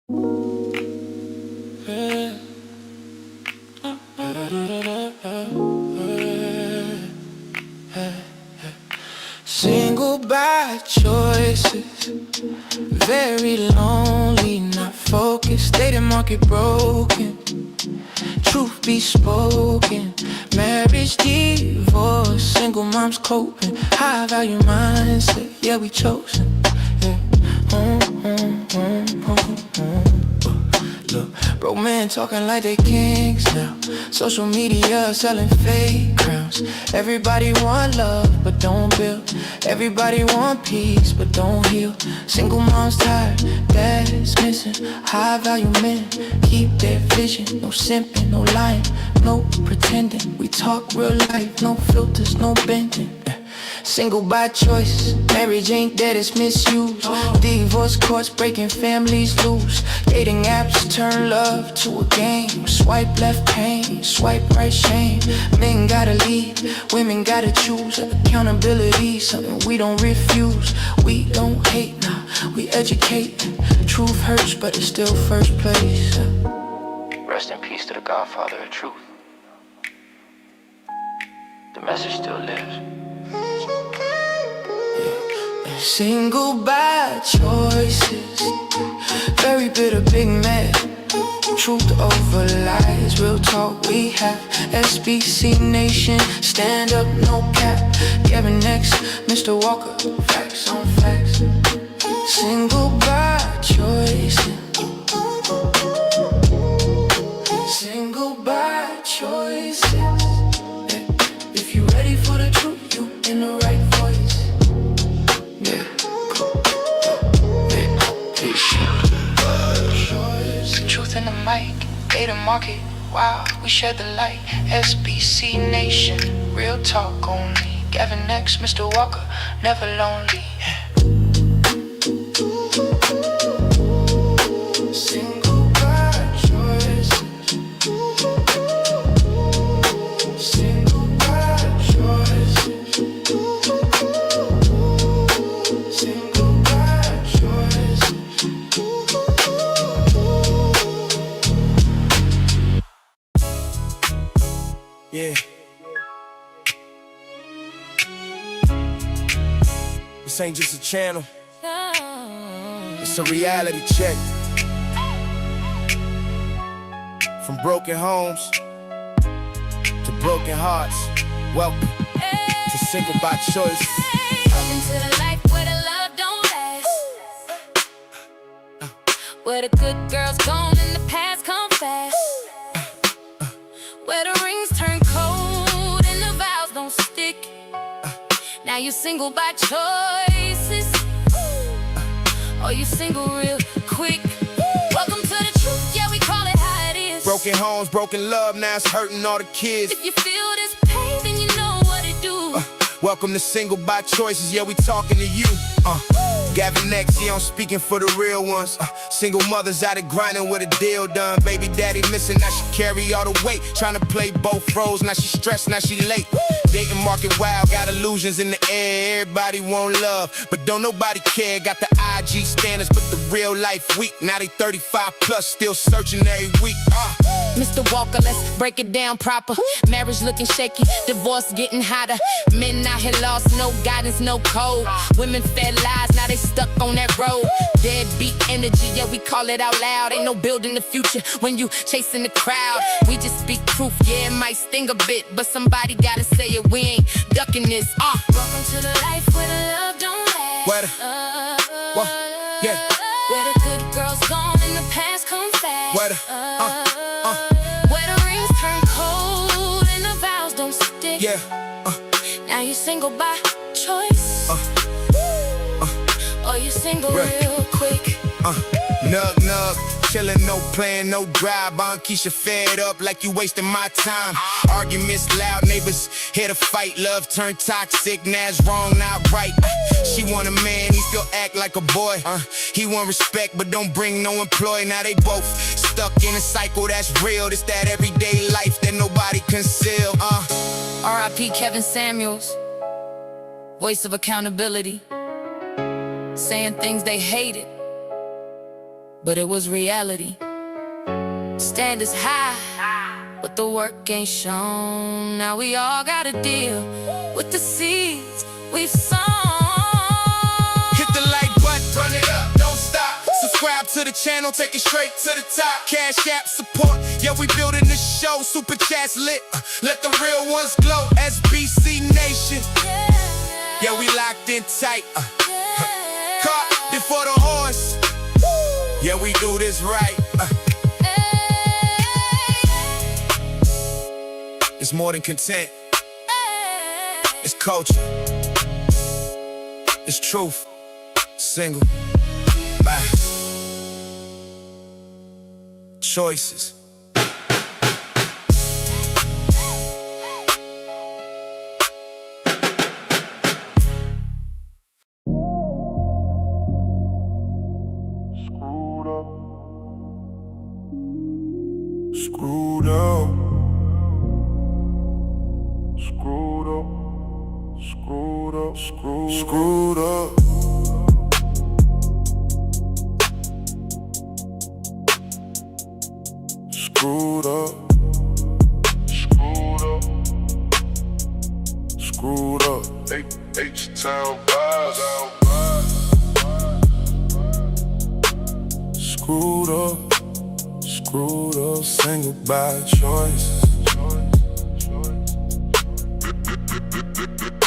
Single by choices, very lonely, not focused, dating market broken. Truth be spoken, marriage, divorce, single moms coping, high value mindset, yeah we chosen. Yeah. Look, broke men talking like they kings now. Social media selling fake crowns. Everybody want love but don't build. Everybody want peace but don't heal. Single moms tired, dad's missing. High value men keep their vision. No simping, no lying, no pretending. We talk real life, no filters, no bending. Single by choice, marriage ain't dead, it's misused. Divorce courts breaking families loose. Dating apps turn love to a game. Swipe left pain, swipe right shame. Men gotta lead, women gotta choose. Accountability, something we don't refuse. We don't hate, nah, we educate. Truth hurts, but it's still first place. Rest in peace to the Godfather of truth. The message still lives. Single by choices, very bitter, big mad. Truth over lies, real talk we have. SBC Nation, stand up, no cap. Gavin next, Mr. Walker, facts on facts. Single by choices, single by choices. If you ready for the truth, you in the right voice. Truth in the mic, data market, wow, we shed the light. SBC Nation, real talk only. Gavin next, Mr. Walker, never lonely. Single by choices, single by choices, single by choices. Yeah. This ain't just a channel. It's a reality check. From broken homes to broken hearts. Welcome to Single by Choice. Welcome to the life where the love don't last. Where the good girls gone and the past come fast. Where the rings turn cold and the vows don't stick. Now you single by choices, or you single real quick. Welcome to the truth, yeah we call it how it is. Broken homes, broken love, now it's hurting all the kids. If you feel this pain, then you know what to do. Welcome to Single by Choices, yeah we talking to you. Gavin next, yeah I'm speaking for the real ones. Single mothers out here grinding with a deal done. Baby daddy missing, now she carry all the weight. Trying to play both roles, now she stressed, now she late. Dating market wild, got illusions in the air. Everybody want love, but don't nobody care. Got the IG standards, but the real life weak. Now they 35 plus, still searching every week. Mr. Walker, let's break it down proper. Marriage looking shaky, divorce getting hotter. Men out here lost, no guidance, no code. Women fed lies, now they stuck on that road. Deadbeat energy, yeah we call it out loud. Ain't no building the future when you chasing the crowd. We just speak truth, yeah it might sting a bit, but somebody gotta say it, we ain't ducking this. Welcome to the life where the love don't last. Where the, yeah. Where the good girls gone and the past come fast. Where the, where the rings turn cold and the vows don't stick. yeah. Now you single by choice, or you single real quick. Nug, chillin', no plan, no drive. Bon Keisha fed up like you wasting my time. Arguments loud, neighbors here to fight. Love turned toxic, now it's wrong, not right. She want a man, he still act like a boy. He want respect, but don't bring no employee. Now they both stuck in a cycle that's real. It's that everyday life that nobody conceal. R.I.P. Kevin Samuels, voice of accountability, saying things they hated, but it was reality. Standards high, but the work ain't shown. Now we all gotta deal with the seeds we've sown. Hit the like button, run it up, don't stop. Subscribe to the channel, take it straight to the top. Cash app support, yeah, we building this show. Super chats lit, let the real ones glow. SBC Nation, yeah, we locked in tight. Caught before the horse, yeah, we do this right. It's more than content, it's culture, it's truth. Single, bye. Choices. Screwed up. Screwed up. Screwed up. Screwed up. Screwed up. Screwed up. Screwed up. H-Town vibes. Screwed up. Screwed up. Single by choice.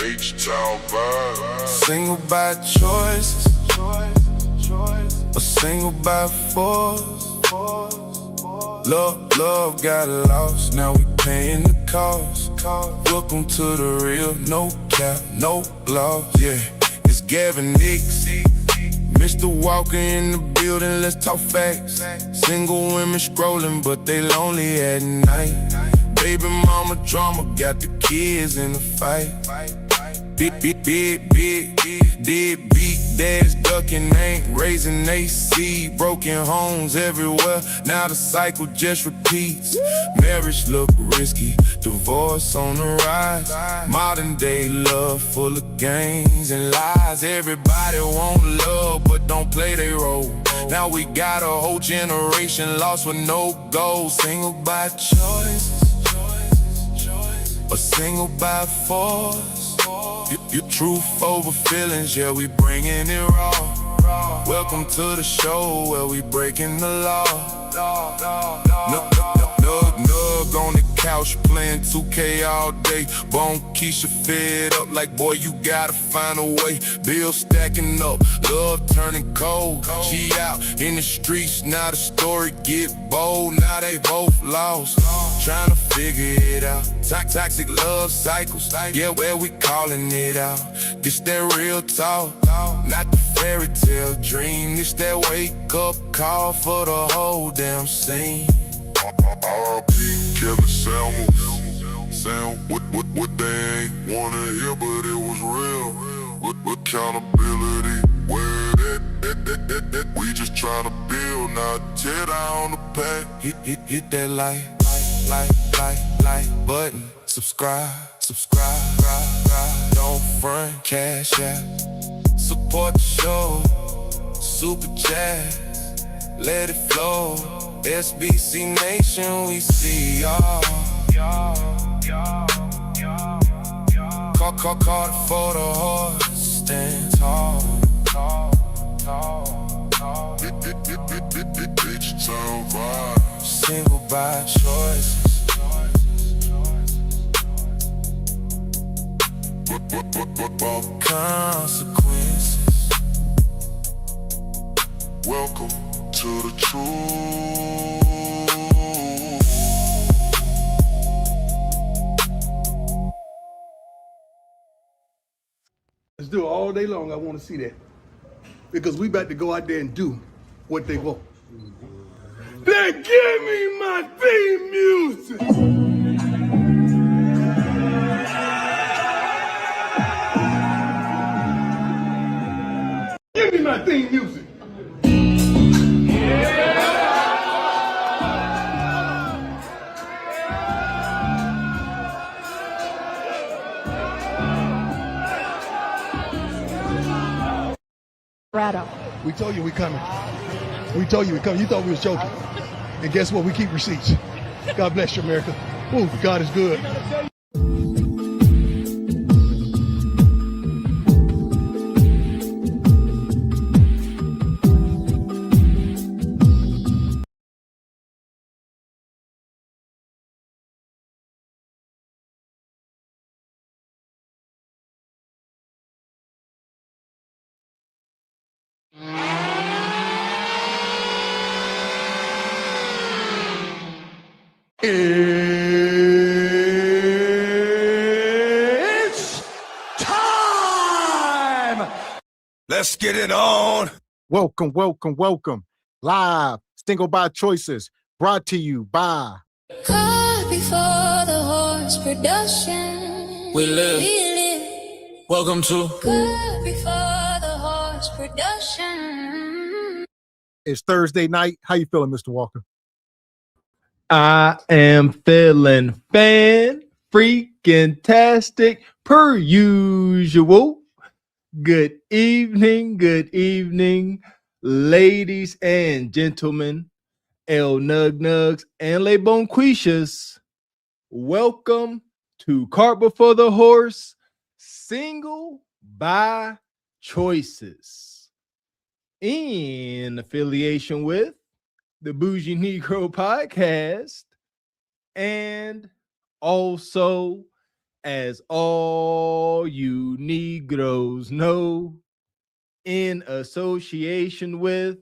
H-Town vibes. Single by choices. A single by force. Love got lost, now we paying the cost. Welcome to the real, no cap, no gloss. Yeah, it's Gavin Nicks, Mr. Walker in the building, let's talk facts. Single women scrolling, but they lonely at night. Baby mama drama, got the kids in the fight. Big dads ducking, ain't raising AC. Broken homes everywhere, now the cycle just repeats. Marriage look risky, divorce on the rise. Modern day love full of games and lies. Everybody want love, but don't play their role. Now we got a whole generation lost with no goals. Single by choice, a single by force. You truth over feelings, yeah, we bringing it raw. Welcome to the show where we breaking the law. Nug on the couch playing 2K all day. Bone Keisha fed up like, boy, you gotta find a way. Bills stacking up, love turning cold. She out in the streets, now the story get bold. Now they both lost, trying to figure it out. Toxic love cycles, yeah, where we calling it out. This that real talk, not the fairy tale dream. This that wake up call for the whole damn scene. R.I.P. Kevin Samuels. What they ain't wanna hear, but it was real. With accountability, where that we just tryna build, not tear down the pack. Hit that like button. Subscribe. Don't front, cash app. Support the show. Super chat, let it flow. SBC Nation, we see y'all. Call it for the horse. Stand tall. H-Town vibes. Single by choices. Consequences. Welcome to the truth. Let's do it all day long. I want to see that. Because we about to go out there and do what they want. Then give me my theme music. Give me my theme music. Rattle. We told you we coming. We told you to come. You thought we was joking. And guess what? We keep receipts. God bless you, America. Ooh, God is good. It's time! Let's get it on. Welcome, welcome, welcome. Live, Single by Choices, brought to you by Caught before the horse production. We live. Welcome to Caught before the horse production. It's Thursday night. How you feeling, Mr. Walker? I am feeling fan freaking tastic per usual. Good evening, ladies and gentlemen, El Nug Nugs and Le Bonquishas. Welcome to Cart Before the Horse, Single by Choices, in affiliation with the Bougie Negro Podcast, and also, as all you Negroes know, in association with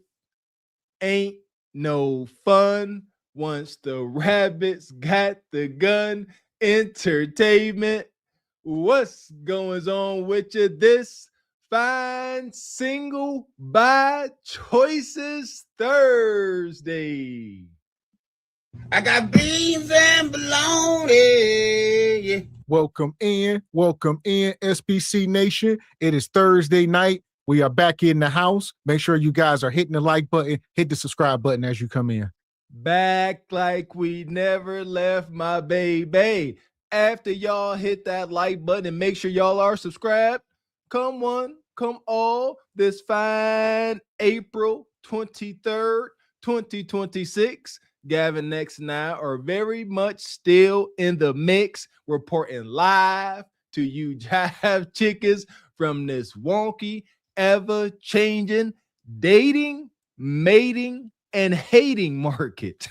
Ain't No Fun Once the Rabbits Got the Gun Entertainment. What's going on with you this fine Single by Choices Thursday? I got beans and bologna. Yeah. Welcome in, SPC Nation. It is Thursday night. We are back in the house. Make sure you guys are hitting the like button, hit the subscribe button as you come in. Back like we never left, my baby. After y'all hit that like button and make sure y'all are subscribed, come one, come all, this fine April 23rd, 2026. Gavin, Next, and I are very much still in the mix, reporting live to you jive chickens from this wonky, ever-changing dating, mating, and hating market.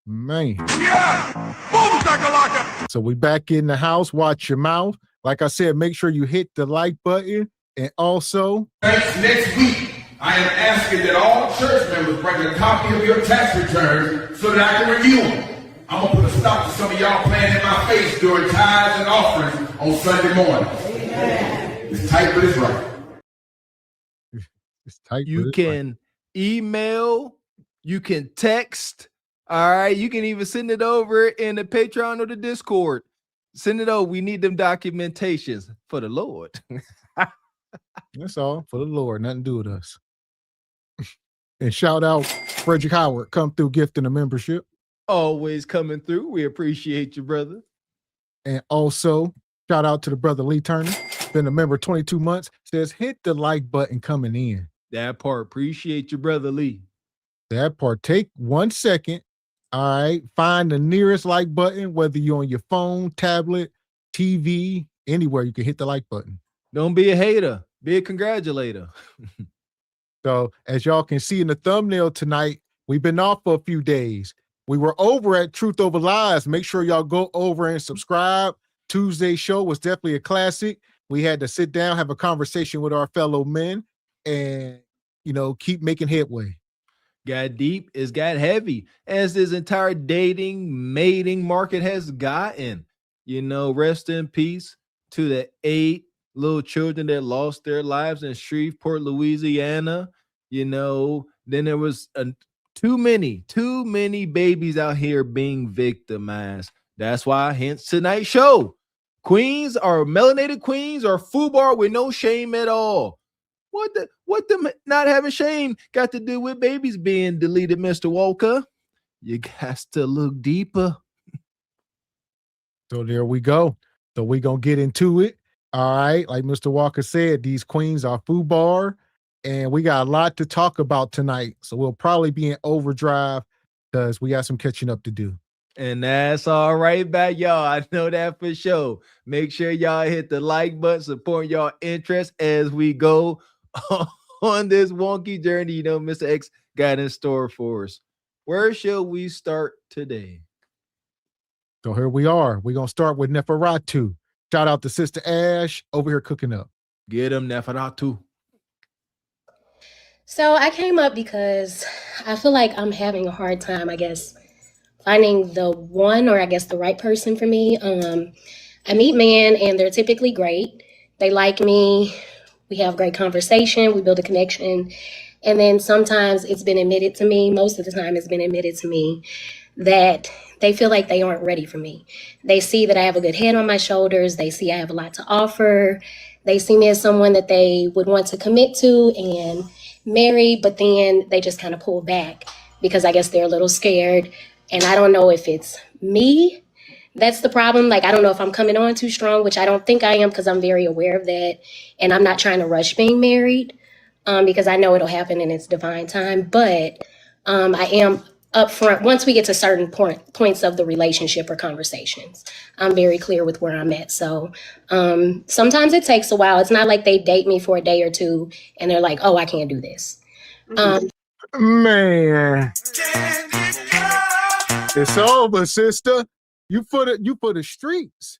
Man. Yeah! Boom, shakalaka! So we back in the house. Watch your mouth. Like I said, make sure you hit the like button. And also, Next week, I am asking that all church members bring a copy of your tax returns so that I can review them. I'm going to put a stop to some of y'all playing in my face during tithes and offerings on Sunday morning. Amen. It's tight, but it's right. it's tight. You can email, you can text. All right, you can even send it over in the Patreon or the Discord. Send it over. We need them documentations for the Lord. That's all for the Lord. Nothing to do with us. And shout out Frederick Howard. Come through gifting a membership. Always coming through. We appreciate you, brother. And also shout out to the brother Lee Turner. Been a member 22 months. Says hit the like button coming in. That part. Appreciate you, brother Lee. That part. Take 1 second. All right. Find the nearest like button, whether you're on your phone, tablet, TV, anywhere, you can hit the like button. Don't be a hater. Be a congratulator. So as y'all can see in the thumbnail tonight, we've been off for a few days. We were over at Truth Over Lies. Make sure y'all go over and subscribe. Tuesday's show was definitely a classic. We had to sit down, have a conversation with our fellow men, and, keep making headway. Got deep, it's got heavy, as this entire dating, mating market has gotten. Rest in peace to the 8 little children that lost their lives in Shreveport, Louisiana. Then there was too many babies out here being victimized. That's why, hence tonight's show. Queens are melanated queens or FUBAR with no shame at all. What the not having shame got to do with babies being deleted, Mr. Walker? You got to look deeper. So there we go. So we're going to get into it. All right. Like Mr. Walker said, these queens are FUBAR. and we got a lot to talk about tonight. So we'll probably be in overdrive because we got some catching up to do. And that's all right back, y'all. I know that for sure. Make sure y'all hit the like button, support y'all interest as we go on this wonky journey, you know, Mr. X got in store for us. Where shall we start today? So here we are. We're going to start with Neferatu. Shout out to Sister Ash over here cooking up. Get him, Neferatu. So I came up because I feel like I'm having a hard time, I guess, finding the one, or I guess the right person for me. I meet men and they're typically great. They like me. We have great conversation. We build a connection. And then sometimes it's been admitted to me, most of the time it's been admitted to me, that they feel like they aren't ready for me. They see that I have a good head on my shoulders. They see I have a lot to offer. They see me as someone that they would want to commit to and marry, but then they just kind of pull back because I guess they're a little scared. And I don't know if it's me that's the problem. Like, I don't know if I'm coming on too strong, which I don't think I am because I'm very aware of that. And I'm not trying to rush being married because I know it'll happen in its divine time. But I am upfront. Once we get to certain points of the relationship or conversations, I'm very clear with where I'm at. So sometimes it takes a while. It's not like they date me for a day or two and they're like, oh, I can't do this. Man, it's over, sister. You for the streets.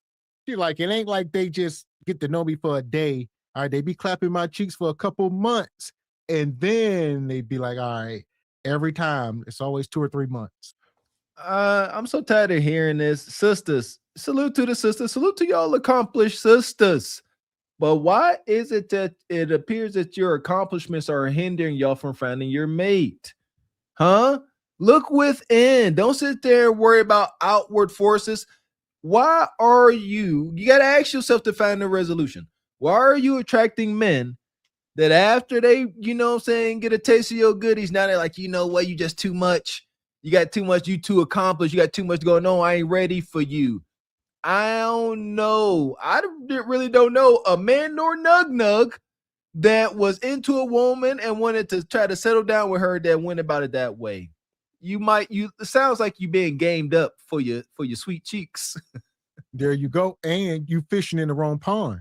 She like, it ain't like they just get to know me for a day. All right, they be clapping my cheeks for a couple months, and then they be like, all right, every time it's always 2 or 3 months. I'm so tired of hearing this. Sisters, salute to the sisters, salute to y'all accomplished sisters. But why is it that it appears that your accomplishments are hindering y'all from finding your mate? Huh? Look within. Don't sit there and worry about outward forces. Why are you got to ask yourself to find a resolution. Why are you attracting men that after they, you know what I'm saying, get a taste of your goodies, now they're like, you know what, you just too much. You got too much, you too accomplished. You got too much going on. I ain't ready for you. I don't know. I really don't know a man nor nug that was into a woman and wanted to try to settle down with her that went about it that way. It sounds like you being gamed up for your sweet cheeks. There you go. And you fishing in the wrong pond.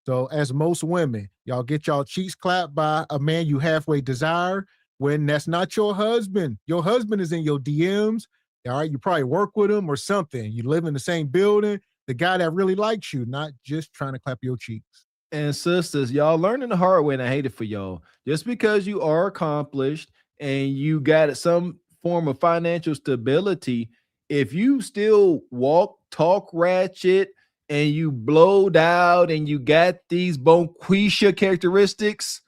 So as most women, y'all get y'all cheeks clapped by a man you halfway desire when that's not your husband. Your husband is in your DMs. All right. You probably work with him or something. You live in the same building. The guy that really likes you, not just trying to clap your cheeks. And sisters, y'all learning the hard way, and I hate it for y'all. Just because you are accomplished and you got some form of financial stability, if you still walk, talk ratchet, and you blowed out and you got these bonquisha characteristics,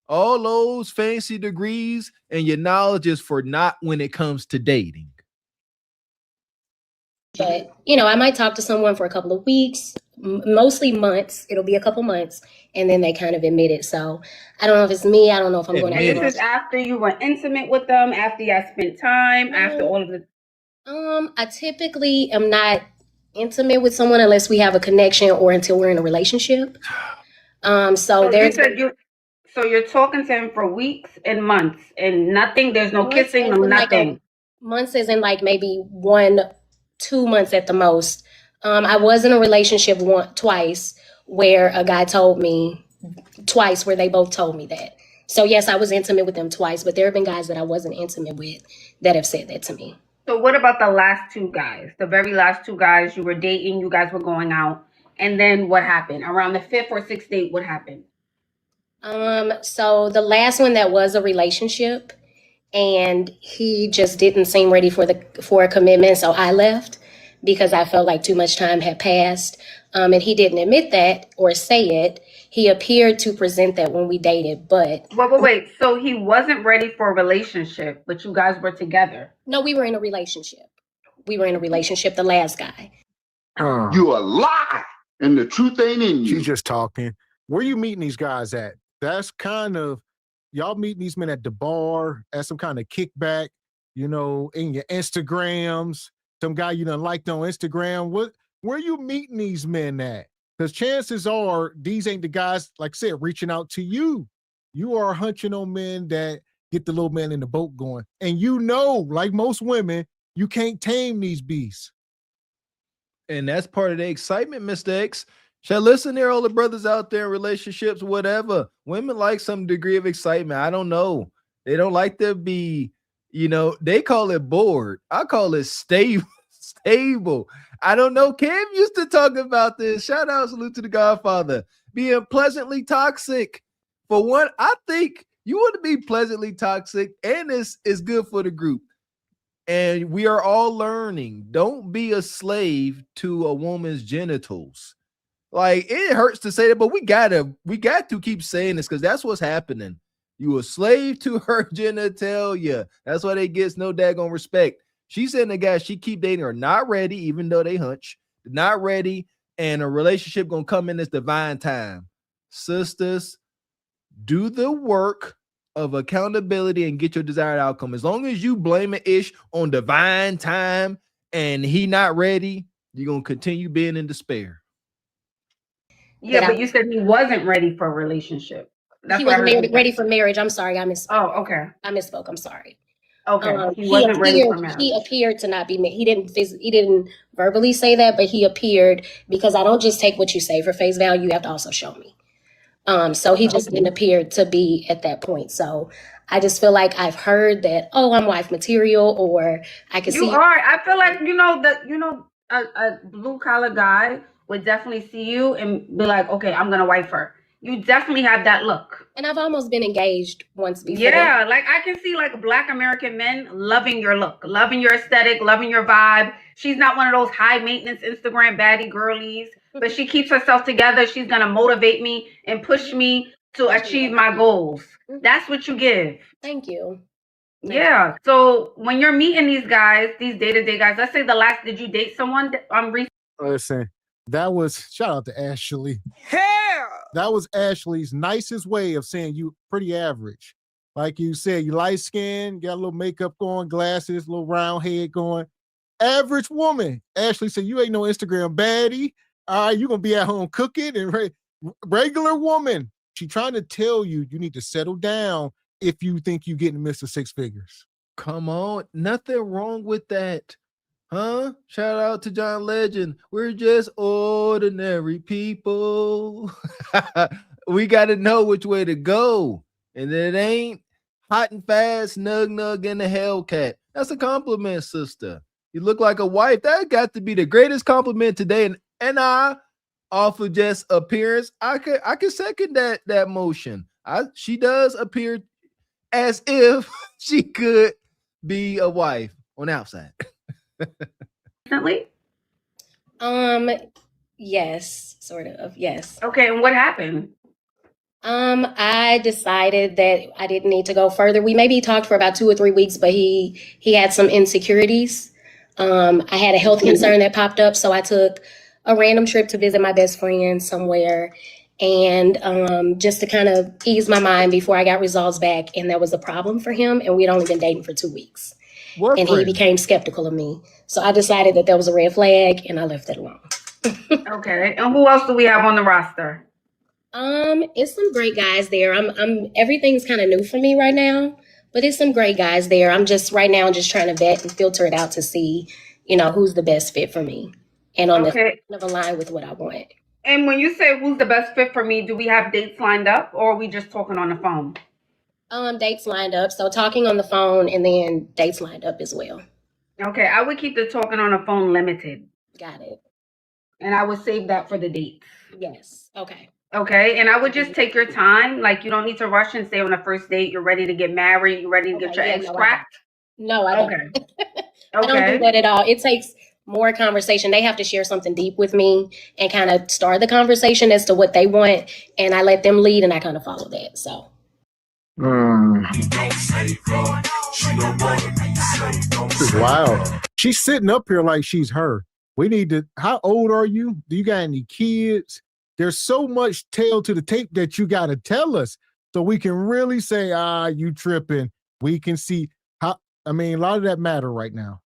all those fancy degrees and your knowledge is for naught when it comes to dating. But, I might talk to someone for a couple of weeks, mostly months. It'll be a couple months, and then they kind of admit it. So I don't know if it's me. I don't know if I'm going to. This is after you were intimate with them, after y'all spent time, after all of the. I typically am not intimate with someone unless we have a connection or until we're in a relationship. So you're talking to him for weeks and months and nothing. There's no kissing, no nothing. Months is in like maybe 1-2 months at the most. I was in a relationship twice where a guy told me twice where they both told me that. So yes, I was intimate with them twice, but there have been guys that I wasn't intimate with that have said that to me. So what about the last two guys? The very last two guys you were dating, you guys were going out. And then what happened? Around the 5th or 6th date, what happened? So the last one that was a relationship, and he just didn't seem ready for a commitment. So I left because I felt like too much time had passed. And he didn't admit that or say it. He appeared to present that when we dated, but... Wait. So he wasn't ready for a relationship, but you guys were together? No, we were in a relationship. The last guy. You a lie, and the truth ain't in you. She's just talking. Where you meeting these guys at? That's kind of... Y'all meeting these men at the bar, at some kind of kickback, in your Instagrams. Some guy you done liked on Instagram. Where you meeting these men at? Because chances are these ain't the guys, like I said, reaching out to you. You are hunching on men that get the little man in the boat going. And you know, like most women, you can't tame these beasts. And that's part of the excitement, Mr. X. Shall listen there, all the brothers out there in relationships, whatever. Women like some degree of excitement. I don't know. They don't like to be, they call it bored. I call it stable. Stable. I don't know. Cam used to talk about this. Shout out, salute to the Godfather. Being pleasantly toxic. For one, I think you want to be pleasantly toxic, and this is good for the group. And we are all learning. Don't be a slave to a woman's genitals. Like, it hurts to say that, but we got to keep saying this because that's what's happening. You a slave to her genitalia. That's why they gets no daggone respect. She said the guys she keep dating are not ready, even though they hunch, not ready, and a relationship gonna come in this divine time. Sisters, do the work of accountability and get your desired outcome. As long as you blame it ish on divine time and he not ready, you're gonna continue being in despair. Yeah, but you said he wasn't ready for a relationship. He wasn't ready for marriage. I'm sorry, I misspoke. Oh, okay. I misspoke. I'm sorry. Okay, he wasn't ready for marriage. He appeared to not be. He didn't verbally say that, but he appeared, because I don't just take what you say for face value. You have to also show me. So he just didn't appear to be at that point. So I just feel like I've heard that, oh, I'm wife material, or I can see. You are. I feel like a blue collar guy would definitely see you and be like, okay, I'm gonna wife her. You definitely have that look. And I've almost been engaged once before. Yeah, like I can see like Black American men loving your look, loving your aesthetic, loving your vibe. She's not one of those high maintenance Instagram baddie girlies, but she keeps herself together. She's going to motivate me and push me to achieve my goals. That's what you give. Thank you. Yeah. So when you're meeting these guys, these day-to-day guys, let's say did you date someone recently? Listen, that was, shout out to Ashley. Hell! That was Ashley's nicest way of saying you pretty average. Like you said, you light skin, got a little makeup going, glasses, little round head going. Average woman. Ashley said, you ain't no Instagram baddie. All right, you going to be at home cooking and regular woman. She trying to tell you need to settle down if you think you getting Mr. Six Figures. Come on. Nothing wrong with that. Huh? Shout out to John Legend. We're just ordinary people. We got to know which way to go. And it ain't hot and fast, nug in the Hellcat. That's a compliment, sister. You look like a wife. That got to be the greatest compliment today. And I, off of just appearance, I could second that motion. She does appear as if she could be a wife on the outside. Recently? Yes, sort of. Yes. Okay, and what happened? I decided that I didn't need to go further. We maybe talked for about 2 or 3 weeks, but he had some insecurities. I had a health concern that popped up, so I took a random trip to visit my best friend somewhere, and just to kind of ease my mind before I got results back, and that was a problem for him, and we'd only been dating for 2 weeks. And he became skeptical of me. So I decided that was a red flag, and I left it alone. Okay. And who else do we have on the roster? It's some great guys there. Everything's kind of new for me right now, but it's some great guys there. I'm just right now just trying to vet and filter it out to see, who's the best fit for me and on the kind of align with what I want. And when you say who's the best fit for me, do we have dates lined up, or are we just talking on the phone? Dates lined up. So talking on the phone and then dates lined up as well. Okay. I would keep the talking on the phone limited. Got it. And I would save that for the dates. Yes. Okay. Okay. And I would just take your time. Like, you don't need to rush and say on the first date, you're ready to get married. You're ready to get your eggs cracked. No, I don't. Okay. I don't do that at all. It takes more conversation. They have to share something deep with me and kind of start the conversation as to what they want. And I let them lead and I kind of follow that. So. This is wild. She's sitting up here like she's her. We need to, how old are you? Do you got any kids? There's so much tail to the tape that you got to tell us so we can really say, you tripping. We can see a lot of that matter right now.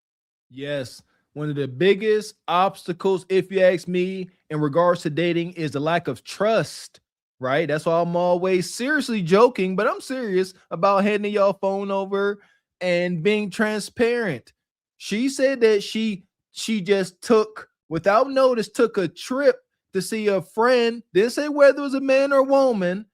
Yes. One of the biggest obstacles, if you ask me, in regards to dating is the lack of trust, right? That's why I'm always seriously joking, but I'm serious about handing y'all phone over and being transparent. She said that she just took, without notice, took a trip to see a friend. Didn't say whether it was a man or woman.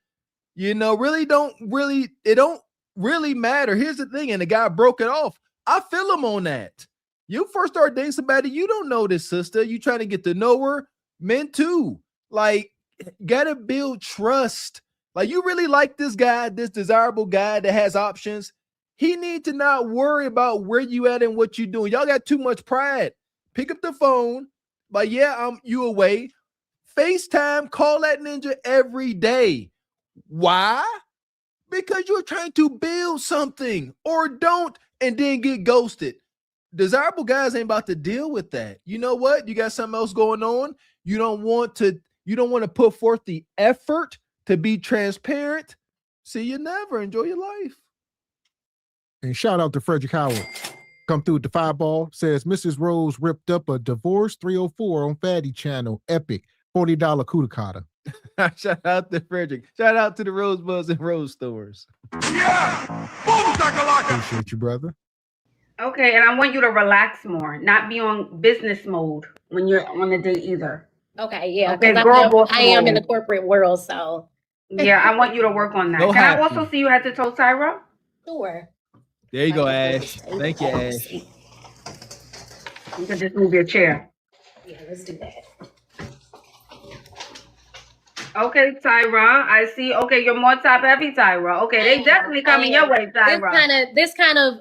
You know, it don't really matter. Here's the thing, and the guy broke it off. I feel him on that. You first start dating somebody, you don't know this sister. You trying to get to know her. Men too. Like, gotta build trust. Like, you really like this guy, this desirable guy that has options. He need to not worry about where you at and what you doing. Y'all got too much pride. Pick up the phone. Like, yeah, you away. FaceTime, call that ninja every day. Why? Because you're trying to build something, or don't, and then get ghosted. Desirable guys ain't about to deal with that. You know what? You got something else going on. You don't want to put forth the effort to be transparent. See you never. Enjoy your life. And shout out to Frederick Howard. Come through with the fireball. Says Mrs. Rose ripped up a divorce 304 on Fatty Channel. Epic. $40 Kudakata. Shout out to Frederick. Shout out to the Rosebuds and Rose Stores. Yeah! Boom, shakalaka! Appreciate you, brother. Okay, and I want you to relax more, not be on business mode when you're on the date either. Okay, yeah. Okay, 'cause girl boss I am in mode. the corporate world, so Yeah, I want you to work on that. No Can I happy. also see you head to toe, Tyra? sure. There you go, Okay, Ash. Thank you, Ash. You can just move your chair. Yeah, let's do that. Okay, Tyra, I see. Okay, you're more top heavy, Tyra. Okay, they definitely coming your way, Tyra. This kind of.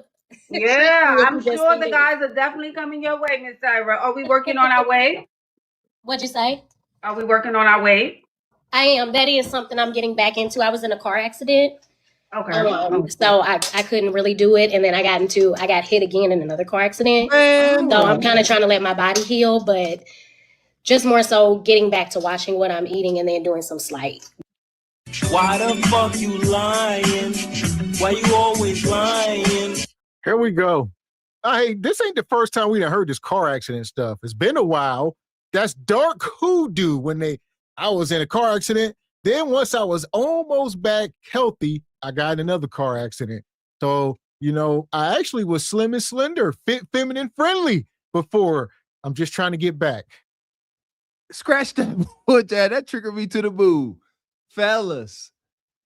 Yeah, What I'm you just sure the did. guys are definitely coming your way, Miss Tyra. Are we working on our way? What'd you say? Are we working on our way? I am. That is something I'm getting back into. I was in a car accident. Okay. So I couldn't really do it. And then I got hit again in another car accident. Man, So I'm kind of trying to let my body heal, but just more so getting back to watching what I'm eating and then doing some slight. Why the fuck you lying? Why you always lying? Here we go. Hey, this ain't the first time we done heard this car accident stuff. It's been a while. That's dark hoodoo I was in a car accident. Then once I was almost back healthy, I got in another car accident. So, I actually was slim and slender, fit, feminine, friendly before. I'm just trying to get back. Scratch that wood, that triggered me to the boo. Fellas,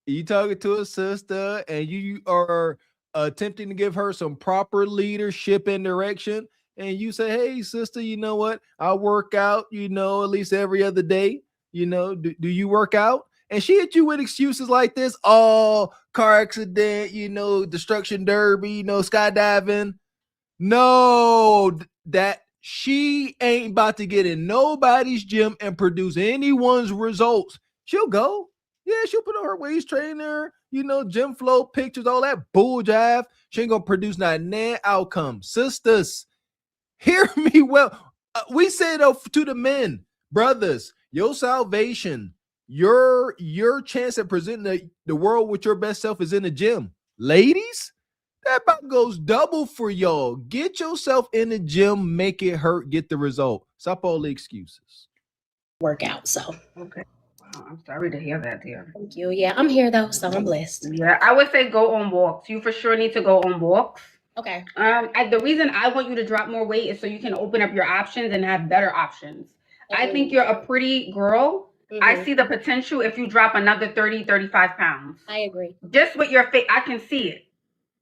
you talking to a sister and you are attempting to give her some proper leadership and direction, and you say, hey, sister, you know what? I work out, at least every other day. Do you work out? And she hit you with excuses like this. Oh, car accident, destruction derby, skydiving. No, that she ain't about to get in nobody's gym and produce anyone's results. She'll go. Yeah, she'll put on her waist trainer, gym flow pictures, all that bull jive. She ain't gonna produce not an outcome. Sisters, hear me well. We say though to the men, brothers, your salvation, your chance at presenting the world with your best self is in the gym. Ladies, that about goes double for y'all. Get yourself in the gym, make it hurt, get the result. Stop all the excuses. Workout, so. Okay. Wow, I'm sorry to hear that, dear. Thank you. Yeah, I'm here though, so I'm blessed. Yeah, I would say go on walks. You for sure need to go on walks. Okay. The reason I want you to drop more weight is so you can open up your options and have better options. I think you're a pretty girl. Mm-hmm. I see the potential if you drop another 30, 35 pounds. I agree. Just with your face, I can see it.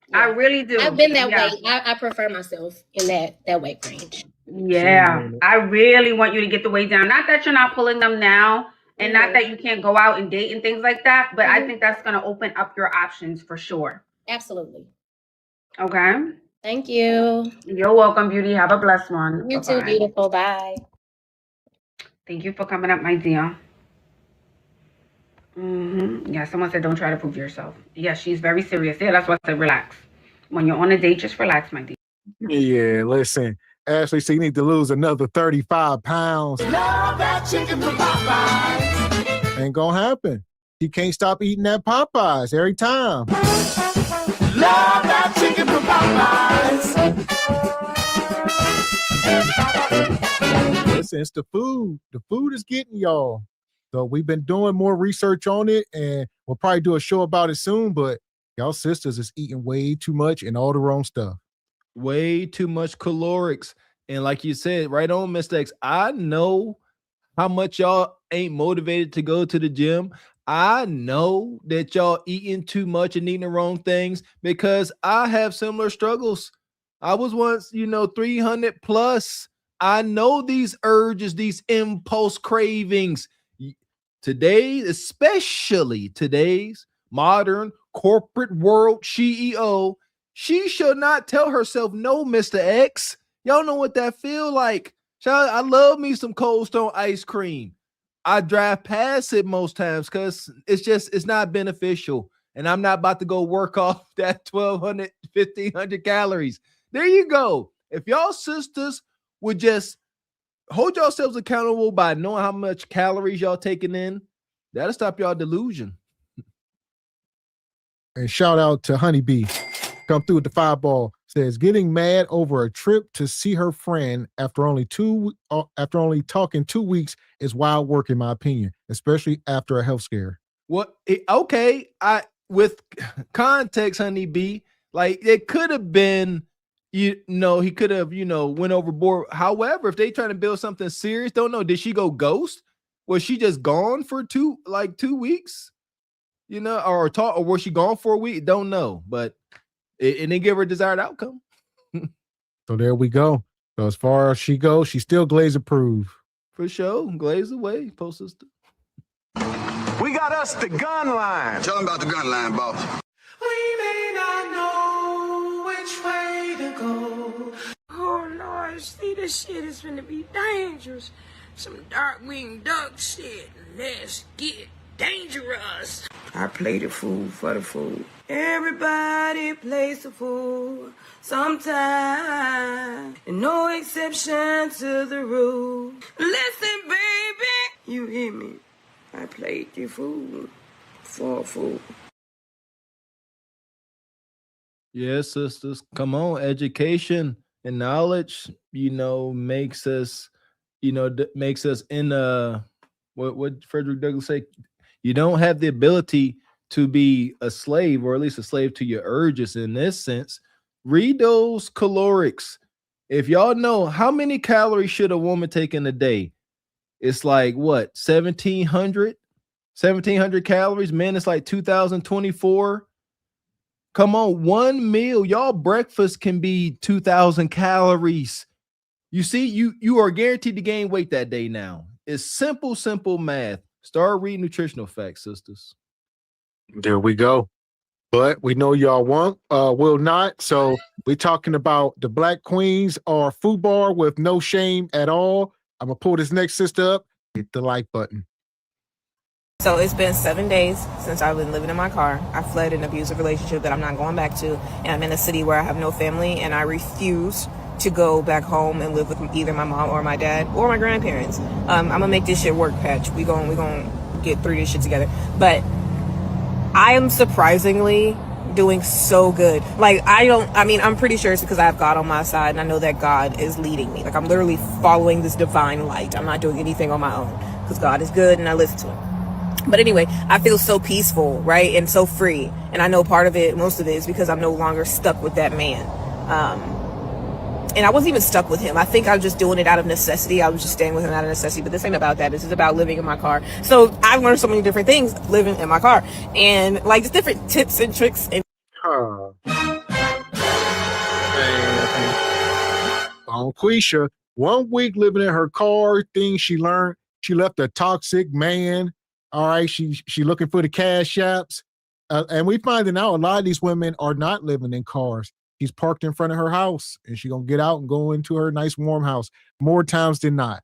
Yeah. I really do. I've been that way. I prefer myself in that weight range. Yeah. I really want you to get the weight down. Not that you're not pulling them now and not that you can't go out and date and things like that, but I think that's going to open up your options for sure. Absolutely. Okay. Thank you. You're welcome, beauty. Have a blessed one. You too, beautiful. Bye. Thank you for coming up, my dear. Yeah, someone said don't try to prove yourself. Yeah, she's very serious. Yeah, that's why I said relax. When you're on a date, just relax, my dear. Yeah, listen. Ashley, so you need to lose another 35 pounds. Love that chicken from Popeyes. Ain't gonna happen. You can't stop eating that Popeyes every time. Love that chicken from Popeyes. Listen, it's the food. The food is getting y'all. So we've been doing more research on it, and we'll probably do a show about it soon, but y'all sisters is eating way too much and all the wrong stuff. Way too much calorics. And like you said, right on, Mr. X, I know how much y'all ain't motivated to go to the gym. I know that y'all eating too much and eating the wrong things because I have similar struggles. I was once, 300 plus. I know these urges, these impulse cravings. Today, especially today's modern corporate world CEO, she should not tell herself no, Mr. X. Y'all know what that feel like. I love me some Cold Stone ice cream. I drive past it most times because it's not beneficial. And I'm not about to go work off that 1,200, 1,500 calories. There you go. If y'all sisters would just hold yourselves accountable by knowing how much calories y'all taking in, that'll stop y'all delusion. And shout out to Honeybee. Come through with the 5-ball. Says getting mad over a trip to see her friend after only talking 2 weeks is wild work in my opinion, especially after a health scare. What? Okay, with context, Honeybee, like it could have been, he could have, went overboard. However, if they trying to build something serious, don't know. Did she go ghost? Was she just gone for 2 weeks? Or was she gone for a week? Don't know, but it didn't give her a desired outcome. So there we go. So as far as she goes, she's still Glaze approved. For sure. Glaze away, post sister. We got us the gun line. Tell them about the gun line, boss. We may not know which way to go. Oh Lord, see, this shit is gonna be dangerous. Some dark-winged duck shit. Let's get dangerous. I play the fool for the fool. Everybody plays the fool sometime. And no exception to the rule. Listen, baby, you hear me? I played the fool for a fool. Yes, sisters. Come on. Education and knowledge, makes us, makes us in what Frederick Douglass say? You don't have the ability to be a slave, or at least a slave to your urges in this sense. Read those calorics. If y'all know how many calories should a woman take in a day, it's like what, 1,700 calories. Men, it's like 2,024. Come on, one meal, y'all breakfast can be 2,000 calories. You see, you are guaranteed to gain weight that day now. It's simple math. Start reading nutritional facts, sisters. There we go. But we know y'all will not. So we're talking about the Black Queens or FUBAR with no shame at all. I'm going to pull this next sister up. Hit the like button. So it's been 7 days since I've been living in my car. I fled an abusive relationship that I'm not going back to. And I'm in a city where I have no family, and I refuse to go back home and live with either my mom or my dad or my grandparents. I'm gonna make this shit work, Patch. We gonna get through this shit together. But I am surprisingly doing so good. I'm pretty sure it's because I have God on my side, and I know that God is leading me. Like, I'm literally following this divine light. I'm not doing anything on my own because God is good and I listen to him. But anyway, I feel so peaceful, right? And so free. And I know most of it is because I'm no longer stuck with that man. And I wasn't even stuck with him. I think I was just doing it out of necessity. I was just staying with him out of necessity. But this ain't about that. This is about living in my car. So I've learned so many different things living in my car. And like just different tips and tricks. And Quisha, 1 week living in her car, things she learned. She left a toxic man. All right. She looking for the cash apps. And we finding out a lot of these women are not living in cars. He's parked in front of her house, and she's going to get out and go into her nice warm house more times than not.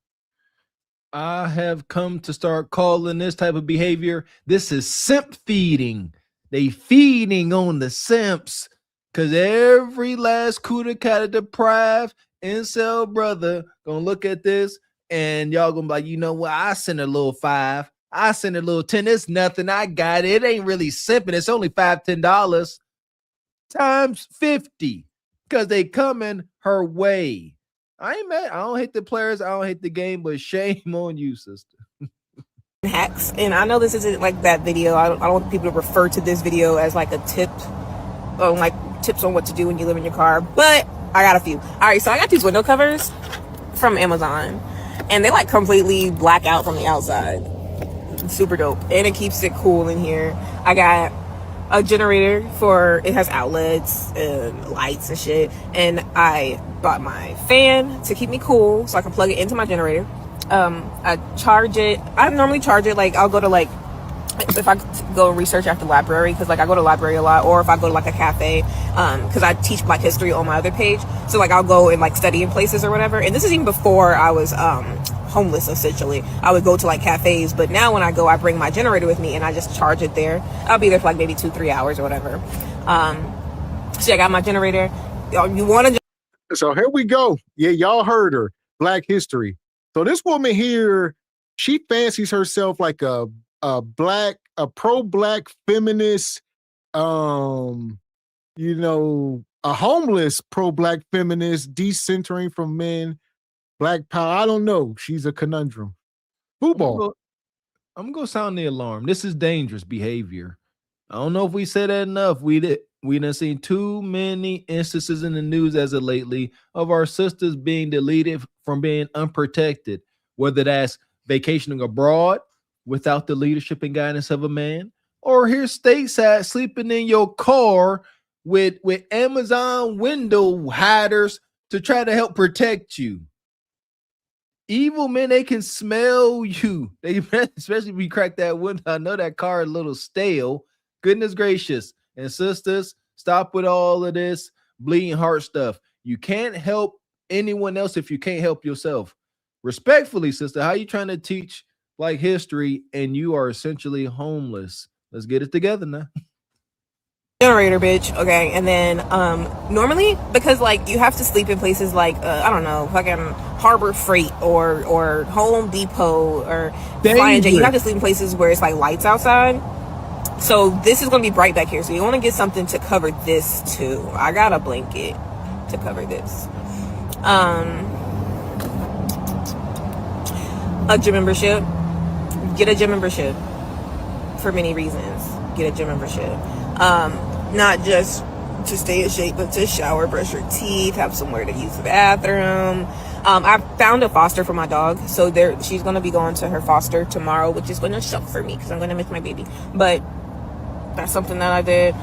I have come to start calling this type of behavior, this is simp feeding. They feeding on the simps, because every last Kuda deprived incel brother going to look at this, and y'all going to be like, you know what, I send a little 5. I send a little 10. It's nothing. I got it. It ain't really simping. It's only $5, $10. Times 50 because they coming her way. I ain't mad. I don't hate the players. I don't hate the game, but shame on you, sister. hacks. And I know this isn't like that video. I don't want people to refer to this video as like a tip on like tips on what to do when you live in your car, but I got a few. All right, so I got these window covers from Amazon, and they like completely black out from the outside. It's super dope, and it keeps it cool in here. I got a generator for, it has outlets and lights and shit, and I bought my fan to keep me cool so I can plug it into my generator. I charge it. I normally charge it, like I'll go to like, if I go research after library, because like I go to library a lot, or if I go to like a cafe, because I teach Black history on my other page, so like I'll go and like study in places or whatever. And this is even before I was homeless, essentially. I would go to like cafes, but now when I go, I bring my generator with me and I just charge it there. I'll be there for like maybe 2-3 hours or whatever. So I got my generator. You want to? So here we go. Yeah, y'all heard her. Black history. So this woman here, she fancies herself like a pro-black feminist, you know, a homeless pro-black feminist, decentering from men, black power. I don't know. She's a conundrum. FUBAR. I'm gonna sound the alarm. This is dangerous behavior. I don't know if we said that enough. We done seen too many instances in the news as of lately of our sisters being deleted from being unprotected, whether that's vacationing abroad without the leadership and guidance of a man, or here stateside sleeping in your car with Amazon window hiders to try to help protect you. Evil men, they can smell you. They, especially if you crack that window. I know that car is a little stale. Goodness gracious. And sisters, stop with all of this bleeding heart stuff. You can't help anyone else if you can't help yourself. Respectfully, sister, how you trying to teach like history and you are essentially homeless? Let's get it together now. Generator, bitch. Okay, and then normally, because like you have to sleep in places like I don't know, fucking Harbor Freight or Home Depot or Flying J. You have to sleep in places where it's like lights outside. So this is gonna be bright back here. So you want to get something to cover this too. I got a blanket to cover this. A gym membership. Get a gym membership for many reasons. Get a gym membership. Not just to stay in shape, but to shower, brush your teeth, have somewhere to use the bathroom. I found a foster for my dog, so she's gonna be going to her foster tomorrow, which is gonna suck for me because I'm gonna miss my baby. But that's something that I did.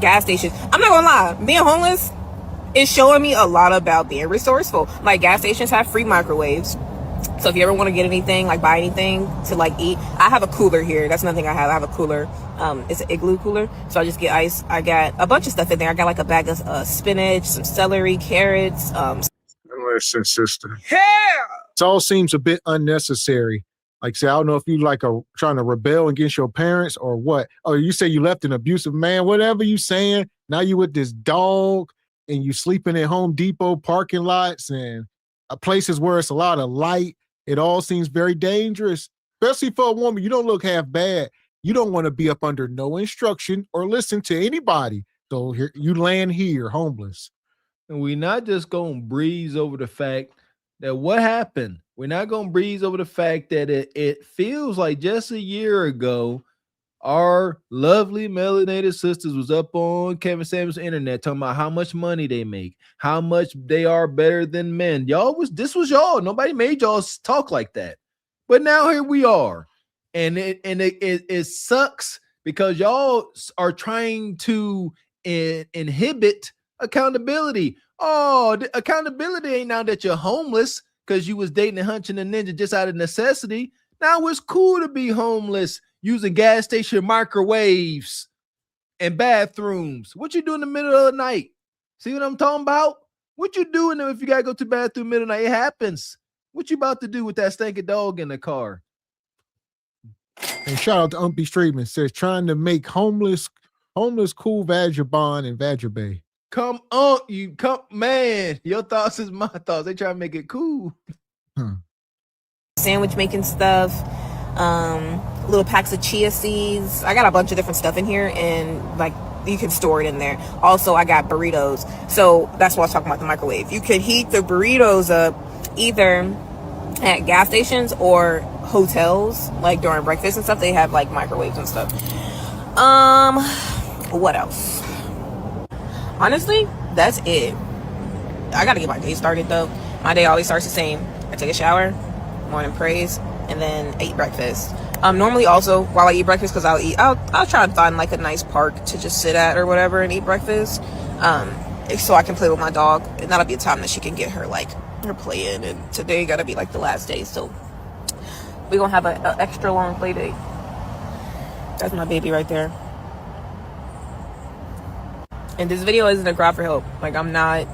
Gas stations. I'm not gonna lie, being homeless is showing me a lot about being resourceful. Like gas stations have free microwaves. So if you ever want to get anything, like buy anything to like eat, I have a cooler here. That's another thing I have. I have a cooler. It's an igloo cooler. So I just get ice. I got a bunch of stuff in there. I got like a bag of spinach, some celery, carrots. Listen, sister. Yeah. It all seems a bit unnecessary. Like, say, I don't know if you like trying to rebel against your parents or what. Or you say you left an abusive man, whatever you saying. Now you with this dog and you sleeping at Home Depot parking lots and places where it's a lot of light. It all seems very dangerous, especially for a woman. You don't look half bad. You don't want to be up under no instruction or listen to anybody. So here you land here, homeless. And we're not just going to breeze over the fact that what happened. We're not going to breeze over the fact that it feels like just a year ago, our lovely melanated sisters was up on Kevin Samuels' internet talking about how much money they make, how much they are better than men. This was y'all. Nobody made y'all talk like that. But now here we are. And it sucks because y'all are trying to inhibit accountability. Oh, accountability ain't now that you're homeless because you was dating and hunching a ninja just out of necessity. Now it's cool to be homeless using gas station microwaves and bathrooms. What you do in the middle of the night? See what I'm talking about? What you doing if you gotta go to the bathroom middle of the night? It happens. What you about to do with that stinking dog in the car? And shout out to Umpy Streetman, says trying to make homeless cool Vagabond and Vajabay. Come on, man. Your thoughts is my thoughts. They try to make it cool. Sandwich making stuff. Little packs of chia seeds. I got a bunch of different stuff in here, and like you can store it in there. Also, I got burritos. So that's what I was talking about, the microwave. You can heat the burritos up either at gas stations or hotels, like during breakfast and stuff, they have like microwaves and stuff. What else? Honestly, that's it. I gotta get my day started though. My day always starts the same. I take a shower, morning praise, and then I eat breakfast. Normally also while I eat breakfast, because I'll try and find like a nice park to just sit at or whatever and eat breakfast. So I can play with my dog, and that'll be a time that she can get her playing. And today gotta be like the last day, so we're gonna have an extra long play date. That's my baby right there. And this video isn't a cry for help. Like I'm not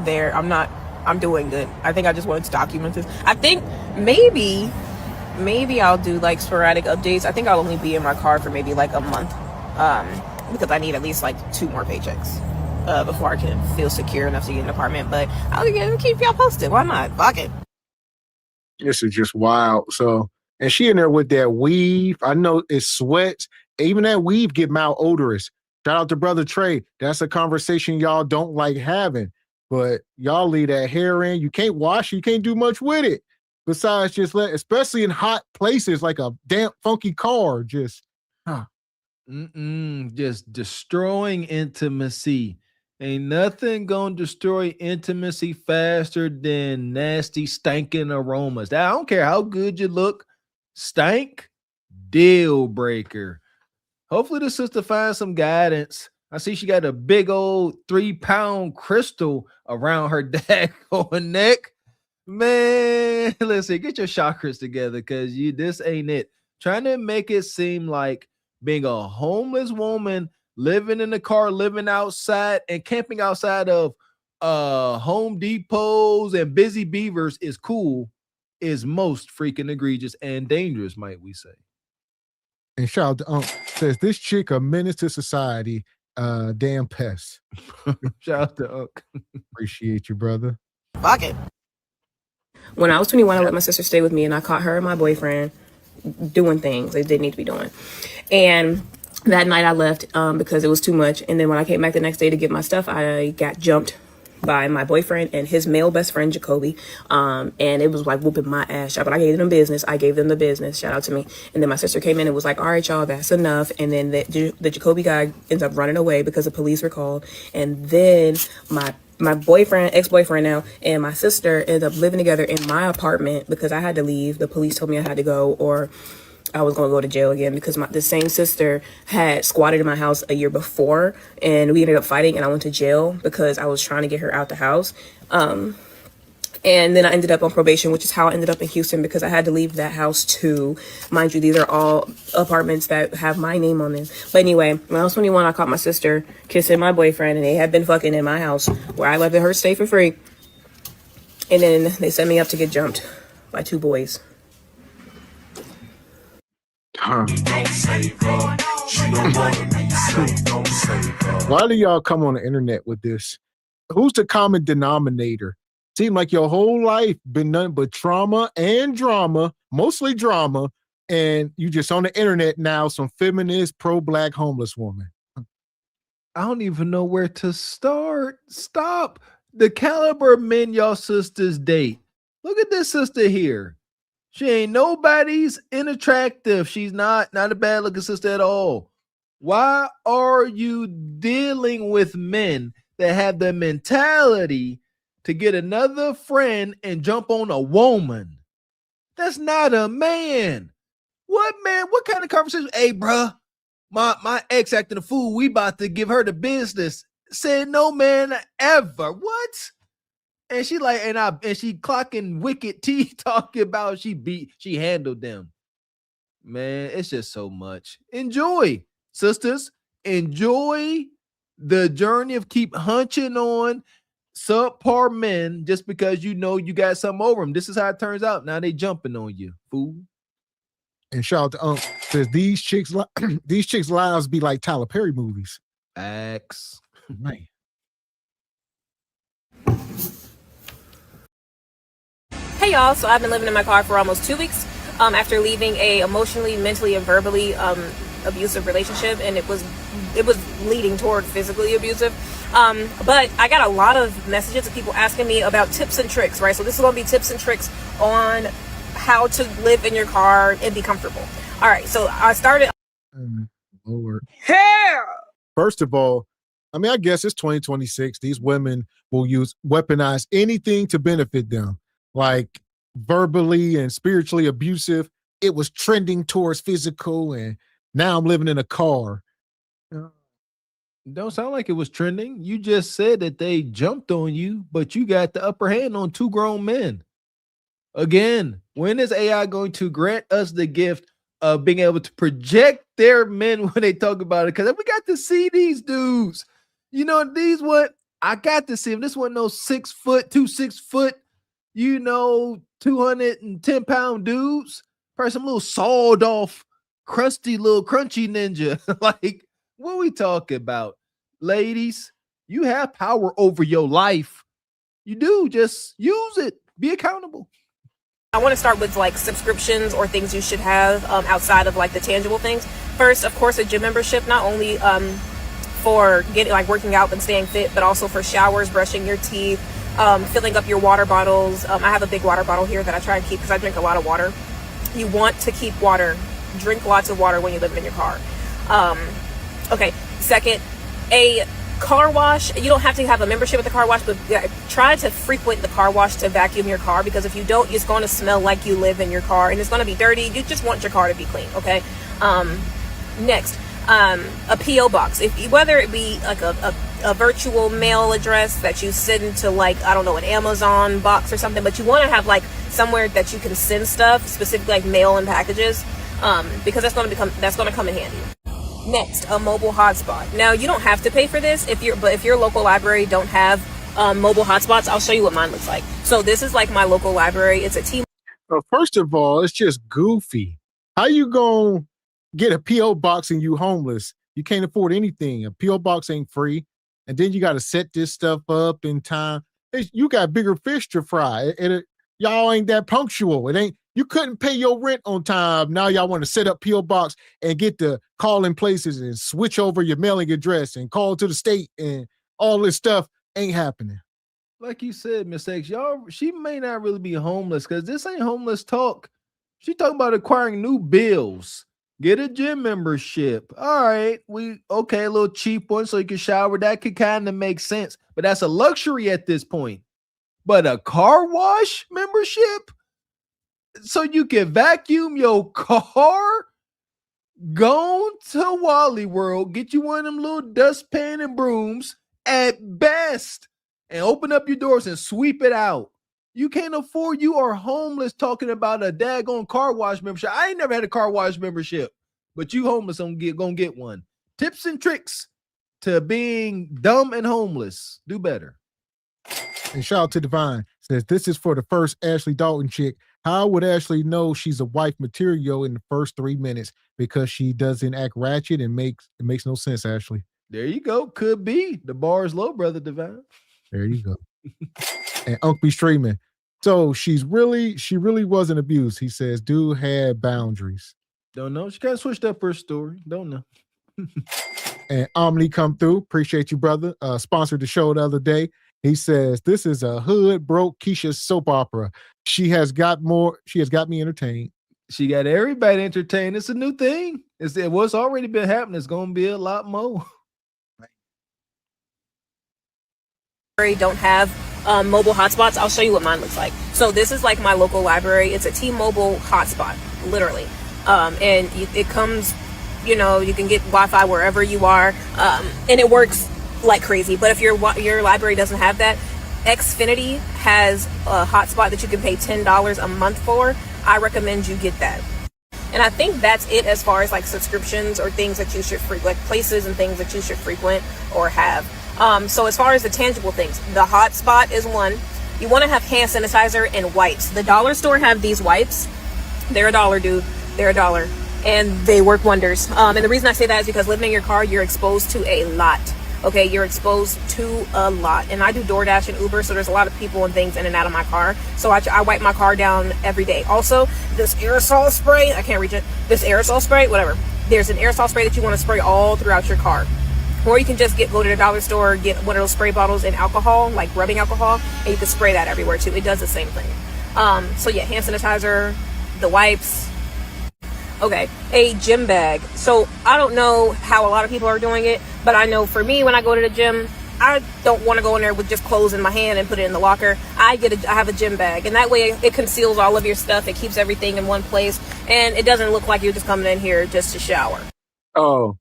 there. I'm doing good. I think I just wanted to document this. I think maybe I'll do like sporadic updates. I think I'll only be in my car for maybe like a month, because I need at least like 2 more paychecks before I can feel secure enough to get an apartment. But I'll keep y'all posted. Why not? Fuck it. This is just wild. So, and she in there with that weave. I know it's sweats. Even that weave get malodorous. Shout out to Brother Trey. That's a conversation y'all don't like having. But y'all leave that hair in. You can't wash it. You can't do much with it. Besides just especially in hot places like a damp, funky car. Just, just destroying intimacy. Ain't nothing gonna destroy intimacy faster than nasty, stinking aromas. I don't care how good you look. Stank, deal breaker. Hopefully the sister finds some guidance. I see she got a big old 3-pound crystal around her daggone neck. Man, listen, get your chakras together, because this ain't it. Trying to make it seem like being a homeless woman, living in the car, living outside, and camping outside of Home Depots and Busy Beavers is cool is most freaking egregious and dangerous, might we say. And shout out to says this chick a menace to society. Damn pest. Shout out to Unc. Appreciate you, brother. Fuck it. When I was 21, I let my sister stay with me, and I caught her and my boyfriend doing things they didn't need to be doing. And that night I left because it was too much. And then when I came back the next day to get my stuff, I got jumped by my boyfriend and his male best friend, Jacoby. And it was like whooping my ass. But I gave them business. I gave them the business. Shout out to me. And then my sister came in and was like, all right, y'all, that's enough. And then the Jacoby guy ends up running away because the police were called. And then my boyfriend, ex-boyfriend now, and my sister ended up living together in my apartment because I had to leave. The police told me I had to go, or I was going to go to jail again, because the same sister had squatted in my house a year before, and we ended up fighting, and I went to jail because I was trying to get her out the house. And then I ended up on probation, which is how I ended up in Houston, because I had to leave that house too. Mind you, these are all apartments that have my name on them. But anyway, when I was 21, I caught my sister kissing my boyfriend, and they had been fucking in my house where I let her stay for free. And then they set me up to get jumped by 2 boys. Why do y'all come on the internet with this? Who's the common denominator? Seem like your whole life been nothing but trauma and drama, mostly drama, and you just on the internet now, some feminist, pro-black homeless woman. I don't even know where to start. Stop. The caliber of men y'all sisters date. Look at this sister here. She ain't nobody's unattractive. She's not a bad looking sister at all. Why are you dealing with men that have the mentality to get another friend and jump on a woman? That's not a man. What man? What kind of conversation? Hey, bruh, my ex acting a fool. We about to give her the business. Said no man ever. What? And she like, and she clocking wicked tea talking about she handled them. Man, it's just so much. Enjoy, sisters. Enjoy the journey of keep hunching on subpar men just because you know you got something over them. This is how it turns out. Now they jumping on you, fool. And shout out to says these chicks lives be like Tyler Perry movies. Facts. Man. Hey y'all, so I've been living in my car for almost 2 weeks after leaving a emotionally, mentally, and verbally abusive relationship, and it was leading toward physically abusive. But I got a lot of messages of people asking me about tips and tricks, right? So this is going to be tips and tricks on how to live in your car and be comfortable. All right, so I started. Lord. Hell! First of all, I mean, I guess it's 2026. These women will weaponize anything to benefit them, like verbally and spiritually abusive. It was trending towards physical, and now I'm living in a car. Don't sound like it was trending. You just said that they jumped on you, but you got the upper hand on two grown men. Again, when is AI going to grant us the gift of being able to project their men when they talk about it? Because we got to see these dudes. You know, these what I got to see them. This wasn't no 6 foot, 6 foot, 210-pound dudes. Probably some little sawed off, crusty little crunchy ninja. Like, what we talking about? Ladies, you have power over your life. You do. Just use it. Be accountable. I want to start with like subscriptions or things you should have outside of like the tangible things. First, of course, a gym membership, not only for getting like working out and staying fit, but also for showers, brushing your teeth, filling up your water bottles. I have a big water bottle here that I try and keep because I drink a lot of water. You want to keep water, drink lots of water when you live in your car. Okay, second, a car wash. You don't have to have a membership at the car wash, but try to frequent the car wash to vacuum your car, because if you don't, it's going to smell like you live in your car and it's going to be dirty. You just want your car to be clean, okay? Next, a P.O. box. Whether it be like a virtual mail address that you send to, like, I don't know, an Amazon box or something, but you want to have like somewhere that you can send stuff, specifically like mail and packages, because that's going to come in handy. Next, a mobile hotspot. Now, you don't have to pay for this if your local library don't have mobile hotspots. I'll show you what mine looks like. So this is like my local library. It's a team. First of all, it's just goofy. How you gonna get a P.O. box and you homeless? You can't afford anything. A P.O. box ain't free. And then you got to set this stuff up in time. You got bigger fish to fry. Y'all ain't that punctual. It ain't. You couldn't pay your rent on time. Now y'all want to set up P.O. box and get to calling places and switch over your mailing address and call to the state, and all this stuff ain't happening. Like you said, Miss X, she may not really be homeless, because this ain't homeless talk. She talking about acquiring new bills. Get a gym membership. All right, a little cheap one so you can shower. That could kind of make sense, but that's a luxury at this point. But a car wash membership, so you can vacuum your car? Go to Wally World, get you one of them little dustpan and brooms at best, and open up your doors and sweep it out. You can't afford, you are homeless talking about a daggone car wash membership. I ain't never had a car wash membership, but you homeless gonna get one. Tips and tricks to being dumb and homeless. Do better. And shout out to Divine. Says, this is for the first Ashley Dalton chick. How would Ashley know she's a wife material in the first 3 minutes? Because she doesn't act ratchet and it makes no sense, Ashley. There you go. Could be. The bar is low, brother Divine. There you go. And Unc be streaming. So she really wasn't abused. He says, dude had boundaries. Don't know. She kind of switched up her story. Don't know. And Omni come through. Appreciate you, brother. Sponsored the show the other day. He says, this is a hood broke Keisha soap opera. She has got me entertained. She got everybody entertained. It's a new thing. What's already been happening is going to be a lot more. Don't have mobile hotspots. I'll show you what mine looks like. So this is like my local library. It's a T-Mobile hotspot, literally. And it comes, you can get Wi-Fi wherever you are, and it works like crazy. But if your library doesn't have that, Xfinity has a hotspot that you can pay $10 a month for. I recommend you get that. And I think that's it as far as like subscriptions or things that you should like places and things that you should frequent or have. So as far as the tangible things, the hotspot is one. You want to have hand sanitizer and wipes. The dollar store have these wipes. They're $1, dude. They're $1, and they work wonders. And the reason I say that is because living in your car, you're exposed to a lot. Okay, you're exposed to a lot. And I do DoorDash and Uber, so there's a lot of people and things in and out of my car. So I wipe my car down every day. Also, this aerosol spray, I can't reach it. This aerosol spray, whatever. There's an aerosol spray that you want to spray all throughout your car. Or you can just go to the dollar store, get one of those spray bottles in alcohol, like rubbing alcohol, and you can spray that everywhere too. It does the same thing. So yeah, hand sanitizer, the wipes. Okay, a gym bag. So I don't know how a lot of people are doing it, but I know for me, when I go to the gym, I don't want to go in there with just clothes in my hand and put it in the locker. I have a gym bag, and that way it conceals all of your stuff. It keeps everything in one place, and it doesn't look like you're just coming in here just to shower. Oh,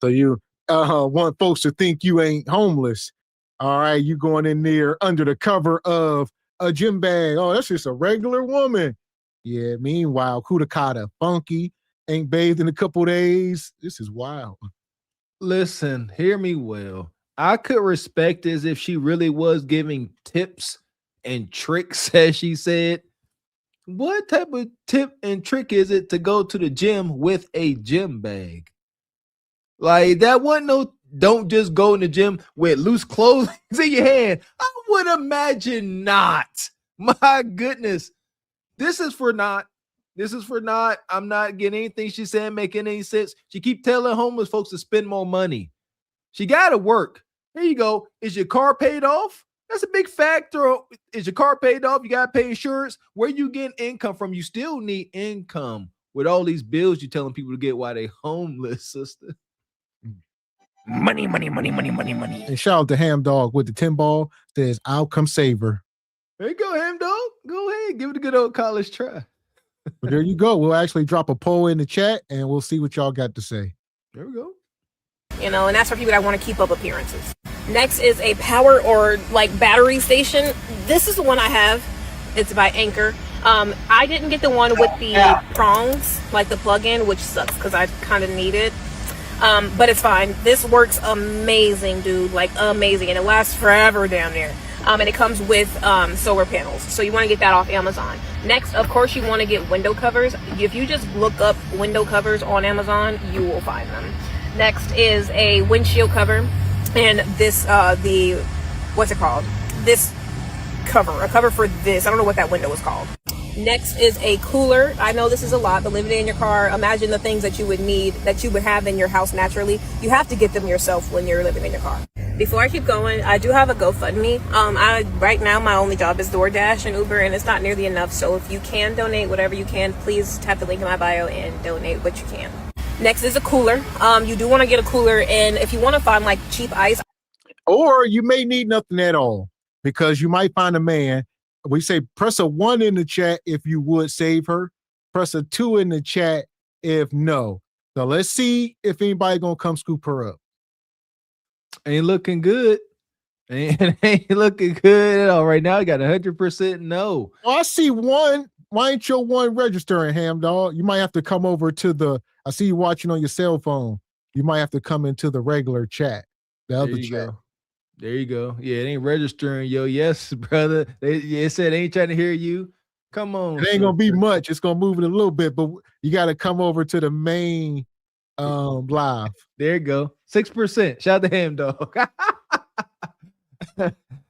so you want folks to think you ain't homeless. All right, you going in there under the cover of a gym bag. Oh, that's just a regular woman. Yeah, meanwhile, Kudakata, funky, ain't bathed in a couple days. This is wild. Listen, hear me well. I could respect as if she really was giving tips and tricks, as she said. What type of tip and trick is it to go to the gym with a gym bag? Like, that wasn't no, don't just go in the gym with loose clothes in your hand. I would imagine not. My goodness. This is for not. I'm not getting anything she's saying making any sense. She keep telling homeless folks to spend more money. She got to work. Here you go. Is your car paid off? That's a big factor. Is your car paid off? You got to pay insurance. Where you getting income from? You still need income with all these bills you're telling people to get while they homeless, sister. Money. And shout out to Ham Dog with the 10 ball. Says, I'll come save her. There you go, Ham Dog. Go ahead. Give it a good old college try. But there you go. We'll actually drop a poll in the chat and we'll see what y'all got to say. There we go. You know, and that's for people that want to keep up appearances. Next is a power or like battery station. This is the one I have. It's by Anchor. I didn't get the one with the prongs, like the plug-in, which sucks because I kind of need it. But it's fine. This works amazing, dude. Like amazing. And it lasts forever down there. And it comes with solar panels. So you want to get that off Amazon. Next, of course, you want to get window covers. If you just look up window covers on Amazon, you will find them. Next is a windshield cover. And this, what's it called? This cover, a cover for this. I don't know what that window is called. Next is a cooler. I know this is a lot, but living in your car, imagine the things that you would need, that you would have in your house naturally. You have to get them yourself when you're living in your car. Before I keep going, I do have a GoFundMe. Right now, my only job is DoorDash and Uber, and it's not nearly enough. So if you can donate whatever you can, please tap the link in my bio and donate what you can. Next is a cooler. You do want to get a cooler, and if you want to find like cheap ice. Or you may need nothing at all because you might find a man. We say press a 1 in the chat if you would save her. Press a 2 in the chat if no. So let's see if anybody gonna come scoop her up. Ain't looking good. Ain't looking good at all. Right now, you got 100% no. Oh, I see one. Why ain't your one registering, Ham Dog? You might have to come over to the. I see you watching on your cell phone. You might have to come into the regular chat. The other chat. Go. There you go. Yeah, it ain't registering, yo. Yes, brother. It said ain't trying to hear you. Come on. It ain't gonna be much. It's gonna move it a little bit, but you got to come over to the main live. There you go. 6%. Shout out to Ham Dog.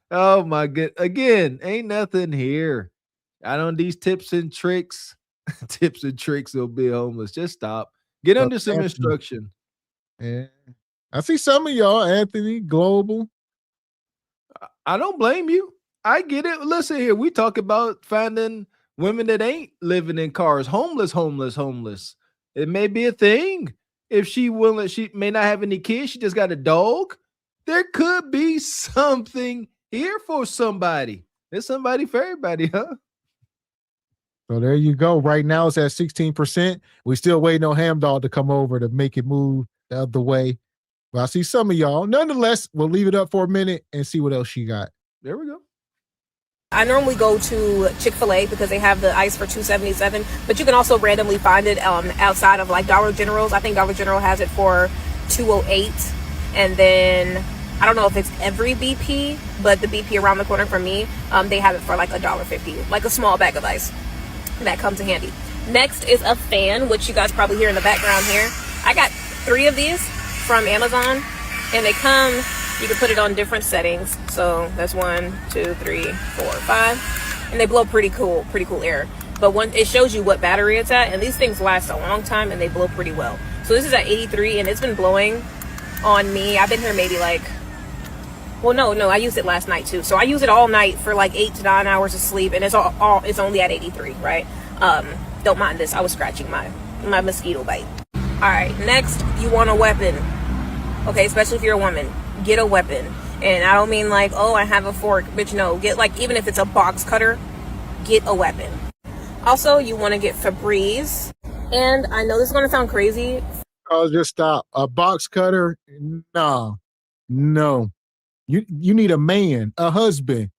Oh my good. Again, ain't nothing here. I don't these tips and tricks. Tips and tricks will be homeless. Just stop. Get under some instruction. Yeah. I see some of y'all, Anthony, Global. I don't blame you. I get it. Listen here. We talk about finding women that ain't living in cars. Homeless. It may be a thing. If she may not have any kids. She just got a dog. There could be something here for somebody. There's somebody for everybody, huh? So there you go. Right now it's at 16%. We still waiting on Ham Dog to come over to make it move the other way. But I see some of y'all. Nonetheless, we'll leave it up for a minute and see what else she got. There we go. I normally go to Chick-fil-A because they have the ice for $2.77, but you can also randomly find it outside of like Dollar General's. I think Dollar General has it for $2.08, and then I don't know if it's every BP, but the BP around the corner from me, they have it for like $1.50, like a small bag of ice. That comes in handy. Next is a fan, which you guys probably hear in the background here. I got 3 of these from Amazon, and they come, you can put it on different settings. So that's 1, 2, 3, 4, 5, and they blow pretty cool air. But it shows you what battery it's at, and these things last a long time and they blow pretty well. So this is at 83 and it's been blowing on me. I've been here maybe like, well, no, I used it last night too. So I use it all night for like 8 to 9 hours of sleep, and it's it's only at 83, right? Don't mind this. I was scratching my mosquito bite. All right, next, you want a weapon. Okay, especially if you're a woman, get a weapon. And I don't mean like, oh, I have a fork, bitch. No, get like, even if it's a box cutter, get a weapon. Also, you want to get Febreze. And I know this is going to sound crazy. Oh, just stop. A box cutter? No. You need a man, a husband,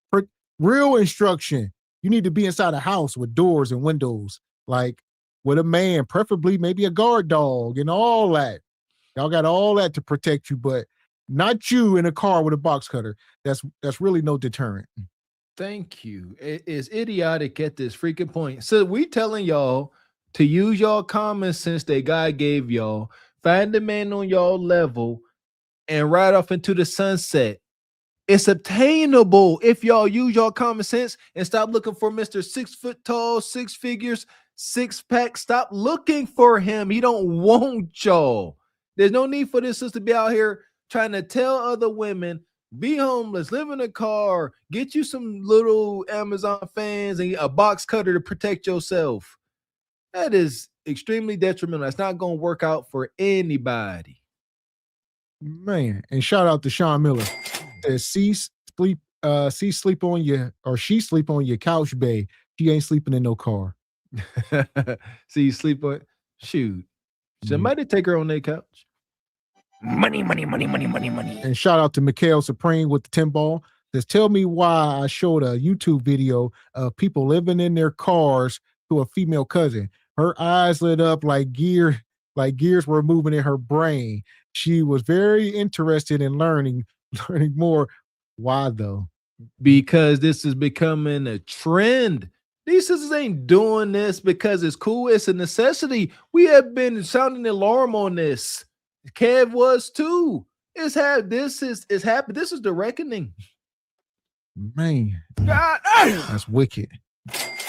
real instruction. You need to be inside a house with doors and windows, like with a man, preferably maybe a guard dog and all that. Y'all got all that to protect you, but not you in a car with a box cutter. That's really no deterrent. Thank you. It is idiotic at this freaking point. So we telling y'all to use y'all common sense that God gave y'all, find a man on y'all level, and ride off into the sunset. It's obtainable if y'all use y'all common sense and stop looking for Mr. 6 foot tall, 6 figures, 6-pack. Stop looking for him. He don't want y'all. There's no need for this sister to be out here trying to tell other women, be homeless, live in a car, get you some little Amazon fans and a box cutter to protect yourself. That is extremely detrimental. That's not going to work out for anybody. Man, and shout out to Sean Miller. She sleep on your couch, babe. She ain't sleeping in no car. See, sleep on, shoot. Somebody take her on their couch. Money. And shout out to Mikhail Supreme with the 10 ball. Says, tell me why I showed a YouTube video of people living in their cars to a female cousin. Her eyes lit up like gears were moving in her brain. She was very interested in learning more. Why though? Because this is becoming a trend. These sisters ain't doing this because it's cool. It's a necessity. We have been sounding the alarm on this. Kev was too. This is happening. This is the reckoning. Man, God, that's wicked.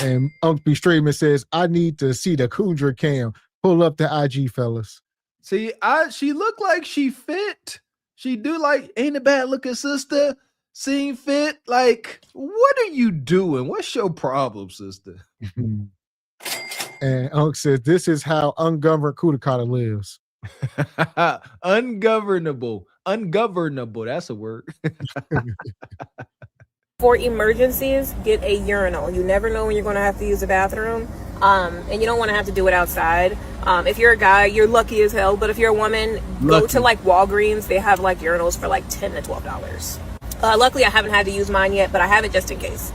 And Uncle Straightman says, I need to see the Coondra cam. Pull up the IG, fellas. See, she looked like she fit. She do like, ain't a bad looking sister. Seem fit. Like, what are you doing? What's your problem, sister? And Unc says, this is how ungoverned Kudakata lives. Ungovernable. That's a word. For emergencies, get a urinal. You never know when you're going to have to use the bathroom. And you don't want to have to do it outside. If you're a guy, you're lucky as hell. But if you're a woman, go to like Walgreens. They have like urinals for like $10 to $12. Luckily, I haven't had to use mine yet, but I have it just in case.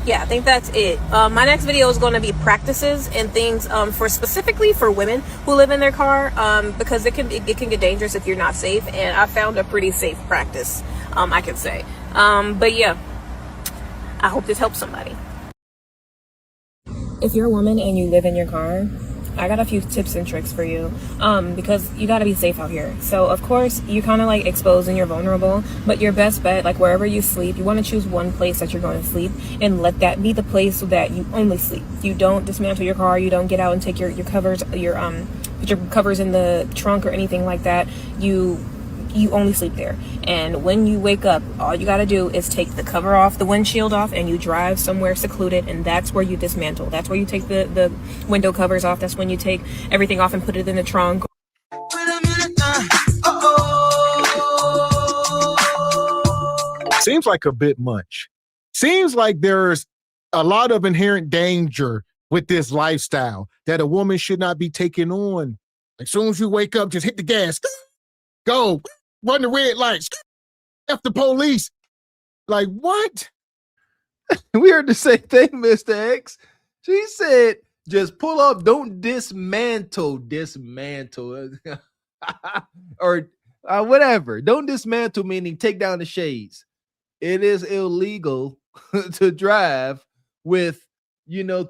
Yeah, I think that's it. My next video is going to be practices and things for specifically for women who live in their car, because it can get dangerous if you're not safe. And I found a pretty safe practice, I can say. But yeah, I hope this helps somebody. If you're a woman and you live in your car, I got a few tips and tricks for you, because you got to be safe out here. So of course you kind of like exposed and you're vulnerable, but your best bet, like wherever you sleep, you want to choose one place that you're going to sleep and let that be the place so that you only sleep. You don't dismantle your car. You don't get out and take your covers, put your covers in the trunk or anything like that. You only sleep there. And when you wake up, all you got to do is take the cover off, the windshield off, and you drive somewhere secluded, and that's where you dismantle. That's where you take the window covers off. That's when you take everything off and put it in the trunk. Seems like a bit much. Seems like there's a lot of inherent danger with this lifestyle that a woman should not be taking on. As soon as you wake up, just hit the gas. Go. Run the red lights. F the police. Like, what? We heard the same thing, Mr. X. She said, just pull up, don't dismantle. Or whatever. Don't dismantle, meaning take down the shades. It is illegal to drive with,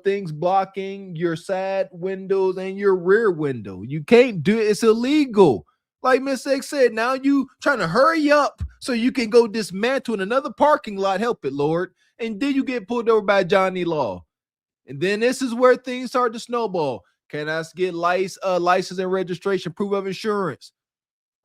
things blocking your side windows and your rear window. You can't do it. It's illegal. Like Miss X said, now you trying to hurry up so you can go dismantle in another parking lot. Help it, Lord. And then you get pulled over by Johnny Law. And then this is where things start to snowball. Can I get license and registration, proof of insurance?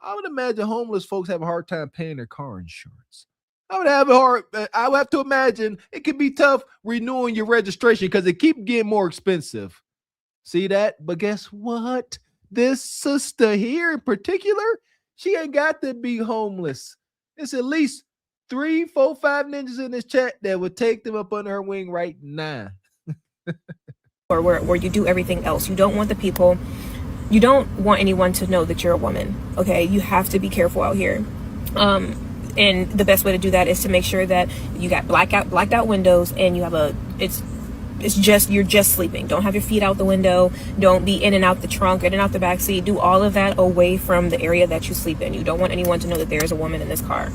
I would imagine homeless folks have a hard time paying their car insurance. I would have to imagine it could be tough renewing your registration because it keeps getting more expensive. See that? But guess what? This sister here in particular, she ain't got to be homeless. It's at least 3, 4, 5 ninjas in this chat that would take them up under her wing right now. Or where you do everything else. You don't want anyone to know that you're a woman. Okay, you have to be careful out here. And the best way to do that is to make sure that you got blacked out windows, and you have you're just sleeping. Don't have your feet out the window. Don't be in and out the trunk, in and out the back seat. Do all of that away from the area that you sleep in. You don't want anyone to know that there is a woman in this car.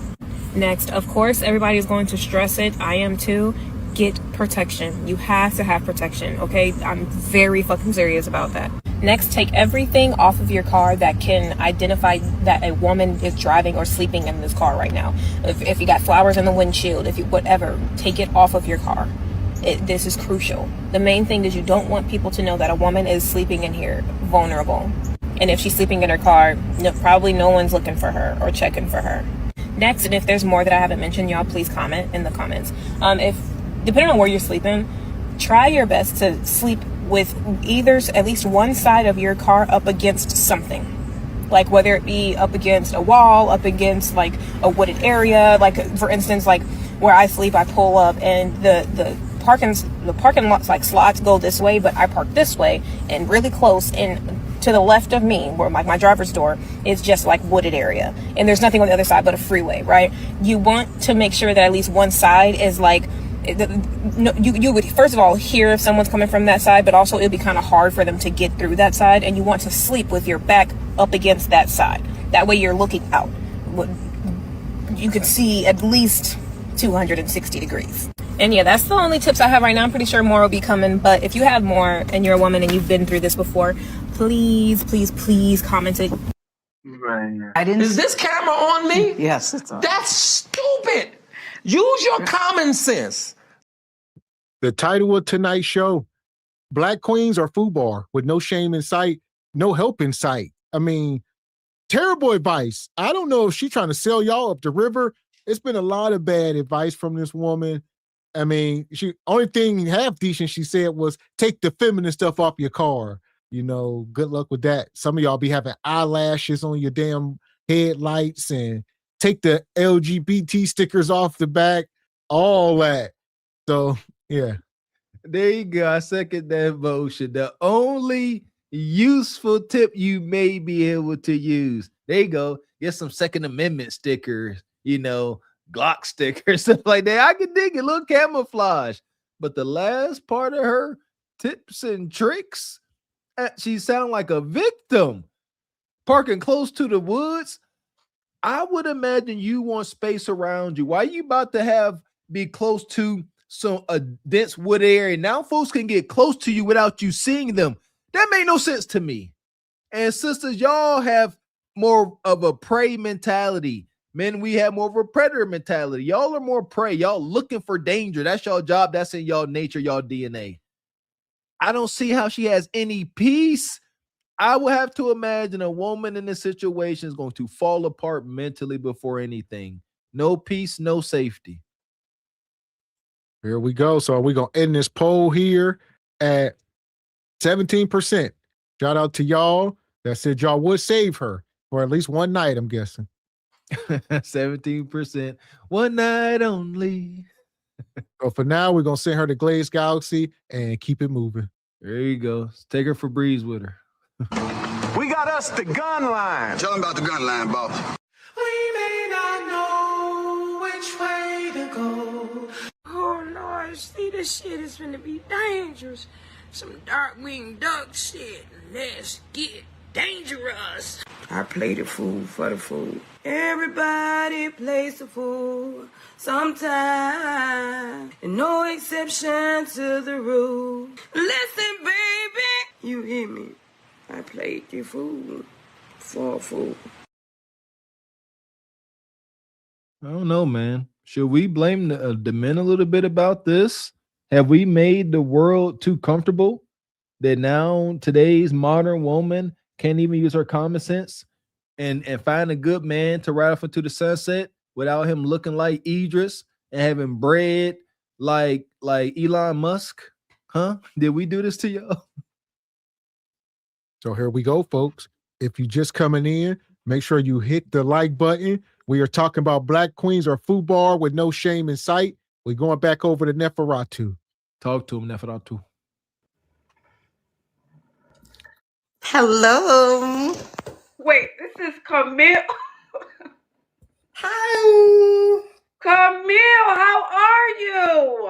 Next, of course, everybody is going to stress it. I am too. Get protection. You have to have protection, okay? I'm very fucking serious about that. Next, take everything off of your car that can identify that a woman is driving or sleeping in this car right now. If you got flowers in the windshield, whatever, take it off of your car. This is crucial. The main thing is you don't want people to know that a woman is sleeping in here vulnerable. And if she's sleeping in her car, probably no one's looking for her or checking for her. Next, and if there's more that I haven't mentioned, y'all please comment in the comments. Depending on where you're sleeping, try your best to sleep with at least one side of your car up against something. Like whether it be up against a wall, up against like a wooded area. Like for instance, like where I sleep, I pull up and the parking lots like slots go this way, but I park this way and really close, and to the left of me, where my driver's door is just like wooded area, and there's nothing on the other side but a freeway, right? You want to make sure that at least one side is like, you would first of all hear if someone's coming from that side, but also it'd be kind of hard for them to get through that side, and you want to sleep with your back up against that side. That way you're looking out. You can see at least 260 degrees. And yeah, that's the only tips I have right now. I'm pretty sure more will be coming, but if you have more and you're a woman and you've been through this before, please comment it. Is this camera on me? Yes, it's on. That's stupid. Use your common sense. The title of tonight's show, Black Queens or FUBAR, with no shame in sight, no help in sight. I mean, terrible advice. I don't know if she's trying to sell y'all up the river. It's been a lot of bad advice from this woman. I mean, only thing half decent she said was take the feminine stuff off your car. Good luck with that. Some of y'all be having eyelashes on your damn headlights, and take the LGBT stickers off the back, all that. So, yeah. There you go. I second that motion. The only useful tip you may be able to use. There you go. Get some Second Amendment stickers, Glock stickers, stuff like that. I can dig it, a little camouflage. But the last part of her tips and tricks, she sound like a victim. Parking close to the woods. I would imagine you want space around you. Why you about to be close to a dense wood area? Now folks can get close to you without you seeing them. That made no sense to me. And sisters, y'all have more of a prey mentality. Men, we have more of a predator mentality. Y'all are more prey. Y'all looking for danger. That's y'all job. That's in y'all nature, y'all DNA. I don't see how she has any peace. I would have to imagine a woman in this situation is going to fall apart mentally before anything. No peace, no safety. Here we go. So we're going to end this poll here at 17%. Shout out to y'all that said y'all would save her for at least one night, I'm guessing. 17%. One night only. So for now, we're going to send her to Glaze Galaxy and keep it moving. There you go. Let's take her for breeze with her. We got us the gun line. Tell them about the gun line, boss. We may not know which way to go. Oh Lord, see, this shit is gonna be dangerous. Some dark-winged duck shit. Let's get dangerous. I play the fool for the fool. Everybody plays the fool sometime. And no exception to the rule. Listen, baby, you hear me? I played the fool for a fool. I don't know, man. Should we blame the men a little bit about this? Have we made the world too comfortable? that now today's modern woman can't even use her common sense and find a good man to ride off into the sunset without him looking like Idris and having bread like Elon Musk? Huh? Did we do this to y'all? So here we go, folks. If you just coming in, make sure you hit the like button. We are talking about Black Queens or FUBAR with no shame in sight. We're going back over to Neferatu. Talk to him, Neferatu. Hello. Wait, this is Camille. Hi. Camille, how are you?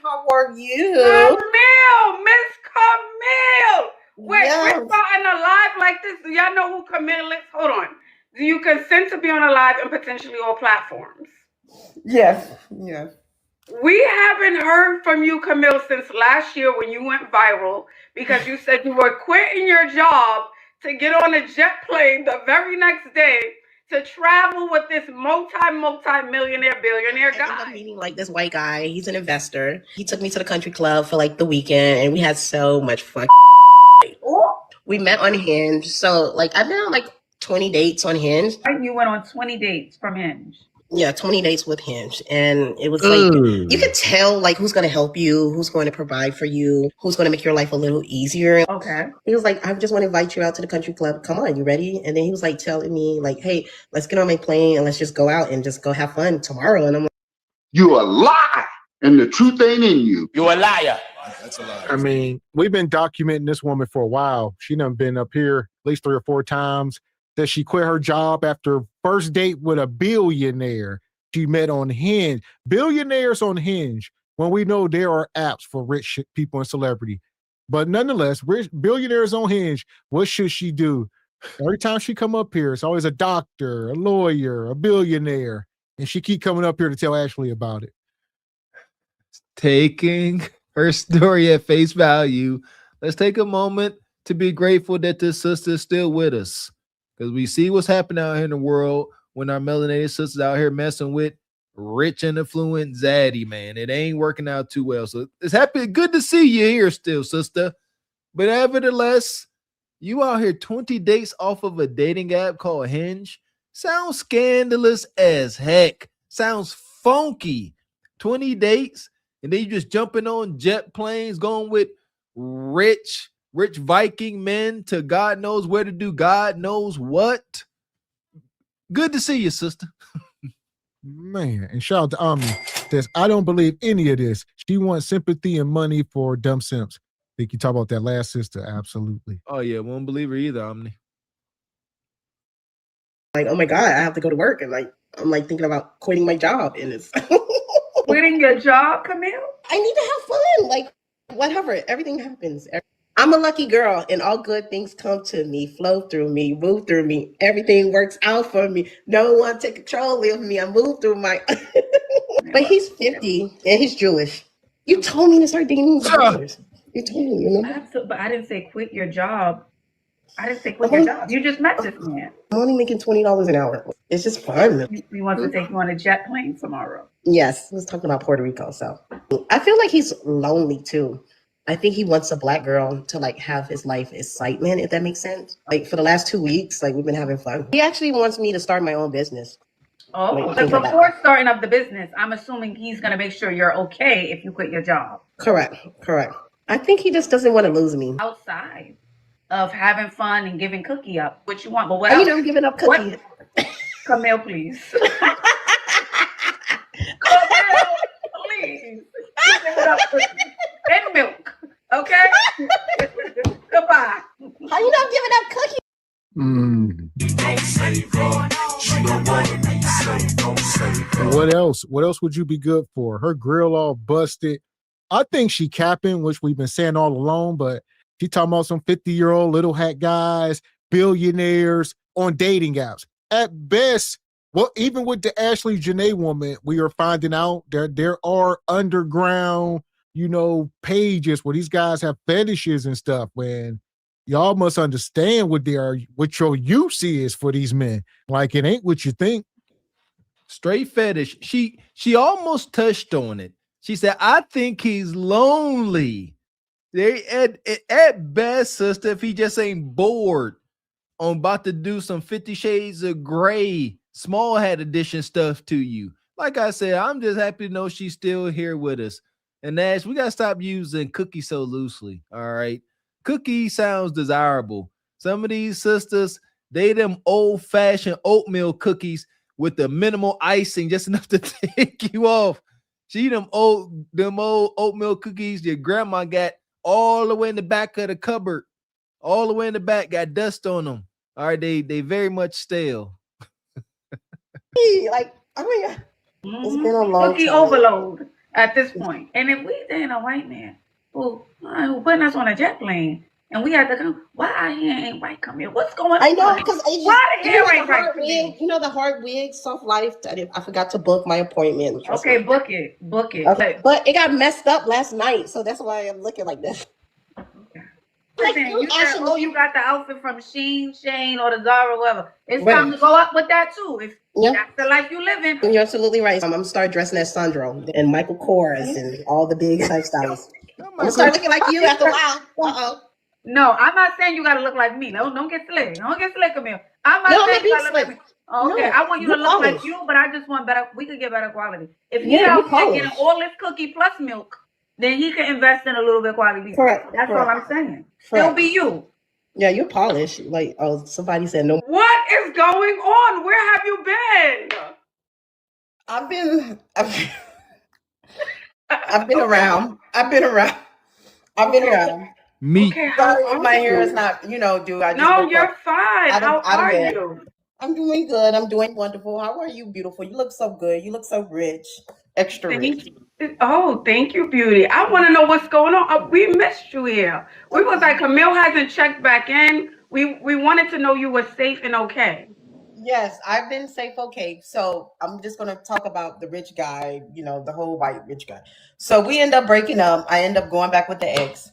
How are you? Camille, Miss Camille. Wait, Yes. we're starting a live like this. Do y'all know who Camille is? Hold on. Do you consent to be on a live and potentially all platforms? Yes. Yes. We haven't heard from you, Camille, since last year when you went viral because you said you were quitting your job to get on a jet plane the very next day to travel with this multi-millionaire billionaire guy. I ended up meeting like this white guy. He's an investor. He took me to the country club for like the weekend, and we had so much fun. We met on Hinge. So like I've been on like 20 dates on Hinge. You went on 20 dates from Hinge. Yeah, 20 dates with Hinge. And it was like, you could tell like who's going to help you, who's going to provide for you, who's going to make your life a little easier. Okay. He was like, I just want to invite you out to the country club. Come on, you ready? And then he was like telling me like, hey, let's get on my plane and let's just go out and just go have fun tomorrow. And I'm like, You a lie, and the truth ain't in you. You a liar. That's a lie. I mean, we've been documenting this woman for a while. She done been up here at least 3 or 4 times that she quit her job after first date with a billionaire she met on Hinge. Billionaires on Hinge, when we know there are apps for rich people and celebrity. But nonetheless, rich billionaires on Hinge, what should she do? Every time she come up here, it's always a doctor, a lawyer, a billionaire. And she keep coming up here to tell Ashley about it. Taking her story at face value, let's take a moment to be grateful that this sister is still with us. Because we see what's happening out here in the world when our melanated sisters out here messing with rich and affluent zaddy, man. It ain't working out too well. So it's good to see you here still, sister. But nevertheless, you out here 20 dates off of a dating app called Hinge. Sounds scandalous as heck. Sounds funky. 20 dates, and then you just jumping on jet planes, going with rich Viking men to God knows where to do God knows what. Good to see you, sister. Man, and shout out to Omni. Says, I don't believe any of this. She wants sympathy and money for dumb simps. Think you talk about that last sister? Absolutely. Oh yeah, won't believe her either, Omni. like, oh my God, I have to go to work. And like, I'm like thinking about quitting my job. And it's quitting your job, Camille? I need to have fun. Like, whatever. Everything happens. I'm a lucky girl, and all good things come to me, flow through me, move through me. Everything works out for me. No one take control of me. I move through my. But he's 50 and he's Jewish. You told me to start dating brothers. You told me, you know. But I didn't say quit your job. I didn't say quit your job. You just met this man. I'm only making $20 an hour. It's just fun. He wants to take you on a jet plane tomorrow. Yes, he was talking about Puerto Rico. So I feel like he's lonely too. I think he wants a Black girl to like have his life excitement, if that makes sense. Like for the last 2 weeks, like we've been having fun. He actually wants me to start my own business. Oh, like, but before starting up the business, I'm assuming he's going to make sure you're okay if you quit your job. Correct. I think he just doesn't want to lose me. Outside of having fun and giving Cookie up, what you want, but what Are else? you giving up Cookie? Camille, please. Camille, please. Give it up Cookie. And milk, okay? Goodbye. How you not giving up Cookie? What else? What else would you be good for? Her grill all busted. I think she capping, which we've been saying all along, but she talking about some 50-year-old little hat guys, billionaires on dating apps. At best, well, even with the Ashley Janae woman, we are finding out that there are underground, pages where these guys have fetishes and stuff. When y'all must understand what your use is for these men. Like it ain't what you think. Straight fetish. She almost touched on it. She said, I think he's lonely. They at best, sister, if he just ain't bored on about to do some 50 Shades of Grey small hat edition stuff to you. Like I said, I'm just happy to know she's still here with us. And Nash, we gotta stop using cookie so loosely. All right. Cookie sounds desirable. Some of these sisters, they them old-fashioned oatmeal cookies with the minimal icing, just enough to take you off. She them old oatmeal cookies your grandma got all the way in the back of the cupboard, all the way in the back, got dust on them. All right, they very much stale. Like, I mean, it's been a long Cookie time. overload at this point. And if we dating a white man who putting us on a jet plane and we had to come, why our hair ain't white? Come here. What's going on? I know, because why the hair ain't white? You know the hard wig, soft life. I forgot to book my appointment. Okay, book it. Okay, but it got messed up last night, so that's why I'm looking like this. Listen, you said, you got the outfit from Shane, or the Zara, whoever. It's time to go up with that too. If that's the life you live in. You're absolutely right. I'm gonna start dressing as Sandro and Michael Kors and all the big lifestyles. I'm gonna start looking like you after a while. No, I'm not saying you gotta look like me. No, don't get slick. Don't get slick, Camille. I'm not saying you gotta look like me. Okay, I want you to look like you, but I just want better. We could get better quality. If he's out there getting all this cookie plus milk, then he can invest in a little bit of quality. Correct. That's all I'm saying. Still be you. Yeah, you're polished. Like, somebody said no. What is going on? Where have you been? I've been around. Me. Okay, sorry, my hair is not, dude. I just no, you're fine. How are you? I'm doing good. I'm doing wonderful. How are you, beautiful? You look so good. You look so rich. Extra rich. Oh, thank you, beauty. I want to know what's going on. We missed you here. We was like, Camille hasn't checked back in. We wanted to know you were safe and okay. Yes, I've been safe. Okay, so I'm just gonna talk about the rich guy. The whole white rich guy. So we end up breaking up. I end up going back with the ex.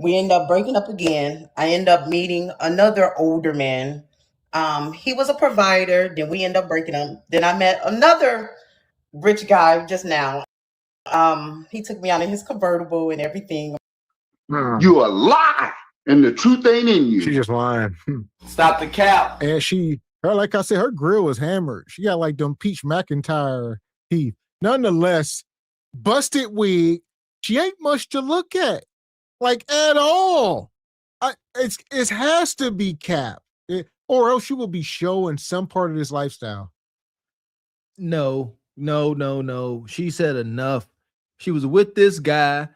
We end up breaking up again. I end up meeting another older man. He was a provider. Then we end up breaking up. Then I met another rich guy just now. He took me out in his convertible and everything. You a lie, and the truth ain't in you. She just lying. Stop the cap. And like I said, her grill was hammered. She got like them Peach McIntyre teeth. Nonetheless, busted wig. She ain't much to look at, like at all. It has to be cap, or else she will be showing some part of this lifestyle. No. She said enough. She was with this guy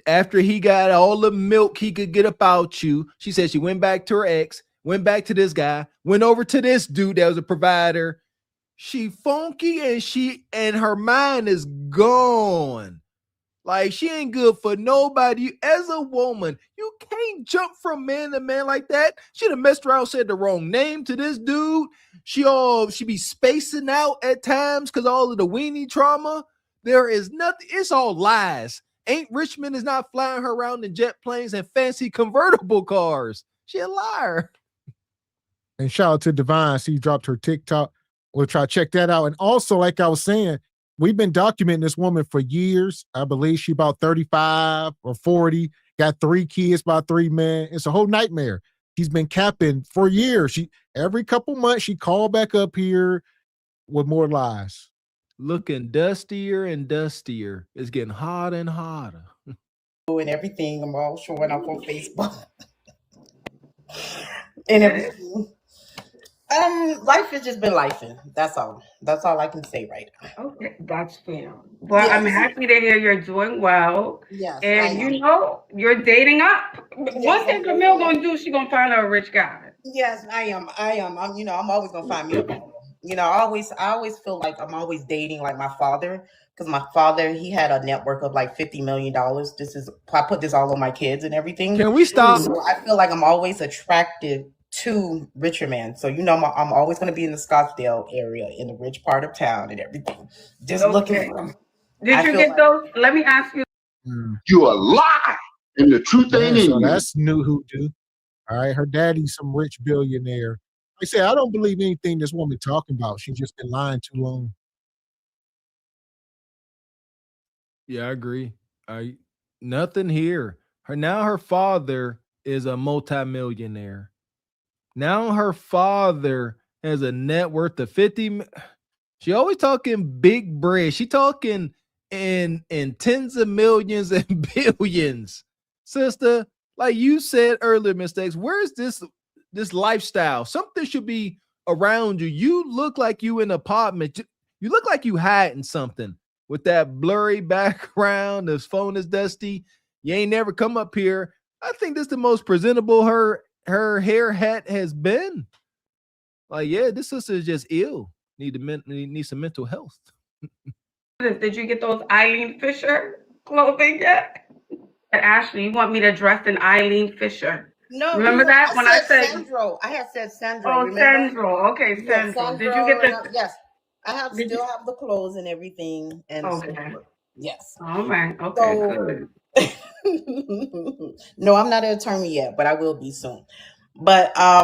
after he got all the milk he could get about you. She said she went back to her ex, went back to this guy, went over to this dude that was a provider. She funky and her mind is gone. Like, she ain't good for nobody. As a woman, you can't jump from man to man like that. She done messed around, said the wrong name to this dude. She be spacing out at times because all of the weenie trauma. There is nothing. It's all lies. Ain't Richmond is not flying her around in jet planes and fancy convertible cars. She a liar. And shout out to Divine. She dropped her TikTok. We'll try to check that out. And also, like I was saying, we've been documenting this woman for years. I believe she about 35 or 40, got 3 kids by 3 men. It's a whole nightmare. She's been capping for years. Every couple months, she called back up here with more lies. Looking dustier and dustier. It's getting hotter and hotter. And everything. I'm all showing up on Facebook. And everything. Life has just been lifing. That's all I can say right now. Okay, that's fair. Well, I'm happy to hear you're doing well. Yes. And you're dating up. One thing Camille gonna do, she gonna find her a rich guy. Yes, I am. I'm always gonna find me a man. I always feel like I'm always dating like my father, because my father, he had a network of like $50 million. I put this all on my kids and everything. Can we stop? So I feel like I'm always attracted to richer men. So I'm always going to be in the Scottsdale area, in the rich part of town and everything. Just looking for them. Did you get those? Let me ask you. You a lie, and the truth ain't in you. That's new hoodoo. All right, her daddy's some rich billionaire. I say I don't believe anything this woman talking about. She's just been lying too long. Yeah, I agree. Nothing here. Her father is a multimillionaire. Now her father has a net worth of 50. She always talking big bread. She talking in tens of millions and billions. Sister, like you said earlier, Mistakes, where's this lifestyle? Something should be around you. You look like you in an apartment. You look like you hiding something with that blurry background. This phone is dusty. You ain't never come up here. I think this is the most presentable her hair hat has been. Like, yeah, this sister is just ill. Need some mental health. Did you get those Eileen Fisher clothing yet? Ashley, you want me to dress in Eileen Fisher? No, remember that when I said Sandro. I had said Sandro. Oh, remember? Sandro. Okay, Sandro. Yes, Sandro. Did you get the? Yes, I have still have the clothes and everything. And Okay. so, yes. All right. Okay. Good. No, I'm not an attorney yet, but I will be soon. But I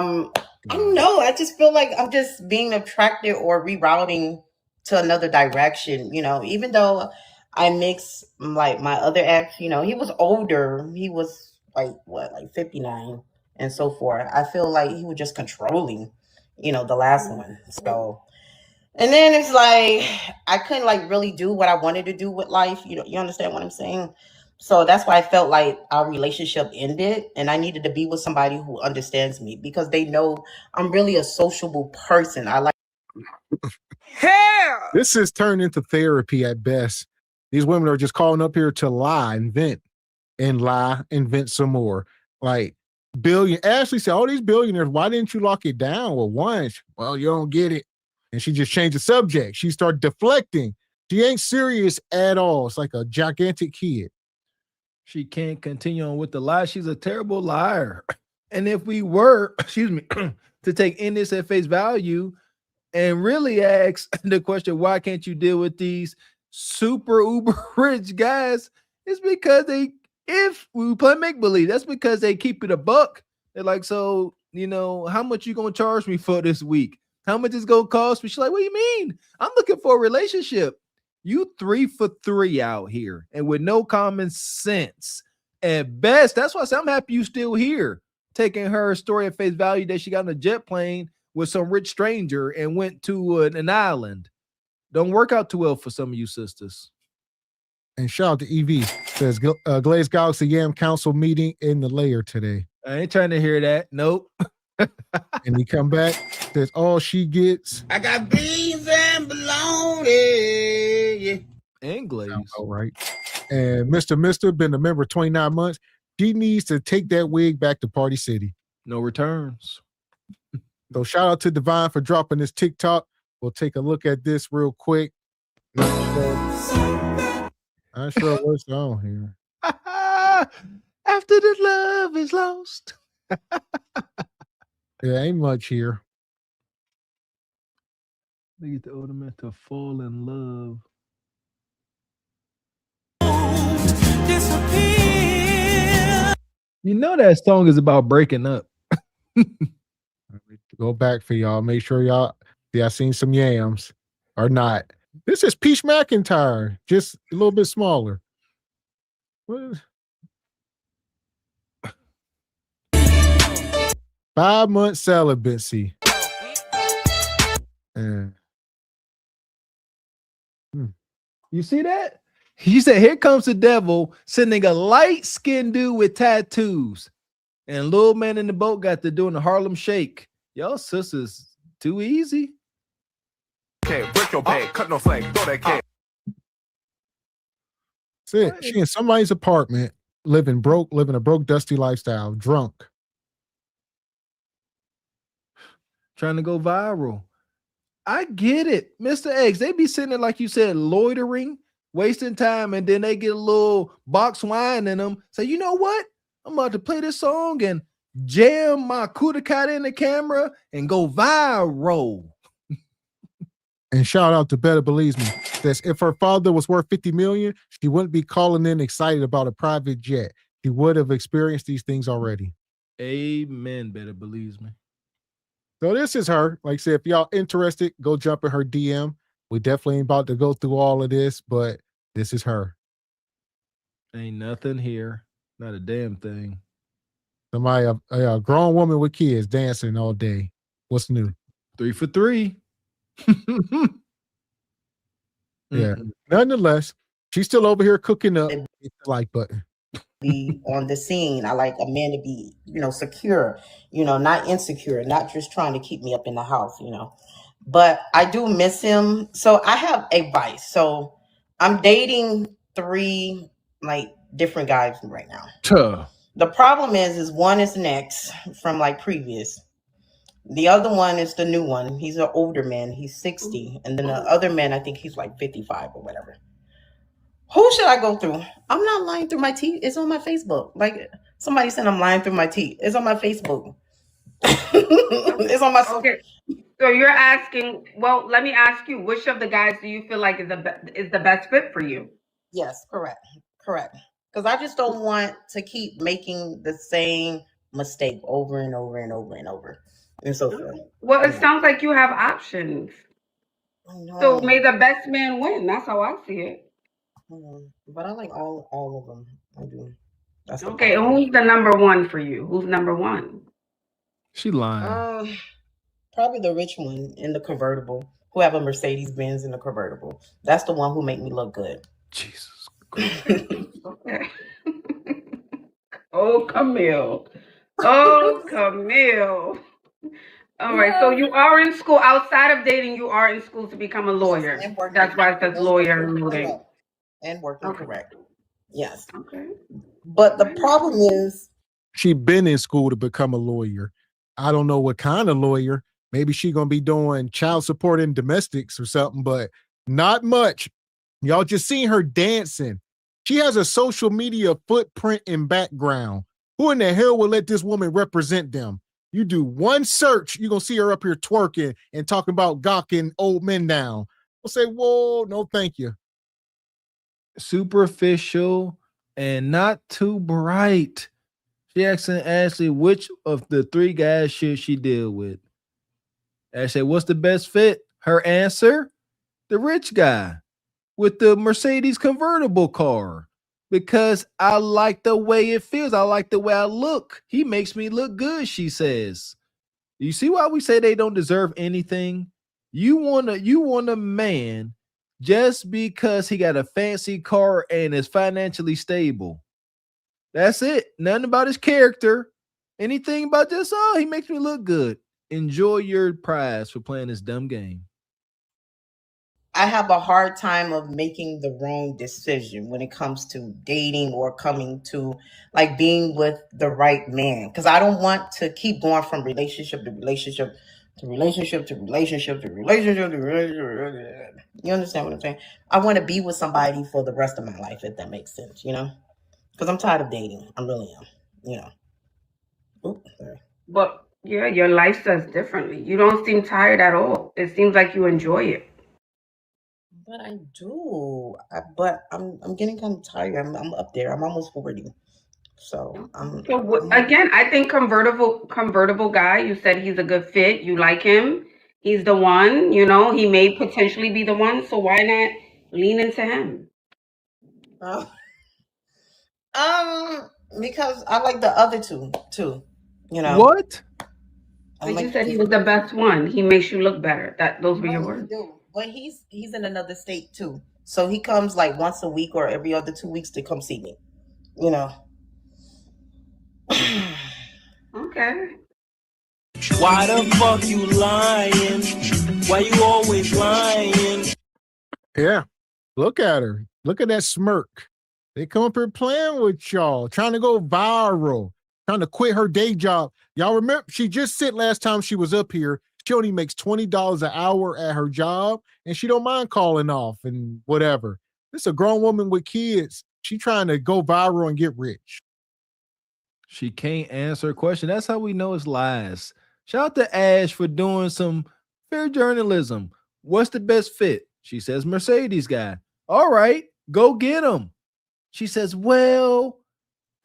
don't know. I just feel like I'm just being attracted or rerouting to another direction. Even though I mix like my other ex, he was older. He was like 59 and so forth. I feel like he was just controlling, the last one. So, and then it's like I couldn't like really do what I wanted to do with life. You understand what I'm saying? So that's why I felt like our relationship ended, and I needed to be with somebody who understands me because they know I'm really a sociable person. I like. This is turned into therapy at best. These women are just calling up here to lie, invent some more. Like Ashley said, all these billionaires, why didn't you lock it down? Well, once, well, you don't get it. And she just changed the subject. She started deflecting. She ain't serious at all. It's like a gigantic kid. She can't continue on with the lie. She's a terrible liar. And if we were, to take in this at face value and really ask the question, why can't you deal with these super uber rich guys? It's because if we play make believe, that's because they keep it a buck. They're like, so, how much you going to charge me for this week? How much is going to cost me? She's like, what do you mean? I'm looking for a relationship. You 3 for 3 out here and with no common sense at best. That's why I say I'm happy you still here, taking her story at face value that she got on a jet plane with some rich stranger and went to an island. Don't work out too well for some of you sisters. And shout out to EV. Says Glaze Galaxy Yam Council meeting in the layer today. I ain't trying to hear that. Nope. And he come back, says all she gets. I got beans and bologna. And Glaze. All right. And Mr. been a member 29 months. She needs to take that wig back to Party City. No returns. So shout out to Divine for dropping this TikTok. We'll take a look at this real quick. I'm sure what's on here. After the love is lost. Yeah, ain't much here. They get the ultimate to fall in love. You know that song is about breaking up. Go back for y'all. Make sure y'all seen some yams or not. This is Peach McIntyre, just a little bit smaller. What is 5 month celibacy. You see that? He said, here comes the devil sending a light-skinned dude with tattoos. And little man in the boat got to doing the Harlem Shake. Y'all sisters too easy. Okay, break your bag, cut no slack, throw that cat. That's it. She in somebody's apartment, living a broke, dusty lifestyle, drunk. Trying to go viral. I get it. Mr. X, they be sitting there, like you said, loitering, wasting time, and then they get a little box wine in them. Say, you know what? I'm about to play this song and jam my Kudakata in the camera and go viral. And shout out to Better Believes Me. Says if her father was worth 50 million, she wouldn't be calling in excited about a private jet. She would have experienced these things already. Amen. Better Believes Me. So this is her. Like I said, if y'all interested, go jump in her DM. We definitely ain't about to go through all of this, but this is her. Ain't nothing here. Not a damn thing. Somebody, a grown woman with kids dancing all day. What's new? 3 for 3. Yeah. Nonetheless, she's still over here cooking up. Hit the like button. Be on the scene. I like a man to be, secure, not insecure, not just trying to keep me up in the house, But I do miss him. So I have a vice. So I'm dating 3 different guys right now. Tuh. The problem is one is an ex from previous. The other one is the new one. He's an older man. He's 60. And then the other man, I think he's 55 or whatever. Who should I go through? I'm not lying through my teeth. It's on my Facebook. Somebody said I'm lying through my teeth. It's on my Facebook. It's on my. Okay. So you're asking. Well, let me ask you. Which of the guys do you feel like is the best fit for you? Yes, correct. Because I just don't want to keep making the same mistake over and over and over and over. And so forth. Well, it sounds like you have options. So may the best man win. That's how I see it. But I like all of them. I do. That's okay. And who's the number one for you? Who's number one? She lying. Probably the rich one in the convertible, who have a Mercedes Benz in the convertible. That's the one who make me look good. Jesus. Okay. Oh, Camille. Oh, Camille. All right. So you are in school. Outside of dating, you are in school to become a lawyer. That's why it says lawyer and lawyer. And working correct. Yes. Okay. But the problem is she been in school to become a lawyer. I don't know what kind of lawyer. Maybe she gonna be doing child support and domestics or something, but not much. Y'all just seen her dancing. She has a social media footprint and background. Who in the hell will let this woman represent them? You do one search, you're gonna see her up here twerking and talking about gawking old men down. I'll say, whoa, no thank you. Superficial and not too bright. She asking Ashley which of the 3 guys should she deal with. Ashley, what's the best fit? Her answer? The rich guy with the Mercedes convertible car. Because I like the way it feels. I like the way I look. He makes me look good, she says. You see why we say they don't deserve anything? You want a man just because he got a fancy car and is financially stable. That's it. Nothing about his character. Anything about this, oh, he makes me look good. Enjoy your prize for playing this dumb game. I have a hard time of making the wrong decision when it comes to dating or coming to being with the right man. Because I don't want to keep going from relationship to relationship to relationship to relationship to relationship to relationship. You understand what I'm saying? I want to be with somebody for the rest of my life, if that makes sense, Because I'm tired of dating. I really am, Oops, sorry. But yeah, your life says differently. You don't seem tired at all. It seems like you enjoy it. But I do. But I'm getting kind of tired. I'm up there. I'm almost 40. So again, I think convertible guy. You said he's a good fit. You like him. He's the one. He may potentially be the one. So why not lean into him? Because I like the other two too. What? But you said he was the best one. He makes you look better. Those were your words. But he's in another state too. So he comes once a week or every other 2 weeks to come see me. Okay. Why the fuck you lying? Why you always lying? Yeah. Look at her. Look at that smirk. They come up here playing with y'all, trying to go viral, trying to quit her day job. Y'all remember, she just said last time she was up here, she only makes $20 an hour at her job, and she don't mind calling off and whatever. This is a grown woman with kids. She trying to go viral and get rich. She can't answer a question. That's how we know it's lies. Shout out to Ash for doing some fair journalism. What's the best fit? She says Mercedes guy. All right, go get him. She says, well,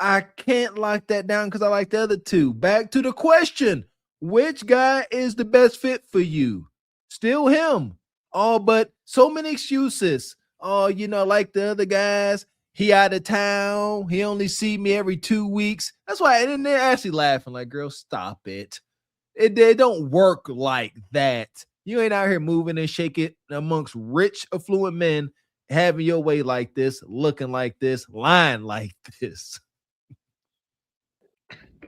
I can't lock that down because I like the other 2. Back to the question. Which guy is the best fit for you? Still him. Oh, but so many excuses. Oh, like the other guys, he out of town. He only see me every 2 weeks. That's why. And then they're actually laughing like, girl, stop it. It don't work like that. You ain't out here moving and shaking amongst rich, affluent men, having your way like this, looking like this, lying like this.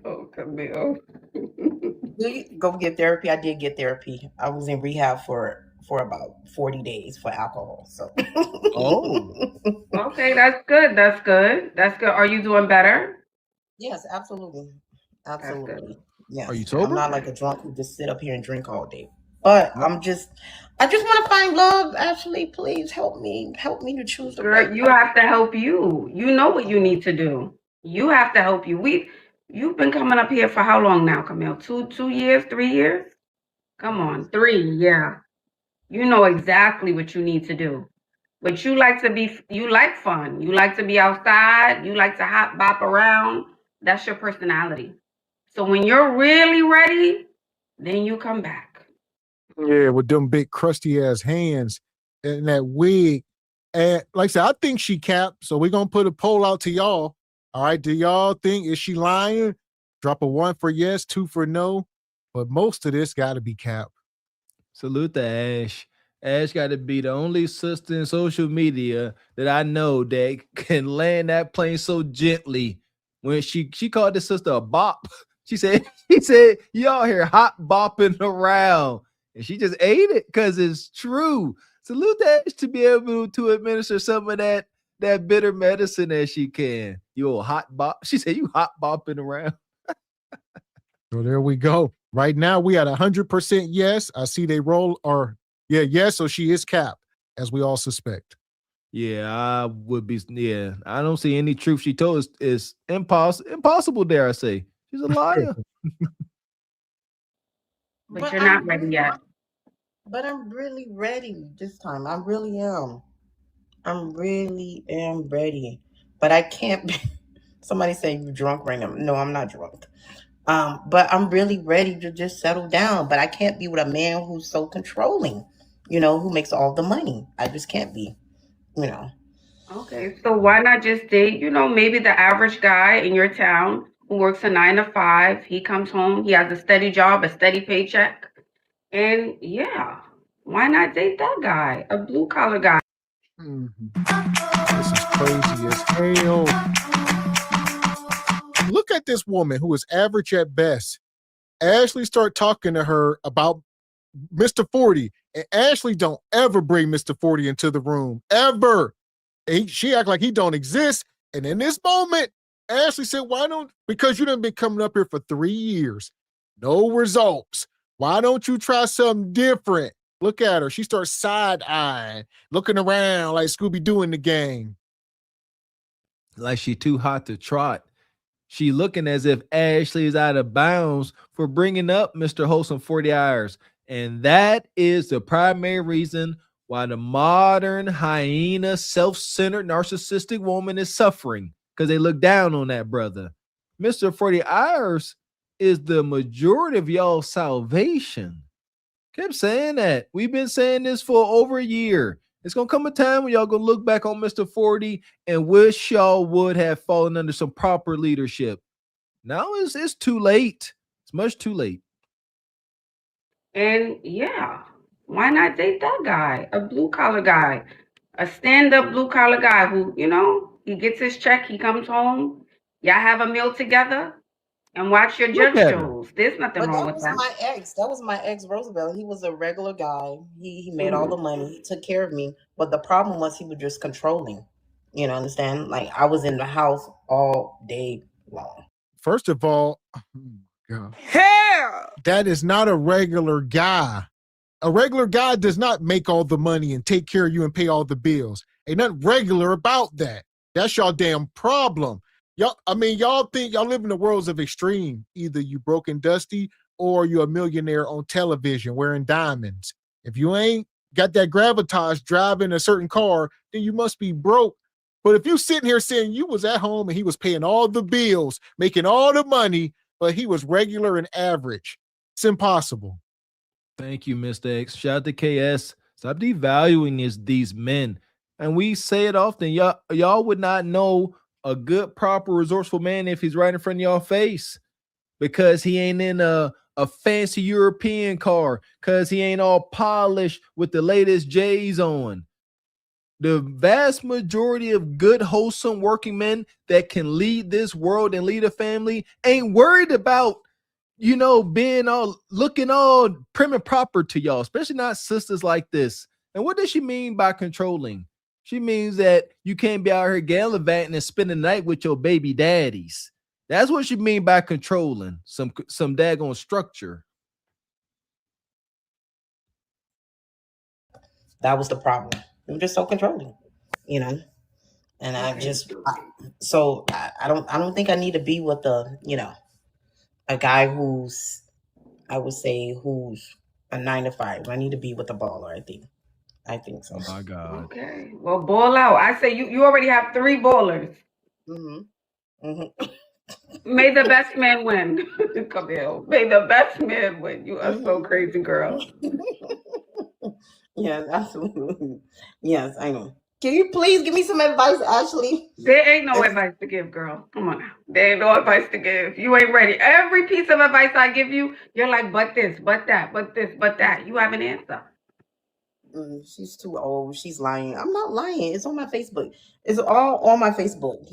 Oh, Camille. Do you go get therapy? I did get therapy. I was in rehab for about 40 days for alcohol. So Oh. Okay, that's good. That's good. That's good. Are you doing better? yes, absolutely. Absolutely. Yes. Are you I'm sober? not like a drunk who just sit up here and drink all day. But I just want to find love. Ashley, please help me. Help me to choose the right Girl, you have to help you. You know what you need to do. You have to help you. You've been coming up here for how long now, Camille? 2 years, 3 years? Come on, 3, yeah. You know exactly what you need to do. But you like fun. You like to be outside. You like to hop, bop around. That's your personality. So when you're really ready, then you come back. Yeah, with them big crusty ass hands and that wig. And like I said, I think she capped. So we're gonna put a poll out to y'all. All right. Do y'all think is she lying? Drop a 1 for yes, 2 for no. But most of this gotta be capped. Salute to Ash. Ash got to be the only sister in social media that I know that can land that plane so gently. When she called the sister a bop, she said you all here hot bopping around, and she just ate it because it's true. Salute to Ash to be able to administer some of that bitter medicine as she can. You old hot bop. She said you hot bopping around. So there we go. Right now we at 100% yes. I see they roll yes. So she is capped, as we all suspect. Yeah, I would be. Yeah, I don't see any truth she told us is impossible. Dare I say, she's a liar. But you're not ready yet. But I'm really ready this time. I really am. I really am ready. But I can't be. Somebody say you drunk right now. No, I'm not drunk. But I'm really ready to just settle down. But I can't be with a man who's so controlling, who makes all the money. I just can't be, Okay, so why not just date, maybe the average guy in your town who works a 9 to 5. He comes home, he has a steady job, a steady paycheck. And yeah, why not date that guy, a blue collar guy? This is crazy as hell. Look at this woman who is average at best. Ashley start talking to her about Mr. 40, and Ashley don't ever bring Mr. 40 into the room, ever. She act like he don't exist. And in this moment, Ashley said, because you done been coming up here for 3 years, no results. Why don't you try something different? Look at her. She starts side-eyeing, looking around like Scooby-Doo in the game. Like she too hot to trot. She looking as if Ashley is out of bounds for bringing up Mr. Wholesome 40 hours. And that is the primary reason why the modern hyena, self-centered, narcissistic woman is suffering, because they look down on that brother. Mr. 40 hours is the majority of y'all's salvation. Kept saying that. We've been saying this for over a year. It's going to come a time when y'all going to look back on Mr. 40 and wish y'all would have fallen under some proper leadership. Now it's too late. It's much too late. And yeah, why not date that guy, a blue collar guy, a stand-up blue collar guy who, he gets his check, he comes home, y'all have a meal together and watch your judge shows. There's nothing wrong with that. That was my ex, Roosevelt. He was a regular guy. He made all the money. He took care of me. But the problem was he was just controlling. Understand? Like, I was in the house all day long. First of all, that is not a regular guy. A regular guy does not make all the money and take care of you and pay all the bills. Ain't nothing regular about that. That's y'all damn problem. Y'all think y'all live in the worlds of extreme. Either you broke and dusty or you're a millionaire on television wearing diamonds. If you ain't got that gravitas driving a certain car, then you must be broke. But if you sitting here saying you was at home and he was paying all the bills, making all the money, but he was regular and average, it's impossible. Thank you, Mr. X. Shout out to KS. Stop devaluing these men. And we say it often. Y'all would not know a good, proper, resourceful man if he's right in front of y'all face, because he ain't in a fancy European car, because he ain't all polished with the latest J's on. The vast majority of good, wholesome working men that can lead this world and lead a family ain't worried about, being all looking all prim and proper to y'all, especially not sisters like this. And what does she mean by controlling? She means that you can't be out here gallivanting and spending the night with your baby daddies. That's what she mean by controlling some daggone structure. That was the problem. They were just so controlling, And I don't think I need to be with a guy who's, I would say, who's a 9 to 5. I need to be with a baller. I think so. Oh my God. Okay. Well, ball out. I say you already have 3 ballers. May the best man win. Come here. May the best man win. You are so crazy, girl. Yes, absolutely. Yes, I know. Can you please give me some advice, Ashley? There ain't no advice to give, girl. Come on now. There ain't no advice to give. You ain't ready. Every piece of advice I give you, you're like, but this, but that, but this, but that. You have an answer. She's too old. She's lying. I'm not lying. It's on my Facebook. It's all on my Facebook.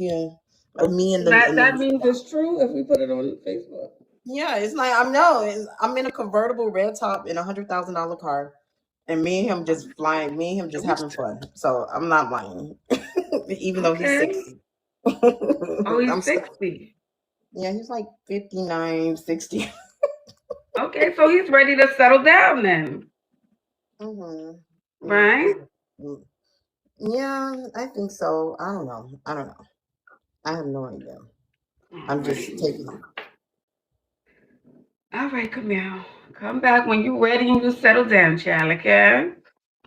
Of me and that means it's true if we put it on Facebook. Yeah, it's like I'm in a convertible red top in $100,000 car, and me and him just flying. Me and him just having fun. So I'm not lying, even though he's 60. Oh, he's 60. Yeah, he's like 59, 60. Okay, so he's ready to settle down then. Right? Yeah, I think so. I don't know. I have no idea. I'm just taking it. All right, Camille. Come back when you're ready and you settle down, child, okay?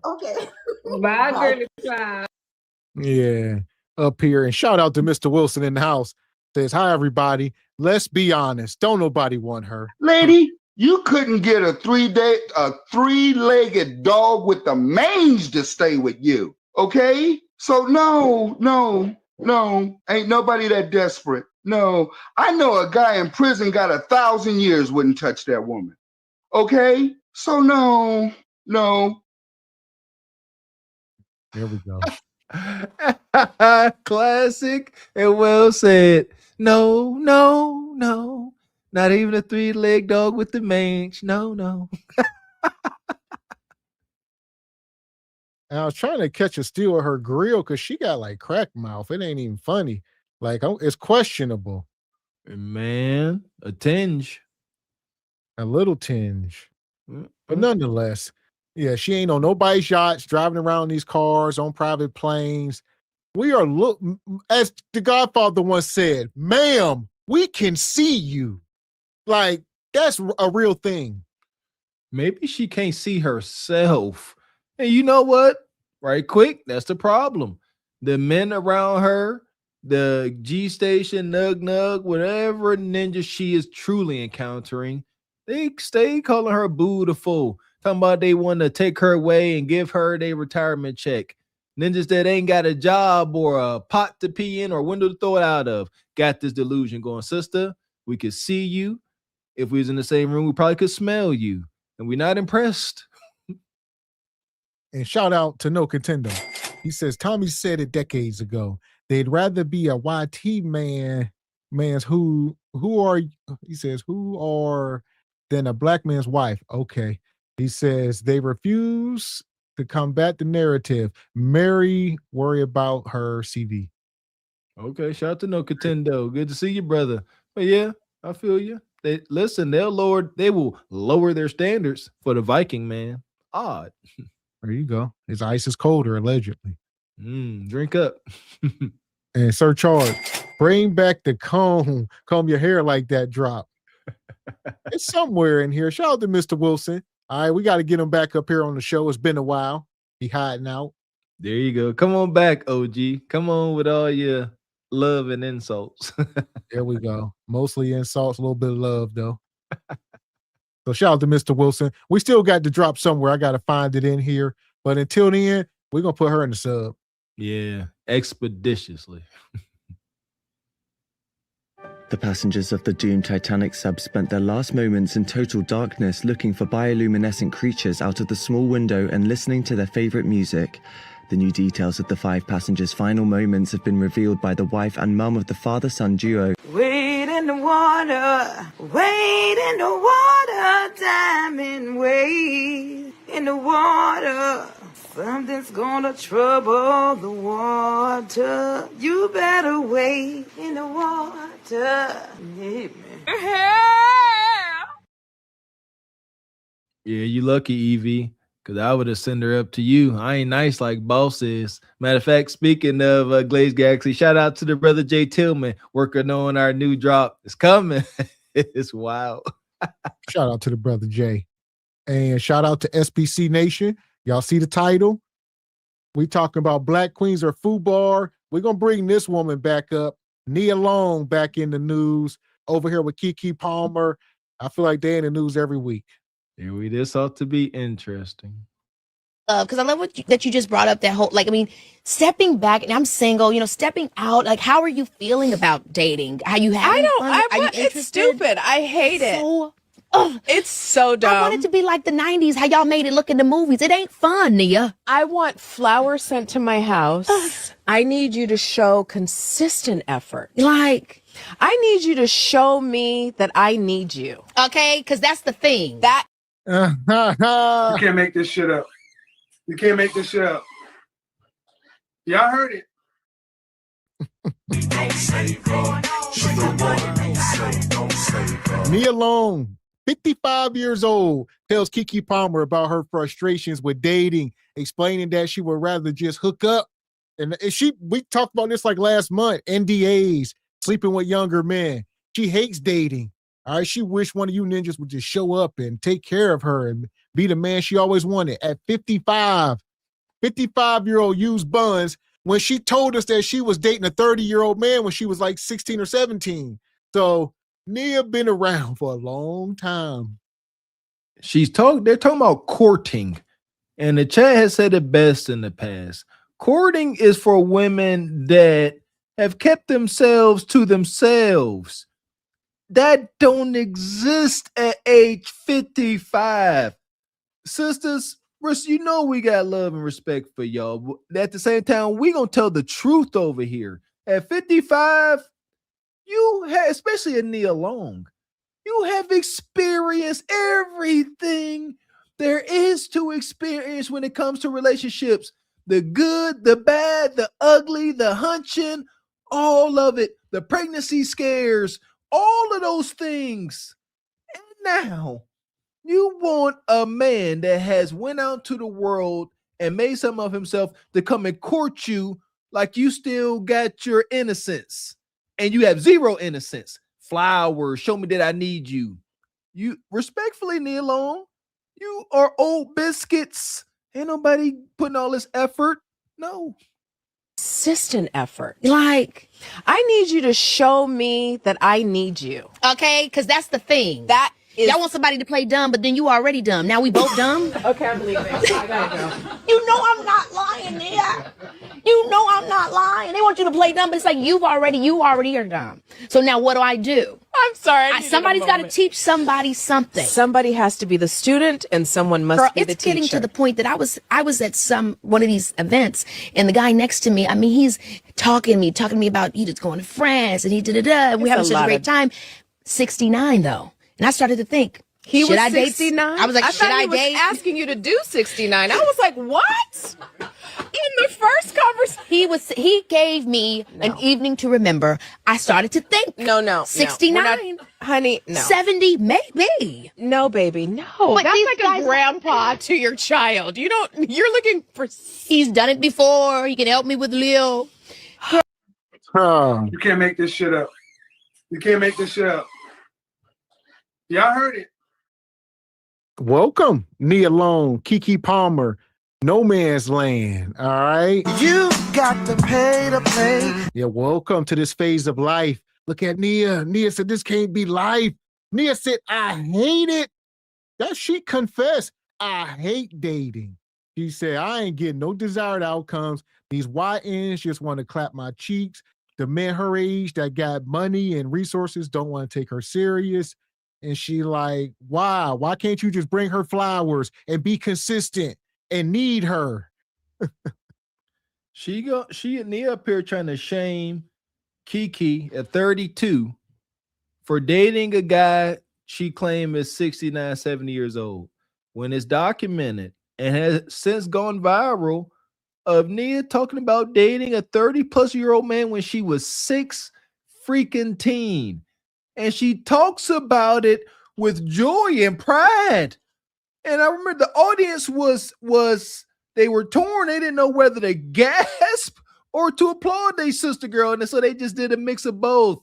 Okay. Bye, girly cloud. Yeah, up here. And shout out to Mr. Wilson in the house. Says, hi, everybody. Let's be honest. Don't nobody want her. Lady, you couldn't get a 3-legged dog with the mange to stay with you. Okay? So no, ain't nobody that desperate. No, I know a guy in prison got 1,000 years wouldn't touch that woman. Okay? So no. There we go. Classic and well said. No. Not even a 3-legged dog with the mange. No. And I was trying to catch a steal of her grill because she got like crack mouth. It ain't even funny. Like, it's questionable. Man, a tinge. A little tinge. But nonetheless, yeah, she ain't on nobody's yachts, driving around these cars on private planes. We are, as the Godfather once said, ma'am, we can see you. Like, that's a real thing. Maybe she can't see herself. And you know what? Right quick, that's the problem. The men around her, the G Station, Nug, whatever ninja she is truly encountering, they stay calling her beautiful. Talking about they want to take her away and give her their retirement check. Ninjas that ain't got a job or a pot to pee in or window to throw it out of got this delusion going, sister, we could see you. If we was in the same room, we probably could smell you. And we're not impressed. And shout out to No Contendo. He says, Tommy said it decades ago. They'd rather be a YT man's who are than a black man's wife. Okay. He says they refuse to combat the narrative. Mary, worry about her CV. Okay, shout out to No Contendo. Good to see you, brother. But yeah, I feel you. They will lower their standards for the Viking man. Odd. There you go. His ice is colder, allegedly. Drink up. And Sir Charles, bring back the comb your hair like that drop. It's somewhere in here. Shout out to Mr. Wilson. All right, we got to get him back up here on the show. It's been a while. He hiding out. There you go. Come on back, OG. Come on with all your love and insults. There we go. Mostly insults, a little bit of love, though. So shout out to Mr. Wilson. We still got to drop somewhere. I got to find it in here. But until then, we're going to put her in the sub. Yeah, expeditiously. The passengers of the doomed Titanic sub spent their last moments in total darkness looking for bioluminescent creatures out of the small window and listening to their favorite music. The new details of the 5 passengers' final moments have been revealed by the wife and mum of the father-son duo. Wade in the water, wade in the water, diamond wade in the water. Something's gonna trouble the water. You better wade in the water. Yeah, Yeah, you lucky, Evie, because I would have sent her up to you. I ain't nice like boss is. Matter of fact, speaking of Glazed Galaxy, shout out to the brother Jay Tillman working on our new drop. It's coming. It's wild. Shout out to the brother Jay. And shout out to SPC Nation. Y'all see the title? We talking about Black Queens or FUBAR. We're going to bring this woman back up. Nia Long back in the news. Over here with Keke Palmer. I feel like they're in the news every week. This ought to be interesting. Because I love that you just brought up that whole, like, I mean, stepping back, and I'm single, you know, stepping out, like, how are you feeling about dating? How you having fun? Are you interested? It's stupid. I hate it. It's so dumb. I want it to be like the 90s, how y'all made it look in the movies. It ain't fun, Nia. I want flowers sent to my house. I need you to show consistent effort. Like, I need you to show me that I need you. Okay, because that's the thing. You can't make this shit up. You can't make this shit up. Y'all heard it. Nia Long, 55 years old, tells Keke Palmer about her frustrations with dating, explaining that she would rather just hook up. And we talked about this like last month, NDAs, sleeping with younger men. She hates dating. All right, she wished one of you ninjas would just show up and take care of her and be the man she always wanted. At 55-year-old used buns, when she told us that she was dating a 30-year-old man when she was like 16 or 17. So Nia been around for a long time. They're talking about courting. And the chat has said it best in the past. Courting is for women that have kept themselves to themselves. That don't exist at age 55. Sisters, you know we got love and respect for y'all. But at the same time, we gonna tell the truth over here. At 55, you have, especially at Nia Long, you have experienced everything there is to experience when it comes to relationships. The good, the bad, the ugly, the hunching, all of it. The pregnancy scares, all of those things. And now you want a man that has went out to the world and made something of himself to come and court you like you still got your innocence and you have zero innocence. Flowers, show me that I need you. You respectfully, Nia Long, you are old biscuits. Ain't nobody putting all this effort. No. Consistent effort. Like, I need you to show me that I need you. Okay, because that's the thing. Y'all want somebody to play dumb, but then you already dumb. Now we both dumb? Okay, I'm leaving. I gotta go. You know I'm not lying, Nia. You know I'm not lying. They want you to play dumb, but it's like you already are dumb. So now what do I do? I'm sorry. Somebody's got to teach somebody something. Somebody has to be the student, and someone must be the teacher. It's getting to the point that I was at one of these events, and the guy next to me, I mean, he's talking to me about he just going to France, and he and we having such a great time. 69 though, and I started to think. He was 69? I was like, should I date? Asking you to do 69. I was like, what? In the first conversation. He gave me an evening to remember. I started to think. No. 69. Honey, no. 70, maybe. No, baby, no. But that's these like a grandpa to your child. You're looking for... He's done it before. He can help me with Lil. You can't make this shit up. You can't make this shit up. Y'all heard it. Welcome, Nia Long, Keke Palmer, No Man's Land. All right. You got to pay to play. Yeah, welcome to this phase of life. Look at Nia. Nia said, this can't be life. Nia said, I hate it. That she confessed, I hate dating. She said, I ain't getting no desired outcomes. These YNs just want to clap my cheeks. The men her age that got money and resources don't want to take her serious. And she like, wow, why can't you just bring her flowers and be consistent and need her? Nia up here trying to shame Kiki at 32 for dating a guy she claimed is 69, 70 years old. When it's documented and has since gone viral of Nia talking about dating a 30-plus-year-old man when she was 6 freaking teen. And she talks about it with joy and pride. And I remember the audience was they were torn. They didn't know whether to gasp or to applaud their sister girl. And so they just did a mix of both.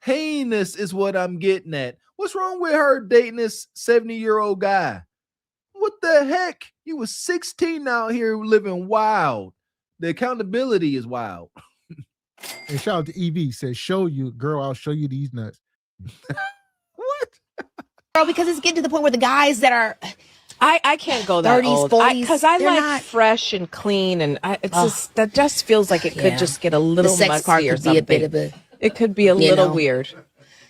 Heinous is what I'm getting at. What's wrong with her dating this 70-year-old guy? What the heck? You was 16 out here living wild. The accountability is wild. And shout out to Evie, says, show you, girl, I'll show you these nuts. What? Girl, because it's getting to the point where the guys that are I can't go that 30s, old 40s, because I like not fresh and clean, and that just feels like it could just get a little the sex musty part or could be a bit something. of a, It could be a little weird.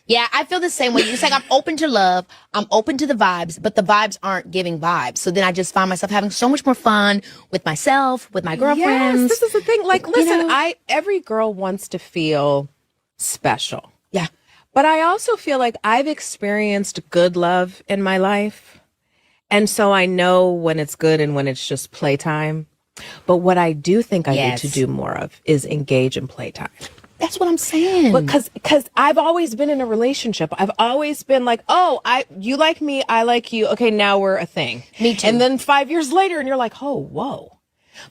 Yeah, I feel the same way. It's like I'm open to love, I'm open to the vibes, but the vibes aren't giving vibes. So then I just find myself having so much more fun with myself, with my girlfriends. Yes, this is the thing. Like, listen, every girl wants to feel special. Yeah. But I also feel like I've experienced good love in my life. And so I know when it's good and when it's just playtime. But what I do think I need to do more of is engage in playtime. That's what I'm saying. Because I've always been in a relationship. I've always been like, oh, you like me, I like you. Okay, now we're a thing. Me too. And then 5 years later, and you're like, oh, whoa.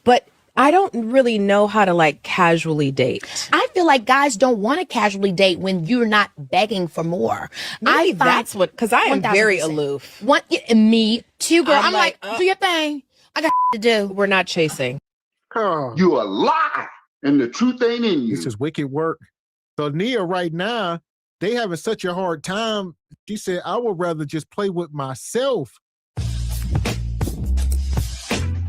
But I don't really know how to like casually date. I feel like guys don't want to casually date when you're not begging for more. Maybe that's what, because I am very aloof. Me too, girl. I'm like, do your thing. I got to do. We're not chasing. You a lie. And the truth ain't in you. This is wicked work. So Nia right now, they having such a hard time. She said, I would rather just play with myself.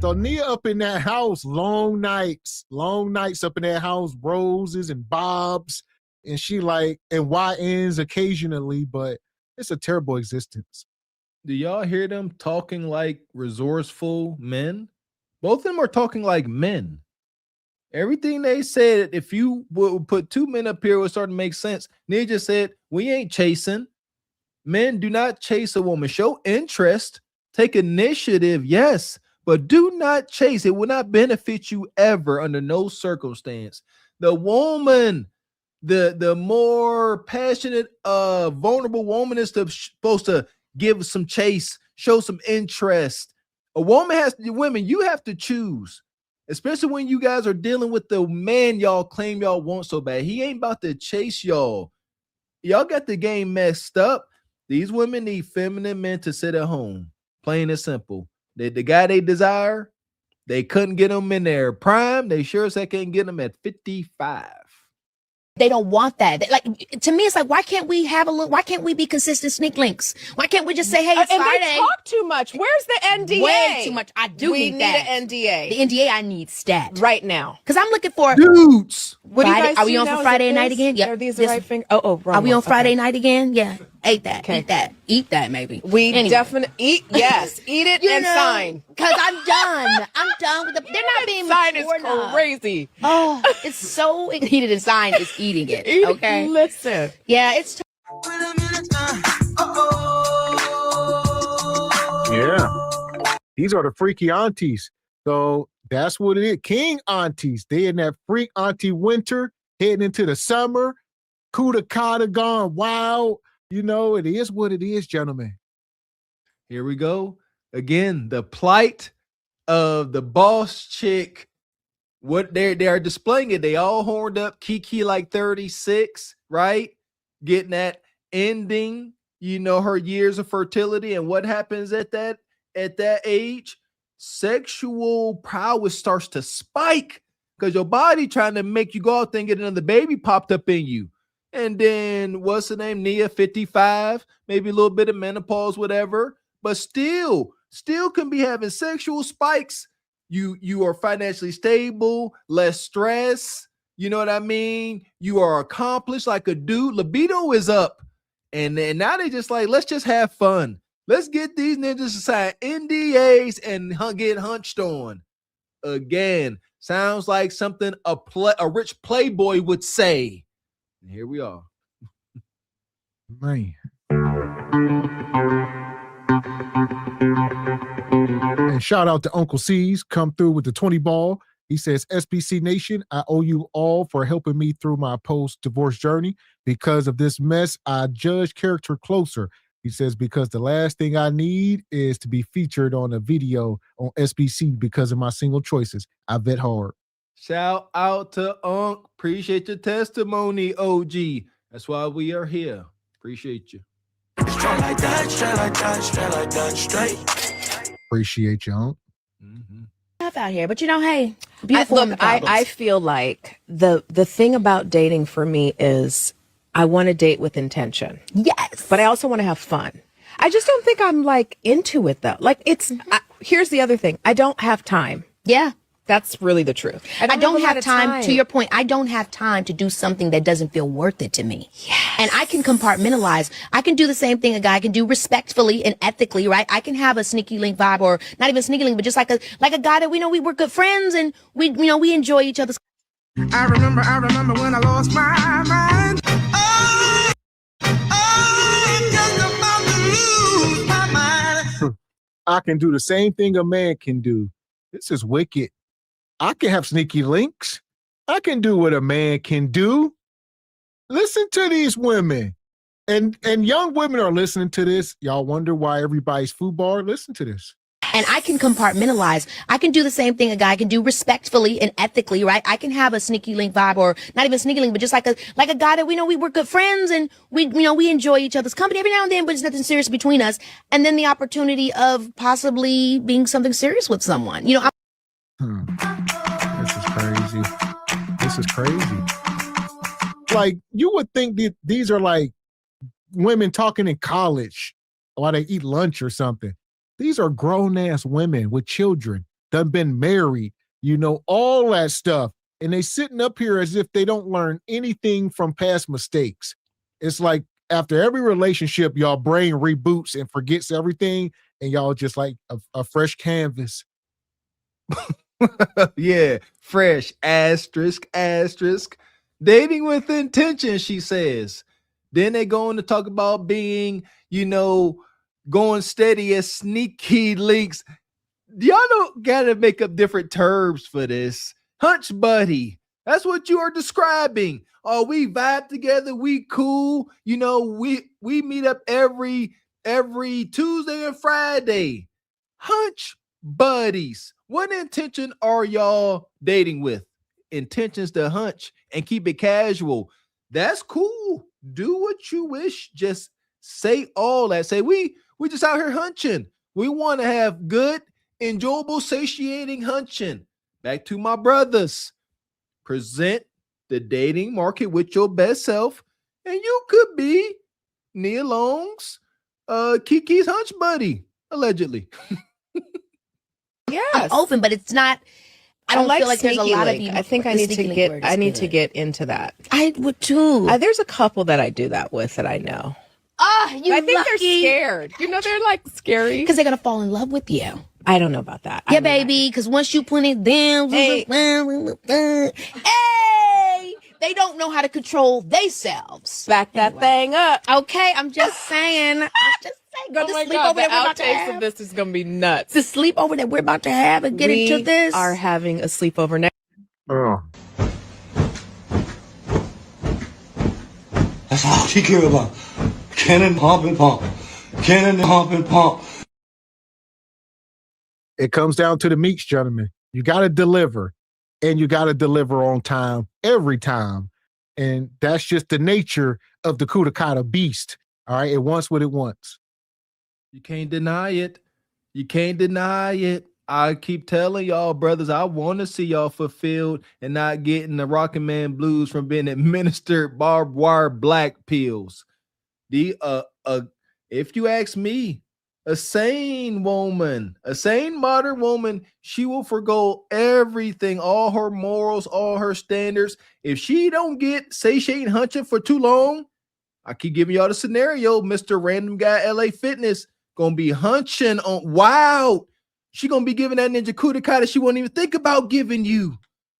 So Nia up in that house, long nights up in that house, roses and bobs. And she like, and YNs occasionally, but it's a terrible existence. Do y'all hear them talking like resourceful men? Both of them are talking like men. Everything they said, if you would put 2 men up here, it would start to make sense. Nia just said, we ain't chasing. Men do not chase a woman. Show interest, take initiative, yes, but do not chase. It will not benefit you ever under no circumstance. The woman, the more passionate, vulnerable woman is supposed to give some chase, show some interest. A woman women, you have to choose. Especially when you guys are dealing with the man y'all claim y'all want so bad. He ain't about to chase y'all. Y'all got the game messed up. These women need feminine men to sit at home. Plain and simple. The guy they desire, they couldn't get him in their prime. They sure as heck can't get him at 55. They don't want that. Like, to me, it's like, why can't we have why can't we be consistent sneak links? Why can't we just say, hey, it's Friday? They talk too much. Where's the NDA? Way too much. I do need that. We need an NDA. The NDA I need stat. Right now. Because I'm looking for dudes. What do you guys are we do on now? for Friday night again? Yeah. Are these the right finger? Oh, wrong Are we on one. Friday night again? Yeah. Eat that. Okay. Eat that. Eat that, maybe. We definitely eat. Yes. Eat it and sign. Because I'm done. I'm done with they're not being sign is mature crazy. Oh, it's so eat it and sign is eating it. Okay. Listen. Yeah, it's Yeah. These are the freaky aunties. So that's what it is. King aunties. They in that freak auntie winter, heading into the summer. Kuda kata gone wild. You know, it is what it is, gentlemen. Here we go. Again, the plight of the boss chick. What they are displaying it. They all horned up. Kiki like 36, right? Getting that ending, her years of fertility. And what happens at that age? Sexual prowess starts to spike because your body trying to make you go out there and get another baby popped up in you. And then what's the name? Nia, 55, maybe a little bit of menopause, whatever, but still can be having sexual spikes you are financially stable, less stress. You know what I mean? You are accomplished like a dude. Libido is up. And now they just like, let's just have fun. Let's get these ninjas to sign NDAs and get hunched on. Again, sounds like something a rich playboy would say. And here we are. Man. And shout out to Uncle C's, come through with the 20 ball. He says, SBC Nation, I owe you all for helping me through my post-divorce journey. Because of this mess, I judge character closer. He says, because the last thing I need is to be featured on a video on SBC because of my single choices. I vet hard. Shout out to Unc. Appreciate your testimony, OG. That's why we are here. Appreciate you. Straight like that, straight like that, straight like that, straight. Appreciate you, Unc. Tough out here, but you know, hey, beautiful. I feel like the thing about dating for me is I want to date with intention. Yes. But I also want to have fun. I just don't think I'm like into it though. Like here's the other thing. I don't have time. Yeah. That's really the truth. I don't have time, to your point, I don't have time to do something that doesn't feel worth it to me. Yes. And I can compartmentalize. I can do the same thing a guy can do respectfully and ethically, right? I can have a sneaky link vibe, or not even sneaky link, but just like a guy that we know we good friends and we enjoy each other's. I remember when I lost my mind. I'm just about to lose my mind. I can do the same thing a man can do. This is wicked. I can have sneaky links. I can do what a man can do. Listen to these women. And young women are listening to this. Y'all wonder why everybody's FUBAR? Listen to this. And I can compartmentalize. I can do the same thing a guy can do respectfully and ethically, right? I can have a sneaky link vibe, or not even sneaky link, but just like a guy that we know we're good friends and we enjoy each other's company every now and then, but it's nothing serious between us. And then the opportunity of possibly being something serious with someone. You know, This is crazy. This is crazy. Like, you would think that these are like women talking in college while they eat lunch or something. These are grown-ass women with children, done been married, all that stuff. And they sitting up here as if they don't learn anything from past mistakes. It's like after every relationship, y'all brain reboots and forgets everything, and y'all just like a fresh canvas. Yeah, fresh, asterisk. Dating with intention, she says. Then they go on to talk about being, going steady as sneaky links. Y'all don't gotta make up different terms for this. Hunch buddy. That's what you are describing. Oh, we vibe together, we cool. We meet up every Tuesday and Friday. Hunch buddies. What intention are y'all dating with? Intentions to hunch and keep it casual. That's cool. Do what you wish. Just say all that. Say we just out here hunching. We want to have good, enjoyable, satiating hunching. Back to my brothers. Present the dating market with your best self, and you could be Nia Long's Kiki's hunch buddy, allegedly. Yes. I'm open, but it's not. I don't feel like there's a lot of people. I think I need to get into that. I would too. There's a couple that I do that with that I know. I think they're scared. They're like scary because they're gonna fall in love with you. I don't know about that. Yeah, baby. Because once you put it down, hey, they don't know how to control themselves. Back that thing up. Okay, I'm just saying. Girl, oh my God, the outtakes of this is gonna be nuts. The sleepover that we're about to have and get into this. We are having a sleepover next. Oh. That's all she care about. Cannon, pump, and pump. Cannon, pump, and pump. It comes down to the meats, gentlemen. You got to deliver, and you got to deliver on time every time. And that's just the nature of the Kudakata beast. All right, it wants what it wants. You can't deny it. You can't deny it. I keep telling y'all, brothers, I want to see y'all fulfilled and not getting the Rockin' Man blues from being administered barbed wire black pills. If you ask me, A sane woman, a sane modern woman, she will forgo everything, all her morals, all her standards. If she don't get satiating hunching for too long, I keep giving y'all the scenario, Mr. Random Guy LA Fitness gonna be hunching on wow. She gonna be giving that ninja kudakai that she won't even think about giving you.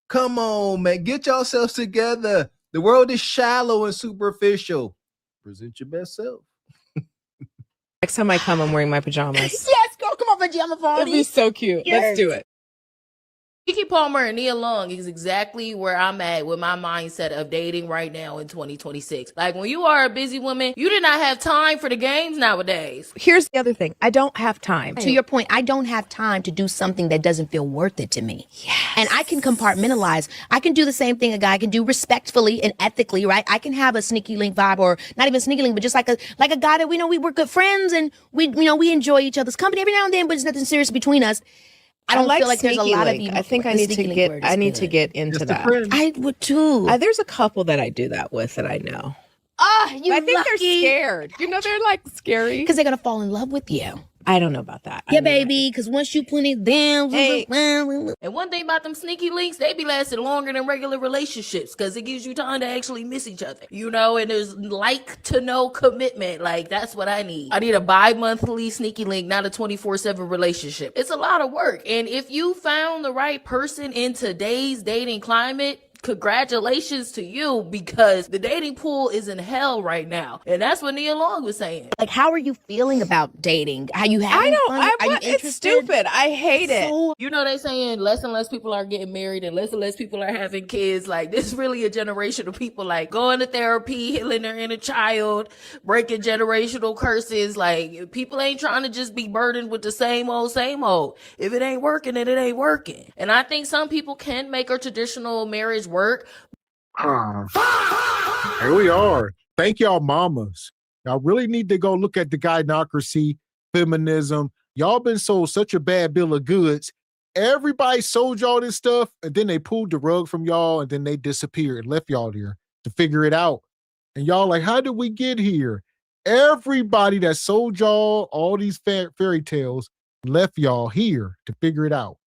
Come on, man. Get yourselves together. The world is shallow and superficial. Present your best self. Next time I come, I'm wearing my pajamas. Yes, girl, come on, pajama party. It'll be so cute. Yes. Let's do it. Keke Palmer and Nia Long is exactly where I'm at with my mindset of dating right now in 2026. Like, when you are a busy woman, you do not have time for the games nowadays. Here's the other thing. I don't have time. To your point, I don't have time to do something that doesn't feel worth it to me. Yes. And I can compartmentalize. I can do the same thing a guy can do respectfully and ethically, right? I can have a sneaky link vibe, or not even sneaky link, but just like a guy that we know we're good friends and we enjoy each other's company every now and then, but it's nothing serious between us. I don't feel like there's a lot of people. I think I need to get into that. I would too. There's a couple that I do that with that I know. Ah, you I think lucky. they're scared. You know, they're like scary because they're gonna fall in love with you. I don't know about that. Yeah, baby, because once you put it down. Hey. And one thing about them sneaky links, they be lasting longer than regular relationships because it gives you time to actually miss each other. You know, and there's like to no commitment. Like, that's what I need. I need a bi-monthly sneaky link, not a 24/7 relationship. It's a lot of work. And if you found the right person in today's dating climate, congratulations to you, because the dating pool is in hell right now. And that's what Nia Long was saying. Like, how are you feeling about dating? Are you having fun? Are you interested? It's stupid. I hate it. You know, they saying less and less people are getting married and less people are having kids. Like, this is really a generation of people like going to therapy, healing their inner child, breaking generational curses. Like, people ain't trying to just be burdened with the same old. If it ain't working, then it ain't working. And I think some people can make a traditional marriage work. Here we are. Thank y'all, mamas. Y'all really need to go look at the gynocracy, feminism. Y'all been sold such a bad bill of goods. Everybody sold y'all this stuff, and then they pulled the rug from y'all, and then they disappeared and left y'all there to figure it out. And y'all like, how did we get here? Everybody that sold y'all all these fairy tales left y'all here to figure it out.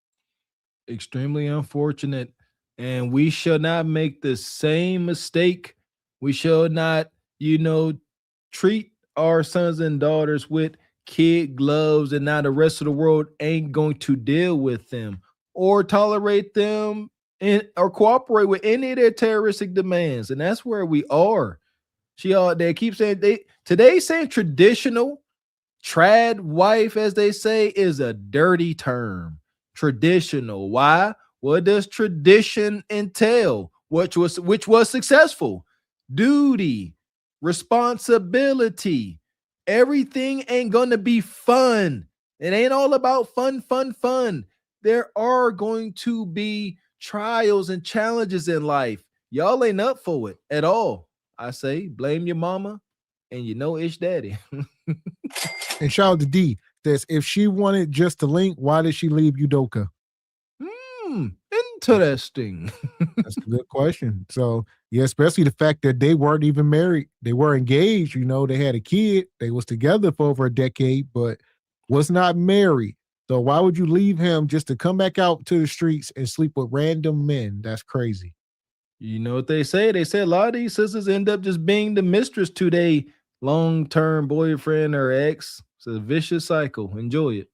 Extremely unfortunate. And we shall not make the same mistake. We shall not, treat our sons and daughters with kid gloves, and now the rest of the world ain't going to deal with them or tolerate them or cooperate with any of their terroristic demands. And that's where we are. They keep saying today saying traditional trad wife, as they say, is a dirty term. Traditional. Why? What does tradition entail? Which was successful? Duty, responsibility. Everything ain't gonna be fun. It ain't all about fun. There are going to be trials and challenges in life. Y'all ain't up for it at all. I say blame your mama and ish daddy. And shout out to D. Says, if she wanted just to link, why did she leave Udoka? Interesting. That's a good question. So, yeah, especially the fact that they weren't even married. They were engaged, they had a kid. They was together for over a decade, but was not married. So why would you leave him just to come back out to the streets and sleep with random men? That's crazy. You know what they say? They say a lot of these sisters end up just being the mistress to their long-term boyfriend or ex. It's a vicious cycle. Enjoy it.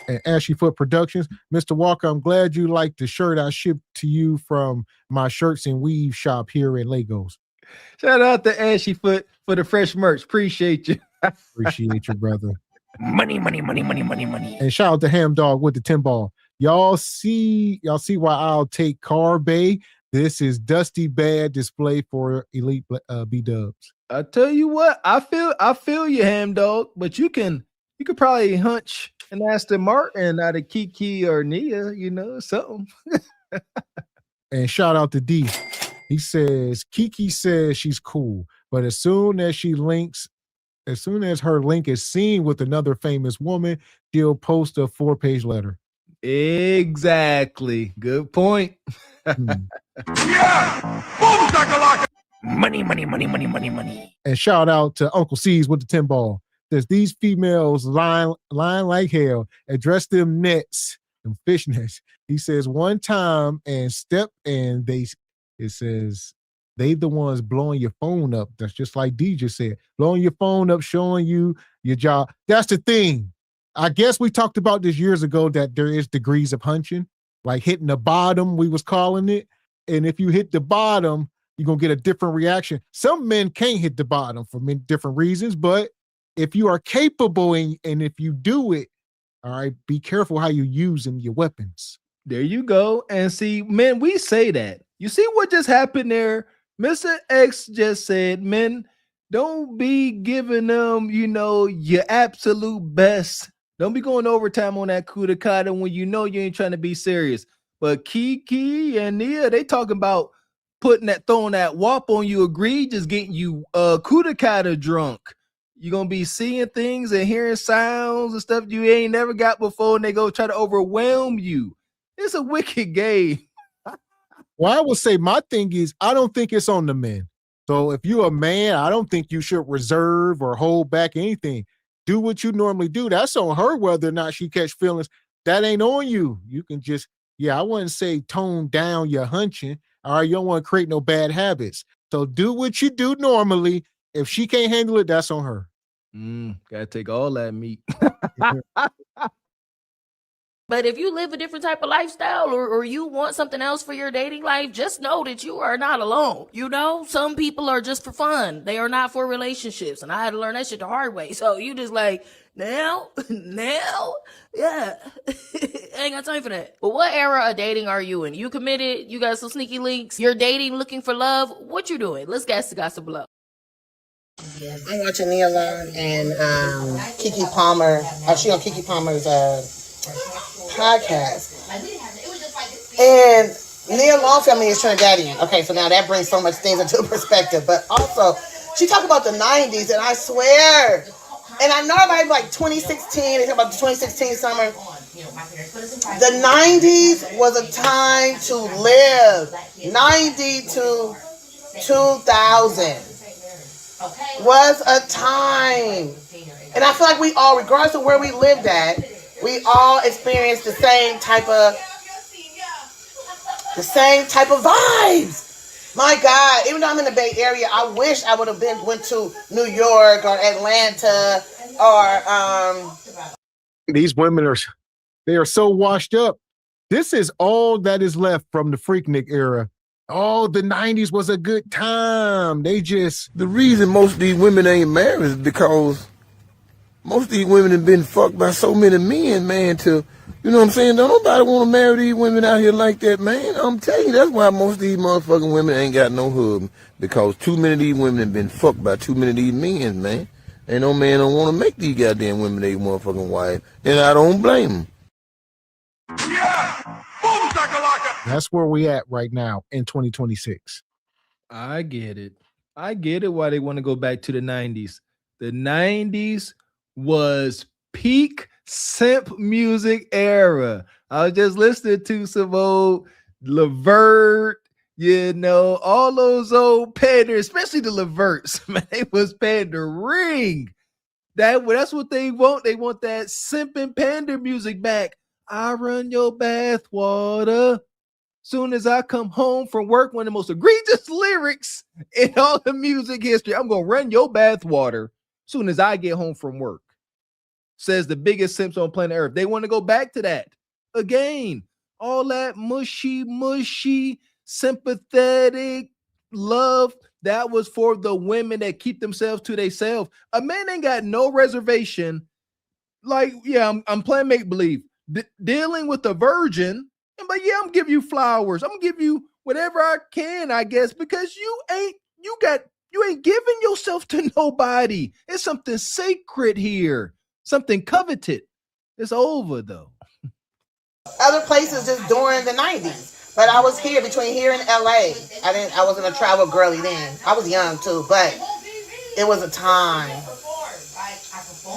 And Ashy Foot Productions. Mr. Walker, I'm glad you like the shirt I shipped to you from my shirts and weave shop here in Lagos. Shout out to Ashy Foot for the fresh merch. Appreciate you. Appreciate you, brother. Money. And shout out to Ham Dog with the 10 ball. Y'all see why I'll take Car Bay. This is Dusty Bad display for Elite B-dubs. I tell you what, I feel you, Ham Dog, but you could probably hunch and Aston Martin out of Kiki or Nia, something. And shout out to D. He says, Kiki says she's cool, but as soon as her link is seen with another famous woman, she'll post a 4-page letter. Exactly. Good point. Money. And shout out to Uncle C's with the 10 ball. Says these females lying like hell, address them nets, them fish nets. He says one time and it says they the ones blowing your phone up. That's just like D just said, blowing your phone up, showing you your job. That's the thing. I guess we talked about this years ago that there is degrees of hunching, like hitting the bottom, we was calling it. And if you hit the bottom, you're going to get a different reaction. Some men can't hit the bottom for many different reasons, but if you are capable and if you do it, all right, be careful how you're using your weapons. There you go. And see, men, we say that. You see what just happened there? Mr. X just said, men, don't be giving them, your absolute best. Don't be going overtime on that coup de kata when you know you ain't trying to be serious. But Kiki and Nia, they talking about throwing that wop on you, egregious, getting you coup de kata drunk. You're going to be seeing things and hearing sounds and stuff you ain't never got before, and they go try to overwhelm you. It's a wicked game. Well, I would say my thing is, I don't think it's on the men. So if you're a man, I don't think you should reserve or hold back anything. Do what you normally do. That's on her whether or not she catch feelings. That ain't on you. You can just, I wouldn't say tone down your hunching. All right, you don't want to create no bad habits. So do what you do normally. If she can't handle it, that's on her. Gotta take all that meat. But if you live a different type of lifestyle or you want something else for your dating life, just know that you are not alone. Some people are just for fun. They are not for relationships. And I had to learn that shit the hard way. So you just like, now? Yeah. Ain't got time for that. But what era of dating are you in? You committed? You got some sneaky links? You're dating, looking for love? What you doing? Let's guess the gossip below. I'm watching Nia Long and Kiki Palmer. She on Kiki Palmer's podcast. And Nia Long family is Trinidadian. Okay, so now that brings so much things into perspective. But also, she talked about the 90s, and I swear, and I know everybody like 2016, they talk about the 2016 summer. The 90s was a time to live. 90 to 2000 was a time. And I feel like we all, regardless of where we lived at, we all experienced the same type of vibes. My God, even though I'm in the Bay Area, I wish I would have went to New York or Atlanta or These women they are so washed up. This is all that is left from the Freaknik era. Oh, the 90s was a good time. The reason most of these women ain't married is because most of these women have been fucked by so many men, man, you know what I'm saying? Don't nobody want to marry these women out here like that, man. I'm telling you, that's why most of these motherfucking women ain't got no husband. Because too many of these women have been fucked by too many of these men, man. Ain't no man don't want to make these goddamn women their motherfucking wife. And I don't blame them. That's where we at right now in 2026. I get it why they want to go back to the 90s. The 90s was peak simp music era. I was just listening to some old Levert, all those old panders, especially the Leverts. Man, they was pandering. That's what they want. They want that simp and pander music back. I run your bath water. Soon as I come home from work, one of the most egregious lyrics in all the music history. I'm going to run your bath water soon as I get home from work. Says the biggest simps on planet Earth. They want to go back to that again. All that mushy, sympathetic love that was for the women that keep themselves to themselves. A man ain't got no reservation. Like, I'm playing make believe, dealing with a virgin. But I'm gonna give you flowers. I'm gonna give you whatever I can, I guess, because you ain't giving yourself to nobody. It's something sacred here, something coveted. It's over though. Other places just during the 90s. But I was here between here and LA. I wasn't a travel girly then. I was young too, but it was a time.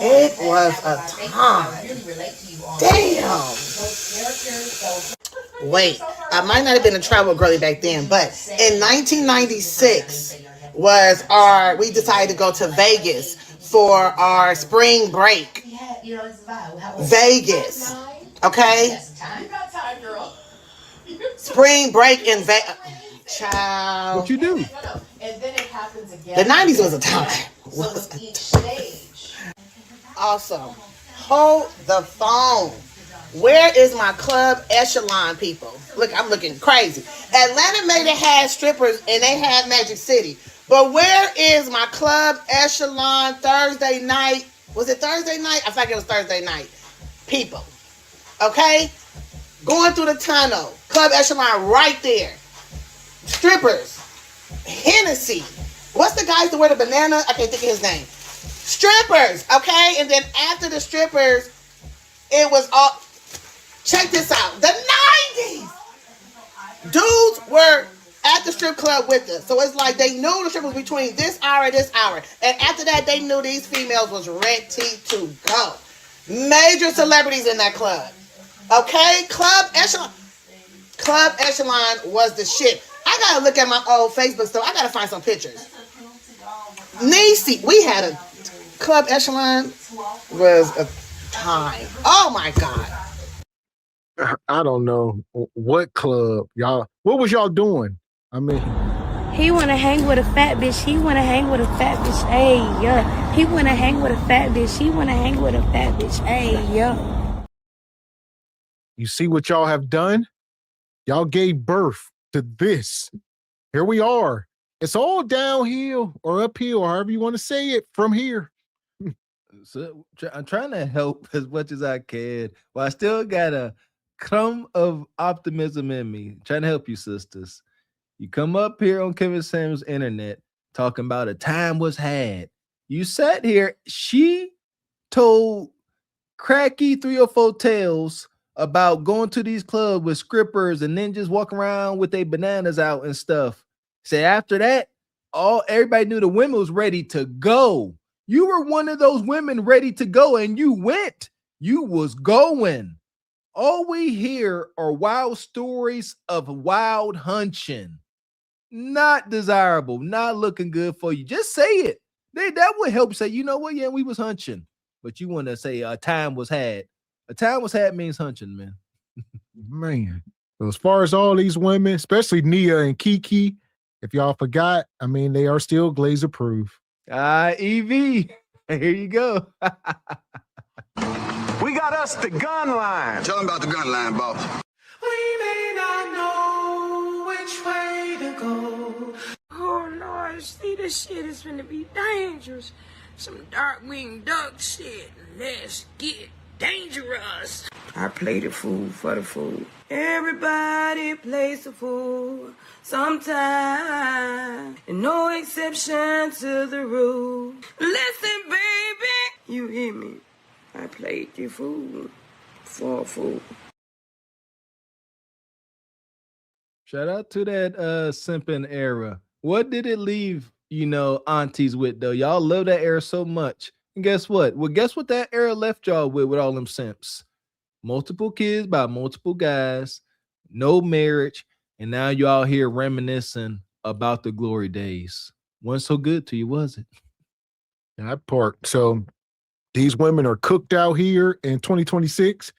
It was a time. Damn. Wait, I might not have been a travel girly back then, but in 1996 we decided to go to Vegas for our spring break. Vegas. Okay? Spring break in Vegas. Child. What you do? The 90s was a time. Also, hold the phone. Where is my club echelon people? Look, I'm looking crazy. Atlanta made it have strippers and they had Magic City. But where is my club echelon Thursday night? Was it Thursday night? I think it was Thursday night. People. Okay? Going through the tunnel. Club echelon right there. Strippers. Hennessy. What's the guys that wear the banana? I can't think of his name. Strippers. Okay? And then after the strippers, it was all... Check this out. The 90s. Dudes were at the strip club with us. So it's like they knew the strip was between this hour and this hour. And after that, they knew these females was ready to go. Major celebrities in that club. Okay? Club Echelon. Club Echelon was the shit. I gotta look at my old Facebook stuff. I gotta find some pictures. Niecy, we had a Club Echelon was a time. Oh my God. I don't know what club y'all. What was y'all doing? I mean, he wanna hang with a fat bitch. He wanna hang with a fat bitch. Hey, yeah. He wanna hang with a fat bitch. He wanna hang with a fat bitch. Hey, yeah. you see what y'all have done? Y'all gave birth to this. Here we are. It's all downhill or uphill, or however you want to say it from here. So I'm trying to help as much as I can. Well, I still got a crumb of optimism in me. Trying to help you, sisters. You come up here on Kevin Samuels' internet talking about a time was had. You sat here. She told cracky 3 or 4 tales about going to these clubs with strippers and then just walking around with their bananas out and stuff. Say after that, everybody knew the women was ready to go. You were one of those women ready to go, and you went. You was going. All we hear are wild stories of wild hunching. Not desirable, not looking good for you. Just say it. That would help say, you know what? Yeah, we was hunching. But you want to say a time was had. A time was had means hunching, man. Man. So as far as all these women, especially Nia and Kiki, if y'all forgot, I mean, they are still Glazer proof. EV. Here you go. We got us the gun line. Tell them about the gun line, boss. We may not know which way to go. Oh Lord, see, this shit is gonna be dangerous. Some dark-winged duck shit. Let's get dangerous. I play the fool for the fool. Everybody plays the fool sometime. And no exception to the rule. Listen, baby, you hear me? I played the fool for a fool. Shout out to that simping era. What did it leave, aunties with, though? Y'all love that era so much. And guess what? Well, guess what that era left y'all with all them simps? Multiple kids by multiple guys, no marriage, and now y'all here reminiscing about the glory days. Wasn't so good to you, was it? That part. So these women are cooked out here in 2026.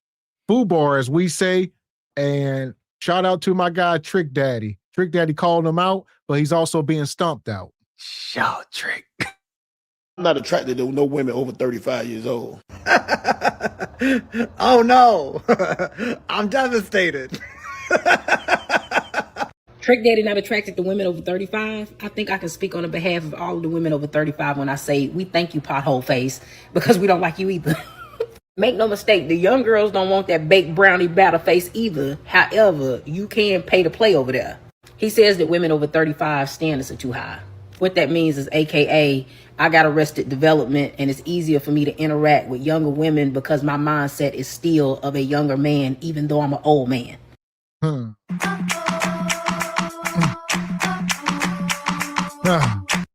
FUBAR, as we say, and shout out to my guy, Trick Daddy. Trick Daddy called him out, but he's also being stomped out. Shout, Trick. I'm not attracted to no women over 35 years old. Oh no, I'm devastated. Trick Daddy not attracted to women over 35. I think I can speak on the behalf of all of the women over 35 when I say we thank you, pothole face, because we don't like you either. Make no mistake, the young girls don't want that baked brownie batter face either. However, you can pay to play over there. He says that women over 35 standards are too high. What that means is, AKA, I got arrested development and it's easier for me to interact with younger women because my mindset is still of a younger man, even though I'm an old man.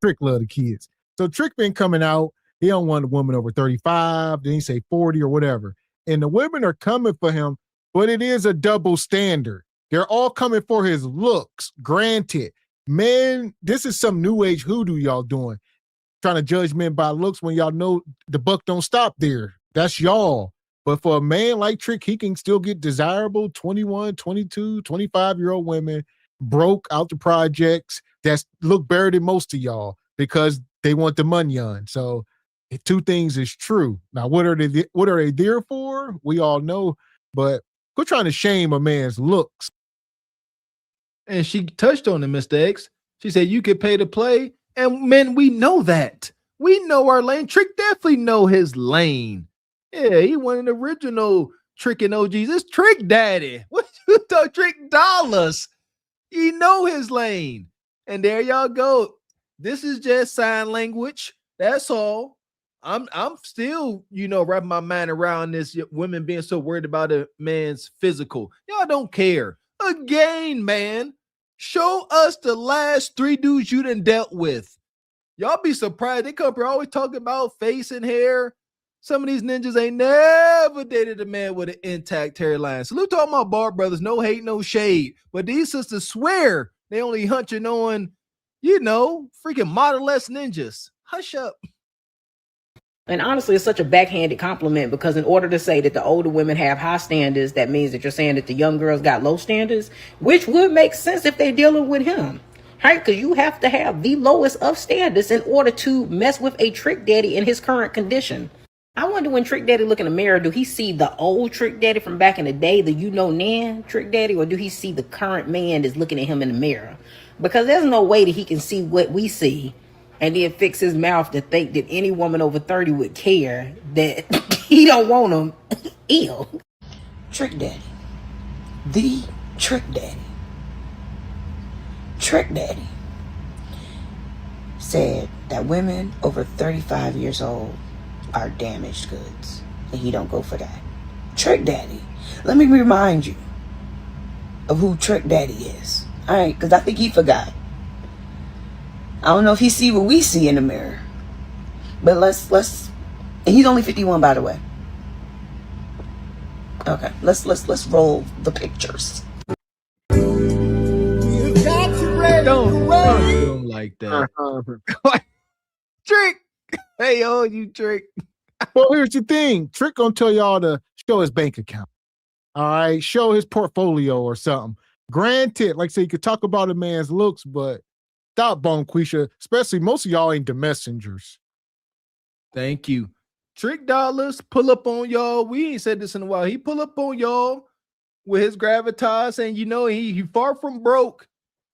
Trick love the kids. So Trick been coming out. He don't want a woman over 35. Then he say 40 or whatever. And the women are coming for him, but it is a double standard. They're all coming for his looks. Granted, men, this is some new age hoodoo y'all doing. trying to judge men by looks when y'all know the buck don't stop there. That's y'all. But for a man like Trick, he can still get desirable 21, 22, 25-year-old women, broke out the projects that look better than most of y'all because they want the money on. So two things is true. Now, what are they there for? We all know, but quit trying to shame a man's looks. And she touched on it, Mr. X. She said you could pay to play. And men, we know that. We know our lane. Trick definitely know his lane. Yeah, he one of the original tricking OGs. It's Trick Daddy. What you thought? Trick Dollars. He know his lane. And there y'all go. This is just sign language. That's all. I'm still, wrapping my mind around this women being so worried about a man's physical. Y'all don't care. Again, man, show us the last 3 dudes you done dealt with. Y'all be surprised. They come here always talking about face and hair. Some of these ninjas ain't never dated a man with an intact hairline. Salute to all my bar brothers. No hate, no shade. But these sisters swear they only hunching on, freaking model-less ninjas. Hush up. And honestly, it's such a backhanded compliment because in order to say that the older women have high standards, that means that you're saying that the young girls got low standards, which would make sense if they're dealing with him, right? Because you have to have the lowest of standards in order to mess with a Trick Daddy in his current condition. I wonder when Trick Daddy look in the mirror, do he see the old Trick Daddy from back in the day, the Nan Trick Daddy, or do he see the current man that's looking at him in the mirror? Because there's no way that he can see what we see and then fix his mouth to think that any woman over 30 would care that he don't want him. Ew. Trick Daddy. The Trick Daddy. Trick Daddy said that women over 35 years old are damaged goods, and he don't go for that. Trick Daddy. Let me remind you of who Trick Daddy is. All right, because I think he forgot. I don't know if he see what we see in the mirror, but let's. And he's only 51, by the way. Okay, let's roll the pictures. You got to don't do him like that. Trick. Hey, you Trick. Well, here's the thing. Trick gonna tell y'all to show his bank account. All right, show his portfolio or something. Granted, like I say, you could talk about a man's looks, but stop, Bonquisha. Especially most of y'all ain't the messengers. Thank you. Trick Dollars pull up on y'all. We ain't said this in a while. He pull up on y'all with his gravitas, and he far from broke.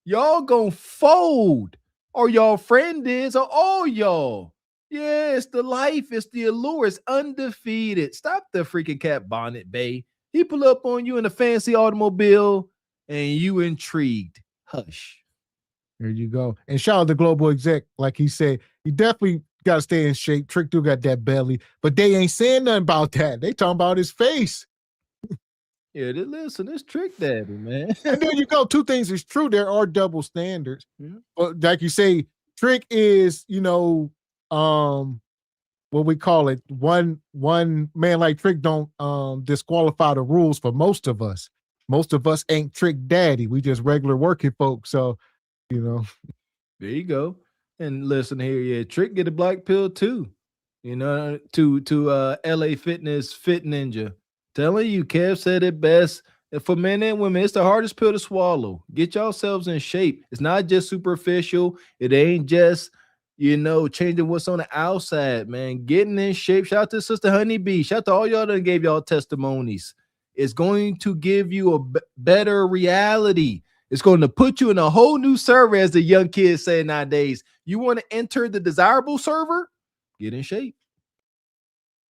Y'all gonna fold, or y'all friend is, or all y'all. Yeah, it's the life, it's the allure, it's undefeated. Stop the freaking cat bonnet, bae. He pull up on you in a fancy automobile, and you intrigued. Hush. There you go. And shout out to Global Exec. Like he said, you definitely got to stay in shape. Trick do got that belly, but they ain't saying nothing about that. They talking about his face. Yeah, listen, it's Trick Daddy, man. And there you go. Two things is true. There are double standards. But like you say, Trick is, what we call it. One man like Trick don't disqualify the rules for most of us. Most of us ain't Trick Daddy. We just regular working folks. So, there you go. And listen here, yeah, Trick get a black pill too. To LA Fitness Fit Ninja. Telling you, Kev said it best. For men and women, it's the hardest pill to swallow. Get yourselves in shape. It's not just superficial. It ain't just, changing what's on the outside, man. Getting in shape. Shout out to Sister Honeybee. Shout out to all y'all that gave y'all testimonies. It's going to give you a better reality. It's going to put you in a whole new server, as the young kids say nowadays. You want to enter the desirable server? Get in shape.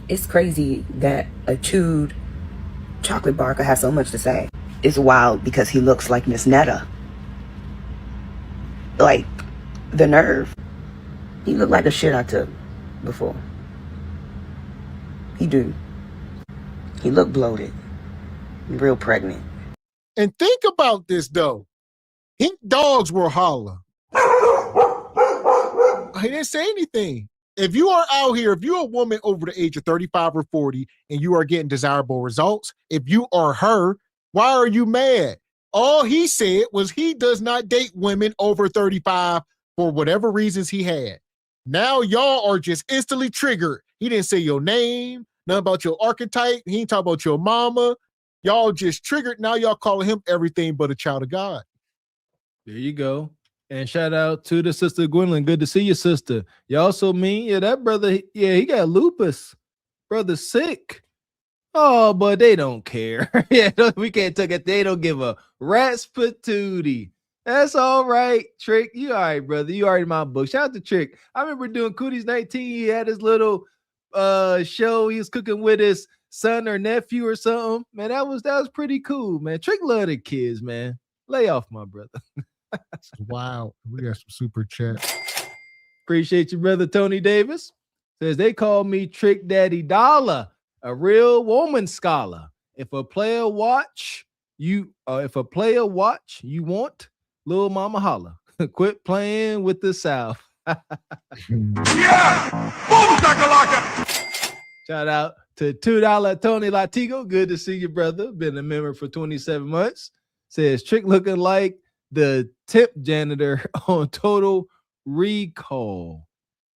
It's crazy that a chewed chocolate bar could have so much to say. It's wild because he looks like Miss Netta. Like, the nerve. He looked like the shit I took before. He do. He looked bloated. Real pregnant. And think about this, though. His dogs were holler. He didn't say anything. If you are out here, if you're a woman over the age of 35 or 40 and you are getting desirable results, if you are her, why are you mad? All he said was he does not date women over 35 for whatever reasons he had. Now y'all are just instantly triggered. He didn't say your name, nothing about your archetype. He ain't talk about your mama. Y'all just triggered. Now y'all calling him everything but a child of God. There you go. And shout out to the sister Gwendolyn. Good to see you, sister. You also mean, yeah, that brother, yeah, he got lupus. Brother sick. Oh, but they don't care. Yeah, we can't take it. They don't give a rat's patootie. That's all right, Trick. You all right, brother. You already in my book. Shout out to Trick. I remember doing Cooties 19. He had his little show. He was cooking with his son or nephew or something. Man, that was pretty cool, man. Trick love the kids, man. Lay off, my brother. Wow. We got some super chat. Appreciate you, brother Tony Davis. Says they call me Trick Daddy Dollar, a real woman scholar. If a player watch, you want, Lil Mama holla. Quit playing with the South. Shout out to $2 Tony Latigo. Good to see you, brother. Been a member for 27 months. Says Trick looking like the tip janitor on Total Recall.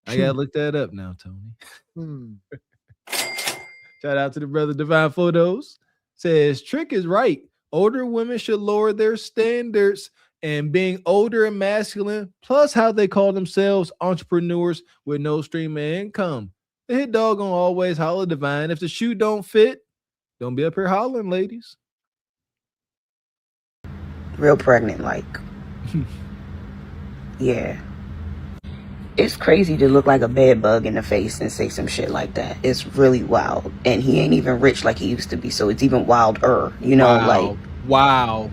I gotta look that up now, Tony. Shout out to the brother Divine Photos. Says Trick is right. Older women should lower their standards, and being older and masculine, plus how they call themselves entrepreneurs with no stream of income. The hit dog gonna always holler Divine. If the shoe don't fit, don't be up here hollering, ladies. Real pregnant, like. Yeah. It's crazy to look like a bed bug in the face and say some shit like that. It's really wild. And he ain't even rich like he used to be, so it's even wilder. You know, like. Wow.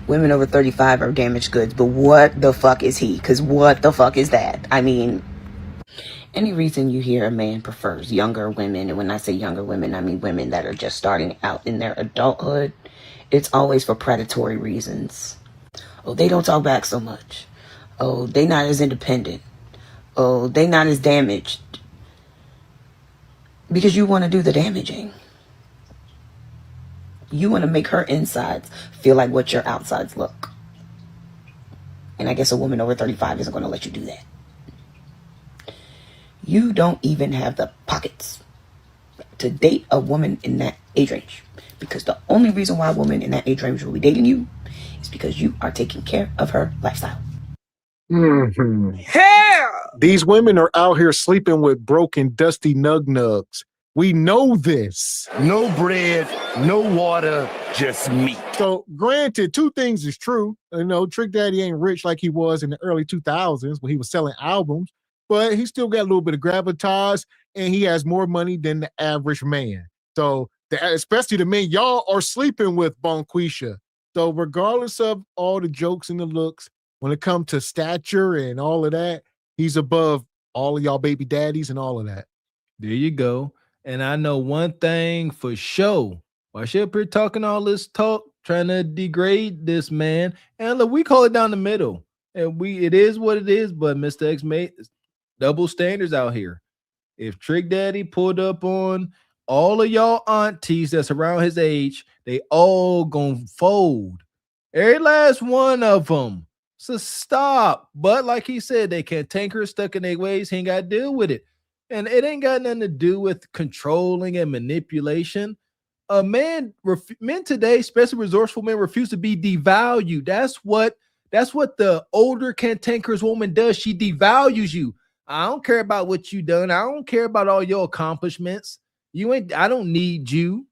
Women over 35 are damaged goods, but what the fuck is he? Because what the fuck is that? I mean, any reason you hear a man prefers younger women, and when I say younger women, I mean women that are just starting out in their adulthood, it's always for predatory reasons. Oh, they don't talk back so much. Oh, they not as independent. Oh, they not as damaged. Because you want to do the damaging. You want to make her insides feel like what your outsides look. And I guess a woman over 35 isn't going to let you do that. You don't even have the pockets to date a woman in that age range. Because the only reason why a woman in that age range will be dating you is because you are taking care of her lifestyle. Mm-hmm. Hell! These women are out here sleeping with broken, dusty nug-nugs. We know this. No bread, no water, just meat. So granted, two things is true. You know, Trick Daddy ain't rich like he was in the early 2000s when he was selling albums, but he still got a little bit of gravitas and he has more money than the average man. So especially the men y'all are sleeping with, Bonquisha. So regardless of all the jokes and the looks, when it comes to stature and all of that, he's above all of y'all baby daddies and all of that. There you go. And I know one thing for sure. Why she up here talking all this talk, trying to degrade this man? And look, we call it down the middle. And it is what it is, but Mr. X made double standards out here. If Trick Daddy pulled up on all of y'all aunties that's around his age, they all gonna fold. Every last one of them. So stop. But like he said, they cantankerous, stuck in their ways. He ain't got to deal with it. And it ain't got nothing to do with controlling and manipulation. Men today, especially resourceful men, refuse to be devalued. That's what the older cantankerous woman does. She devalues you. I don't care about what you done. I don't care about all your accomplishments. I don't need you.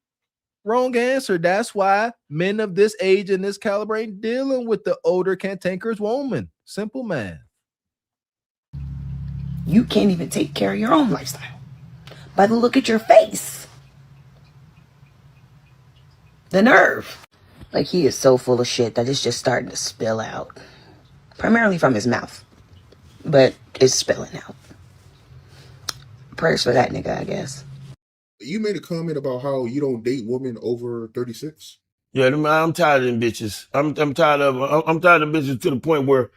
Wrong answer. That's why men of this age and this caliber ain't dealing with the older cantankerous woman. Simple math. You can't even take care of your own lifestyle. By the look at your face. The nerve. Like, he is so full of shit that it's just starting to spill out. Primarily from his mouth. But it's spilling out. Prayers for that nigga, I guess. You made a comment about how you don't date women over 36. Yeah, I'm tired of them bitches. I'm tired of bitches to the point where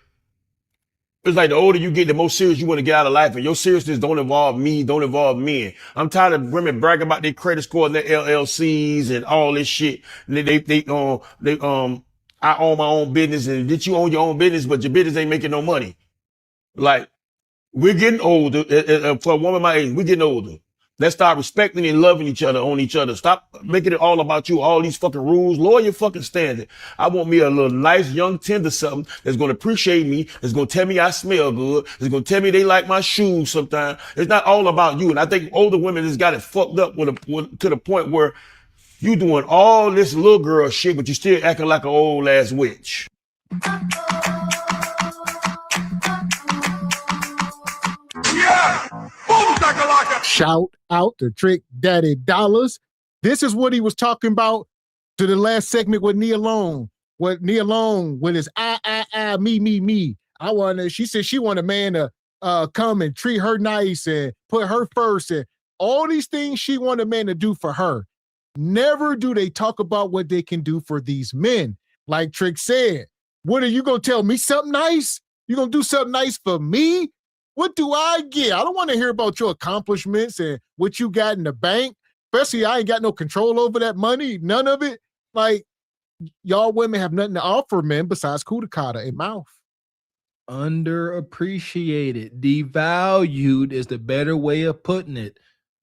it's like the older you get, the more serious you want to get out of life, and your seriousness don't involve me, don't involve men. I'm tired of women bragging about their credit score and their LLCs and all this shit. And I own my own business, and did you own your own business, but your business ain't making no money? Like, We're getting older. For a woman my age, we're getting older. Let's start respecting and loving each other on each other. Stop making it all about you, all these fucking rules. Lower your fucking standard. I want me a little nice young tender something that's going to appreciate me, that's going to tell me I smell good, that's going to tell me they like my shoes sometimes. It's not all about you. And I think older women just got it fucked up to the point where you doing all this little girl shit, but you still acting like an old ass witch. Shout out to Trick Daddy Dollars. This is what he was talking about to the last segment with Nia Long. What Nia Long with his me. She said she want a man to come and treat her nice and put her first and all these things she want a man to do for her. Never do they talk about what they can do for these men. Like Trick said, what are you gonna tell me something nice? You gonna do something nice for me? What do I get? I don't want to hear about your accomplishments and what you got in the bank. Especially I ain't got no control over that money. None of it. Like, y'all women have nothing to offer men besides kudakata and mouth. Underappreciated, devalued is the better way of putting it.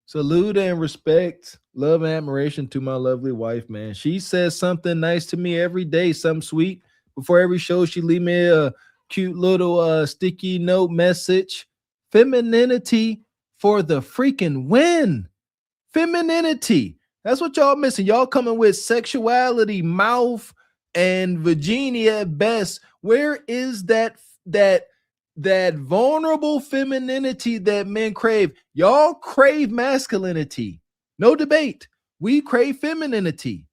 Salute and respect, love and admiration to my lovely wife, man. She says something nice to me every day, something sweet. Before every show, she leave me a cute little sticky note message. Femininity for the freaking win. Femininity. That's what y'all missing. Y'all coming with sexuality, mouth, and vagina at best. Where is that vulnerable femininity that men crave? Y'all crave masculinity. No debate. We crave femininity.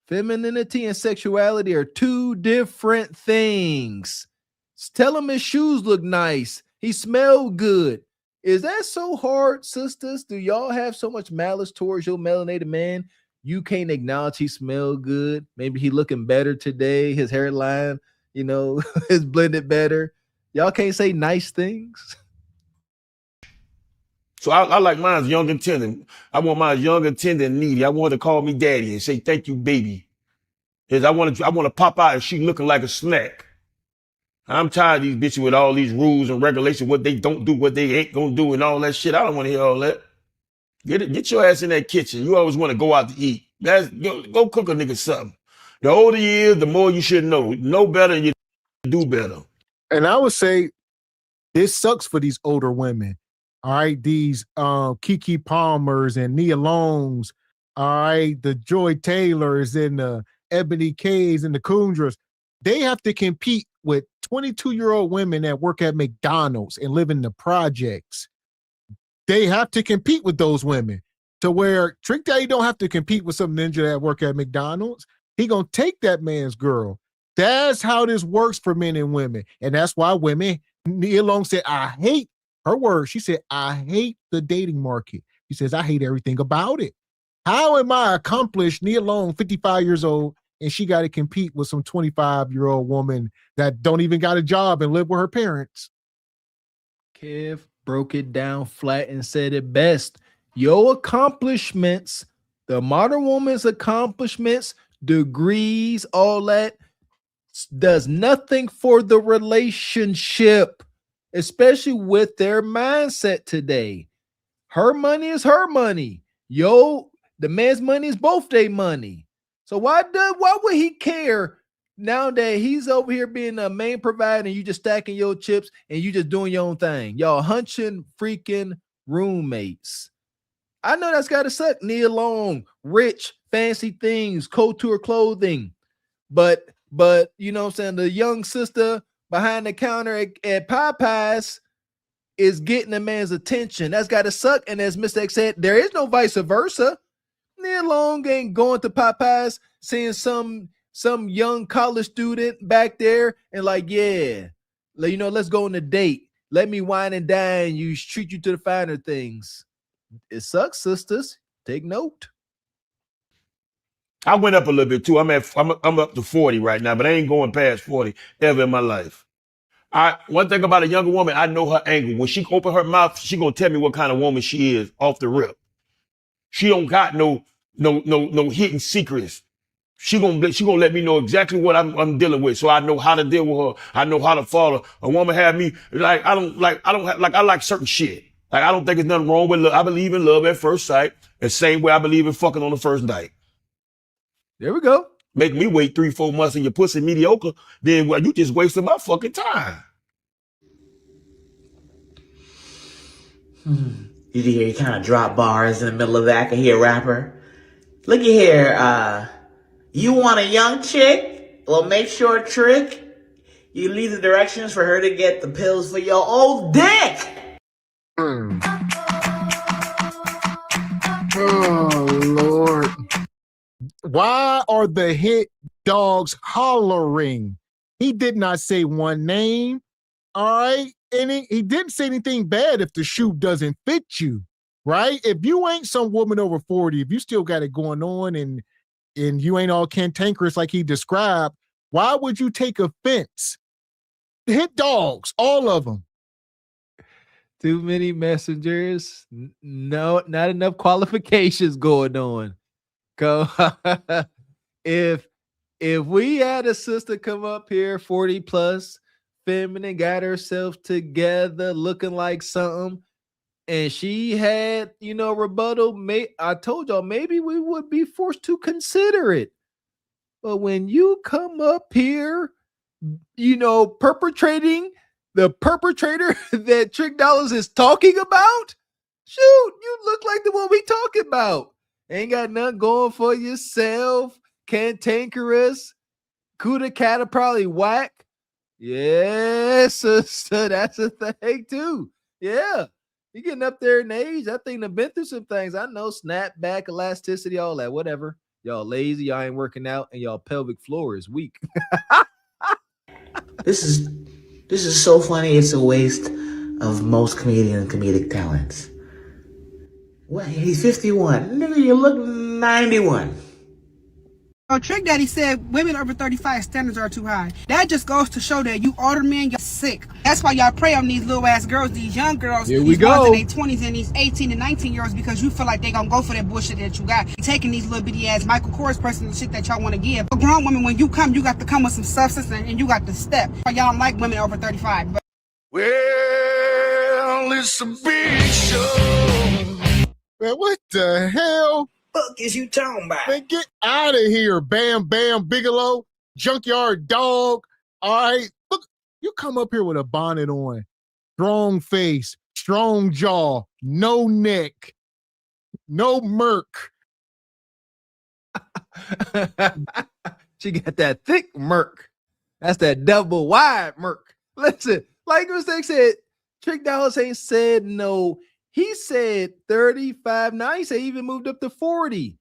Femininity and sexuality are two different things. Tell him his shoes look nice. He smelled good. Is that so hard, sisters? Do y'all have so much malice towards your melanated man? You can't acknowledge he smelled good. Maybe he looking better today. His hairline, is blended better. Y'all can't say nice things. So I like mine young and tender. I want mine young and tender and needy. I want her to call me daddy and say, thank you, baby. Because I want to pop out and she looking like a snack. I'm tired of these bitches with all these rules and regulations, what they don't do, what they ain't gonna do, and all that shit. I don't want to hear all that. Get your ass in that kitchen. You always want to go out to eat. Go cook a nigga something. The older you is, the more you should know. Know better and you do better. And I would say this sucks for these older women. All right, these Kiki Palmers and Nia Longs, all right, the Joy Taylors and the Ebony K's and the Kundras. They have to compete with 22-year-old women that work at McDonald's and live in the projects. They have to compete with those women to where Trick Daddy don't have to compete with some ninja that work at McDonald's. He gonna take that man's girl. That's how this works for men and women. And that's why women, Nia Long said, I hate, her word, she said, I hate the dating market. She says, I hate everything about it. How am I accomplished, Nia Long, 55 years old, and she got to compete with some 25-year-old woman that don't even got a job and live with her parents? Kev broke it down flat and said it best. Your accomplishments, the modern woman's accomplishments, degrees, all that, does nothing for the relationship, especially with their mindset today. Her money is her money. The man's money is both their money. So why would he care now that he's over here being a main provider and you just stacking your chips and you just doing your own thing? Y'all hunching freaking roommates. I know that's got to suck. Nia Long, rich, fancy things, couture clothing. But you know what I'm saying? The young sister behind the counter at Popeyes is getting a man's attention. That's got to suck. And as Mr. X said, there is no vice versa. Nia Long ain't going to Popeyes, seeing some young college student back there and like, yeah, let's go on a date. Let me wine and dine you, treat you to the finer things. It sucks, sisters. Take note. I went up a little bit too. I'm up to 40 right now, but I ain't going past 40 ever in my life. One thing about a younger woman, I know her angle. When she open her mouth, she gonna tell me what kind of woman she is off the rip. She don't got no hidden secrets. She gonna let me know exactly what I'm dealing with, so I know how to deal with her. I know how to follow. A woman have me like I like certain shit. Like I don't think there's nothing wrong with love. I believe in love at first sight, the same way I believe in fucking on the first night. There we go. Make me wait 3-4 months and your pussy mediocre, then well, you just wasted my fucking time. Did you hear you kind of drop bars in the middle of that? I can hear a rapper. Look at here, you want a young chick? Well, make sure, trick, you leave the directions for her to get the pills for your old dick. Oh, Lord. Why are the hit dogs hollering? He did not say one name. All right. And he didn't say anything bad if the shoe doesn't fit you. Right? If you ain't some woman over 40, if you still got it going on and you ain't all cantankerous like he described, why would you take offense? Hit dogs, all of them. Too many messengers. No, not enough qualifications going on. Go. If we had a sister come up here, 40 plus, feminine, got herself together, looking like something, and she had, rebuttal, I told y'all maybe we would be forced to consider it. But when you come up here, perpetrating the perpetrator that Trick Dollars is talking about, shoot, you look like the one we talking about. Ain't got nothing going for yourself, cantankerous, Kuda Kata probably whack. Yes, sister, that's a thing too. Yeah. You getting up there in age. I think I've been through some things. I know, snap back, elasticity, all that, whatever. Y'all lazy, y'all ain't working out, and y'all pelvic floor is weak. This is so funny. It's a waste of most comedic talents. What? He's 51. Nigga, you look 91. Trick Daddy said women over 35 standards are too high. That just goes to show that you older men, you're sick. That's why y'all prey on these little ass girls, these young girls, Here these we ones go. in their 20s and these 18 and 19 year olds, because you feel like they gonna go for that bullshit that you got. Taking these little bitty ass Michael Kors person shit that y'all want to give. A grown woman, when you come, you got to come with some substance and you got to step. Y'all don't like women over 35. But Well, it's a big show. Man, what the hell? Fuck is you talking about? Man, get out of here, Bam Bam Bigelow, junkyard dog. All right, look, you come up here with a bonnet on, strong face, strong jaw, no neck, no murk. She got that thick murk. That's that double wide murk. Listen, like Mistake said, Trick Dollars ain't said no. He said 35. Now he said he even moved up to 40.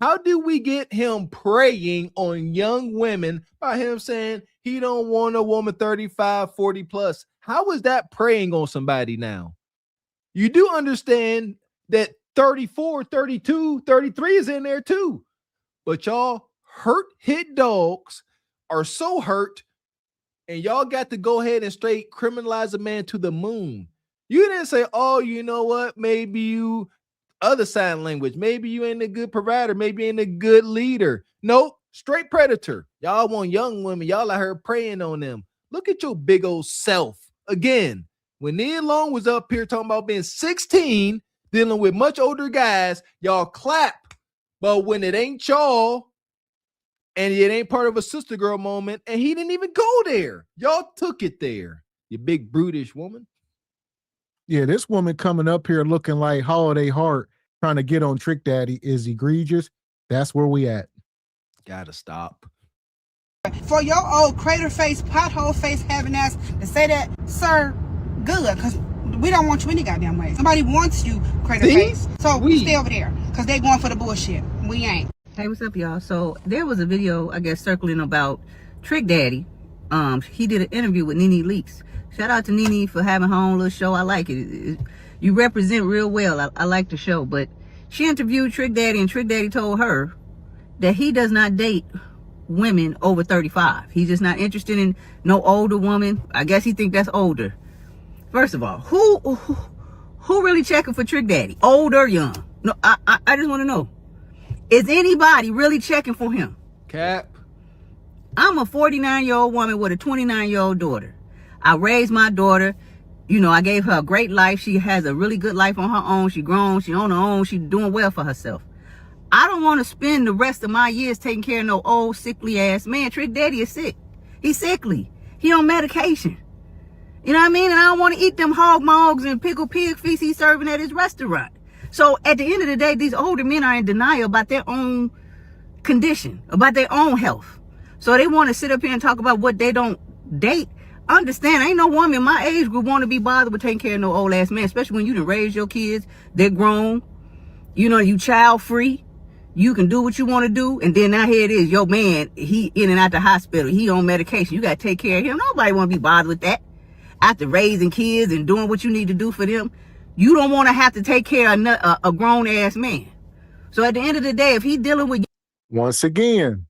How do we get him preying on young women by him saying he don't want a woman 35, 40 plus? How is that preying on somebody now? You do understand that 34, 32, 33 is in there too. But y'all hurt hit dogs are so hurt, and y'all got to go ahead and straight criminalize a man to the moon. You didn't say, oh, you know what? Maybe you other sign language. Maybe you ain't a good provider. Maybe you ain't a good leader. Nope. Straight predator. Y'all want young women. Y'all out here preying on them. Look at your big old self. Again, when Nia Long was up here talking about being 16, dealing with much older guys, y'all clap. But when it ain't y'all, and it ain't part of a sister girl moment, and he didn't even go there. Y'all took it there. You big brutish woman. Yeah, this woman coming up here looking like Holiday Heart, trying to get on Trick Daddy is egregious. That's where we at. Gotta stop. for your old crater face, pothole face having ass to say that, sir, good, because we don't want you any goddamn way. Somebody wants you, crater face. So we stay over there, because they going for the bullshit. We ain't. Hey, what's up, y'all? So there was a video, I guess, circling about Trick Daddy. He did an interview with Nene Leakes. Shout out to Nene for having her own little show. I like it. You represent real well. I like the show. But she interviewed Trick Daddy, and Trick Daddy told her that he does not date women over 35. He's just not interested in no older woman. I guess he think that's older. First of all, who really checking for Trick Daddy? Old or young? No, I just want to know. Is anybody really checking for him? Cap. I'm a 49-year-old woman with a 29-year-old daughter. I raised my daughter. You know, I gave her a great life. She has a really good life on her own. She grown. She on her own. She's doing well for herself. I don't want to spend the rest of my years taking care of no old, sickly ass man. Trick Daddy is sick. He's sickly. He on medication. You know what I mean? And I don't want to eat them hog mogs and pickled pig feast he's serving at his restaurant. So at the end of the day, these older men are in denial about their own condition, about their own health. So they want to sit up here and talk about what they don't date. Understand, ain't no woman in my age group want to be bothered with taking care of no old ass man, especially when you done raise your kids. They're grown. You know, you child free. You can do what you want to do. And then now here it is, your man, he in and out the hospital. He on medication. You got to take care of him. Nobody want to be bothered with that. After raising kids and doing what you need to do for them, you don't want to have to take care of a grown ass man. So at the end of the day, if he dealing with... Once again,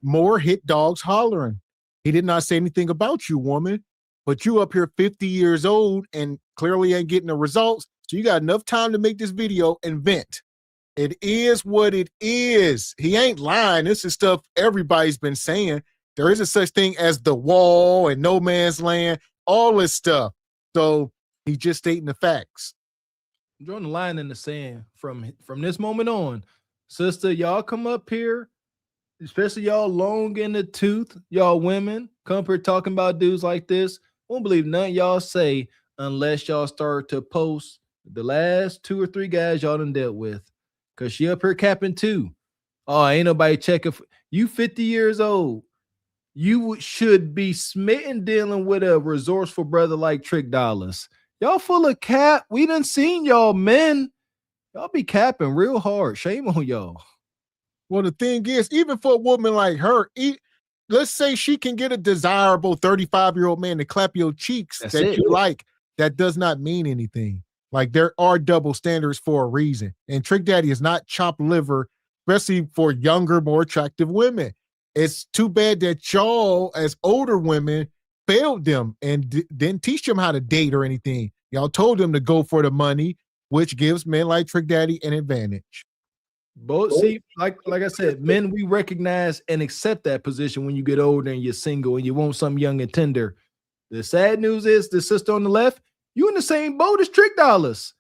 more hit dogs hollering. He did not say anything about you, woman, but you up here 50 years old and clearly ain't getting the results. So you got enough time to make this video and vent. It is what it is. He ain't lying. This is stuff everybody's been saying. There isn't such thing as the wall and no man's land, all this stuff. So he's just stating the facts. Drawing the line in the sand from this moment on. Sister, y'all come up here, especially y'all long in the tooth, y'all women, come up here talking about dudes like this. Won't believe none y'all say unless y'all start to post the last 2 or 3 guys y'all done dealt with. Because she up here capping too. Oh, ain't nobody checking. You 50 years old. You should be smitten dealing with a resourceful brother like Trick Dollars. Y'all full of cap. We done seen y'all men. Y'all be capping real hard. Shame on y'all. Well, the thing is, even for a woman like her, let's say she can get a desirable 35-year-old man to clap your cheeks you like, that does not mean anything. Like, there are double standards for a reason. And Trick Daddy is not chopped liver, especially for younger, more attractive women. It's too bad that y'all, as older women, failed them and didn't teach them how to date or anything. Y'all told them to go for the money, which gives men like Trick Daddy an advantage. Both see, like I said, men, we recognize and accept that position when you get older and you're single and you want something young and tender. The sad news is the sister on the left, you in the same boat as Trick Dollars.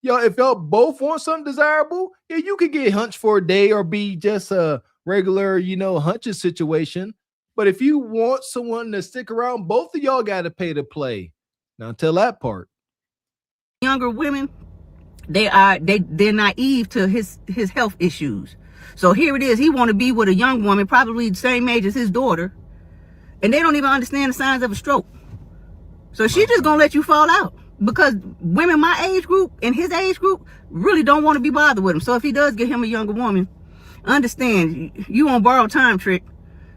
Y'all, if y'all both want something desirable, yeah, you could get hunched for a day or be just a regular, hunching situation. But if you want someone to stick around, both of y'all got to pay to play. Now tell that part. Younger women, they're naive to his health issues. So here it is. He want to be with a young woman, probably the same age as his daughter, and they don't even understand the signs of a stroke. So she just gonna let you fall out because women my age group and his age group really don't want to be bothered with him. So if he does get him a younger woman, understand you on borrowed time, Trick,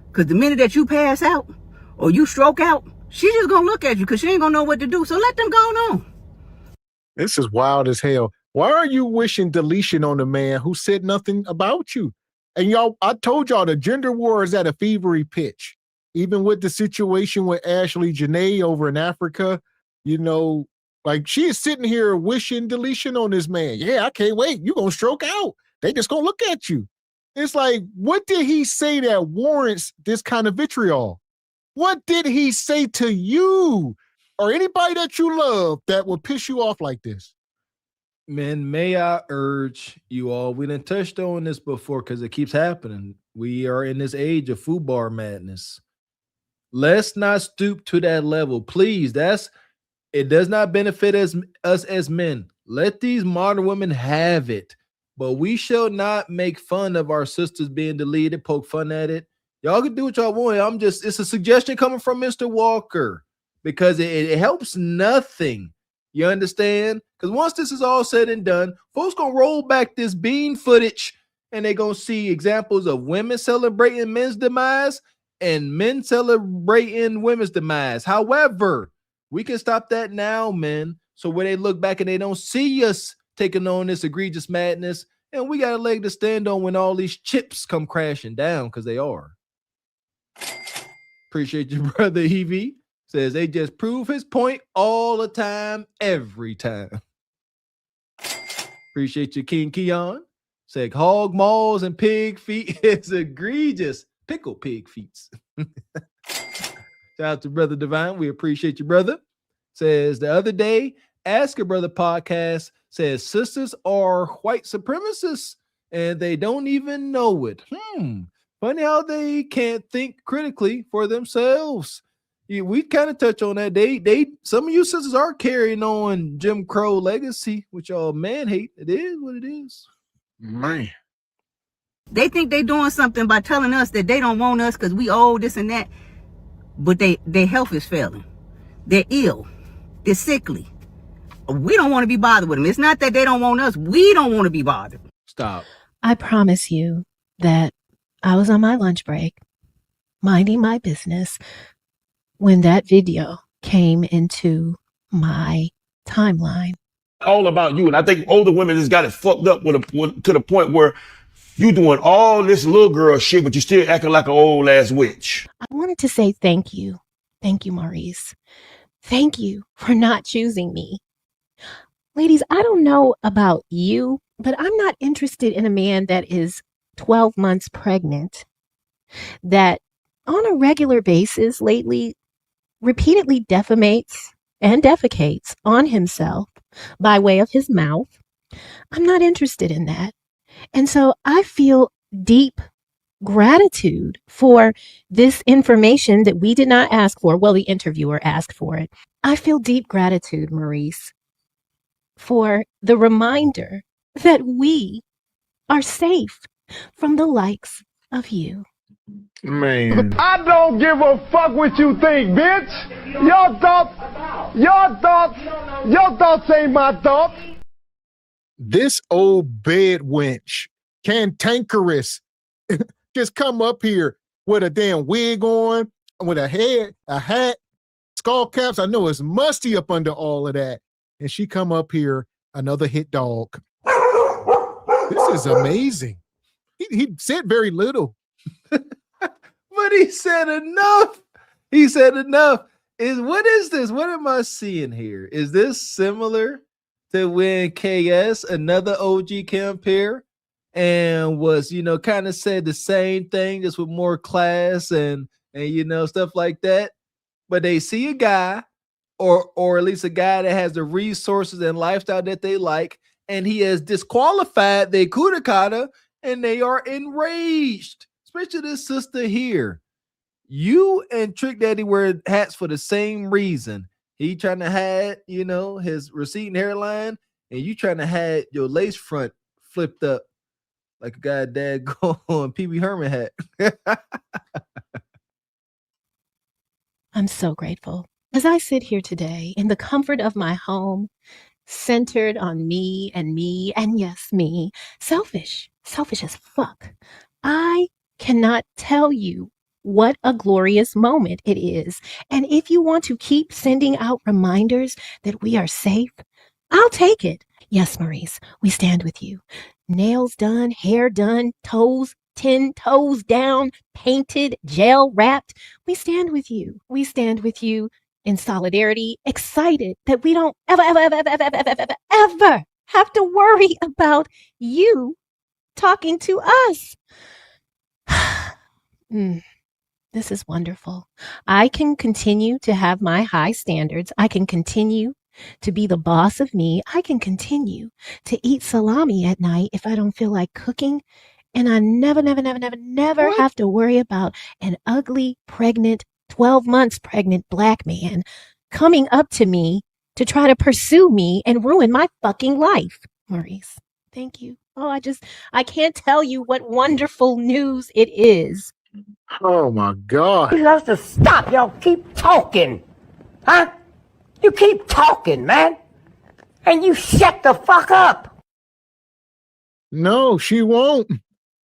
because the minute that you pass out or you stroke out, she just gonna look at you because she ain't gonna know what to do. So let them go on. This is wild as hell. Why are you wishing deletion on the man who said nothing about you? And y'all, I told y'all the gender war is at a fevery pitch. Even with the situation with Ashley Janae over in Africa, like she is sitting here wishing deletion on this man. Yeah, I can't wait. You gonna stroke out. They just gonna look at you. It's like, what did he say that warrants this kind of vitriol? What did he say to you or anybody that you love that will piss you off like this? Men, may I urge you all, we done touched on this before because it keeps happening. We are in this age of FUBAR madness. Let's not stoop to that level. Please, it does not benefit us as men. Let these modern women have it. But we shall not make fun of our sisters being deleted, poke fun at it. Y'all can do what y'all want. It's a suggestion coming from Mr. Walker because it helps nothing. You understand? Because once this is all said and done, folks gonna roll back this bean footage and they're gonna see examples of women celebrating men's demise and men celebrating women's demise. However, we can stop that now, men. So when they look back and they don't see us taking on this egregious madness, and we got a leg to stand on when all these chips come crashing down, because they are. Appreciate your brother Evie. Says they just prove his point all the time, every time. Appreciate you, King Keon. Said hog maws and pig feet is egregious. Pickle pig feet. Shout out to Brother Divine. We appreciate you, brother. Says the other day, Ask a Brother podcast says sisters are white supremacists and they don't even know it. Funny how they can't think critically for themselves. Yeah, we kind of touch on that. They some of you sisters are carrying on Jim Crow legacy, which y'all man hate. It is what it is. Man. They think they're doing something by telling us that they don't want us because we old, this and that. But their health is failing. They're ill. They're sickly. We don't want to be bothered with them. It's not that they don't want us. We don't want to be bothered. Stop. I promise you that I was on my lunch break, minding my business, when that video came into my timeline. All about you. And I think older women just got it fucked up to the point where you doing all this little girl shit, but you still acting like an old ass witch. I wanted to say thank you. Thank you, Maurice. Thank you for not choosing me. Ladies, I don't know about you, but I'm not interested in a man that is 12 months pregnant, that on a regular basis lately repeatedly defamates and defecates on himself by way of his mouth. I'm not interested in that. And so I feel deep gratitude for this information that we did not ask for. Well, the interviewer asked for it. I feel deep gratitude, Maurice, for the reminder that we are safe from the likes of you. Man. I don't give a fuck what you think, bitch. Your thoughts ain't my thoughts. This old bed wench, cantankerous, just come up here with a damn wig on, with a head, a hat, skull caps. I know it's musty up under all of that. And she come up here, another hit dog. This is amazing. He said very little. But he said enough. He said enough. What is this? What am I seeing here? Is this similar to when KS, another OG campaigner, and was, kind of said the same thing, just with more class and stuff like that? But they see a guy, or at least a guy that has the resources and lifestyle that they like, and he has disqualified their kudakata, and they are enraged. Especially this sister here. You and Trick Daddy wear hats for the same reason. He trying to hide, his receding hairline, and you trying to hide your lace front flipped up like a guy dad on Pee Wee Herman hat. I'm so grateful. As I sit here today in the comfort of my home, centered on me, and yes, me, selfish as fuck. I cannot tell you what a glorious moment it is. And if you want to keep sending out reminders that we are safe, I'll take it. Yes, Maurice, we stand with you. Nails done, hair done, toes, 10 toes down, painted, gel wrapped. We stand with you. We stand with you in solidarity, excited that we don't ever have to worry about you talking to us. This is wonderful. I can continue to have my high standards. I can continue to be the boss of me. I can continue to eat salami at night if I don't feel like cooking. And I never have to worry about an ugly, pregnant, 12 months pregnant black man coming up to me to try to pursue me and ruin my fucking life. Maurice, thank you. Oh, I can't tell you what wonderful news it is. Oh my God. You have to stop. Y'all keep talking. Huh? You keep talking, man. And you shut the fuck up. No, she won't.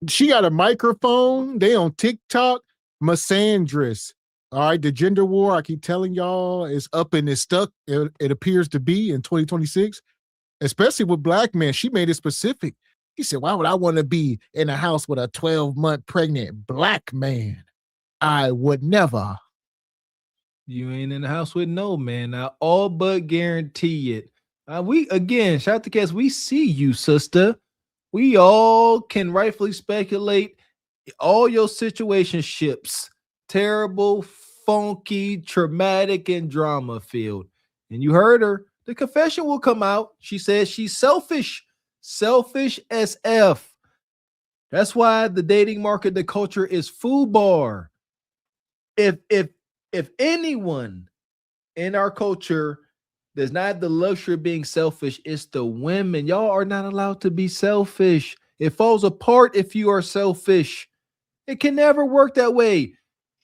She got a microphone. They on TikTok. Misandrous. All right, the gender war, I keep telling y'all, is up and it's stuck. It appears to be in 2026, especially with black men. She made it specific. He said, why would I want to be in a house with a 12-month pregnant black man? I would never. You ain't in the house with no man. I all but guarantee it. We, again, shout out to Cass. We see you, sister. We all can rightfully speculate all your situationships, terrible, funky, traumatic, and drama filled. And you heard her. The confession will come out. She says she's selfish as F. That's why the dating market, the culture is FUBAR. If anyone in our culture does not have the luxury of being selfish, it's the women. Y'all are not allowed to be selfish. It falls apart if you are selfish. It can never work that way.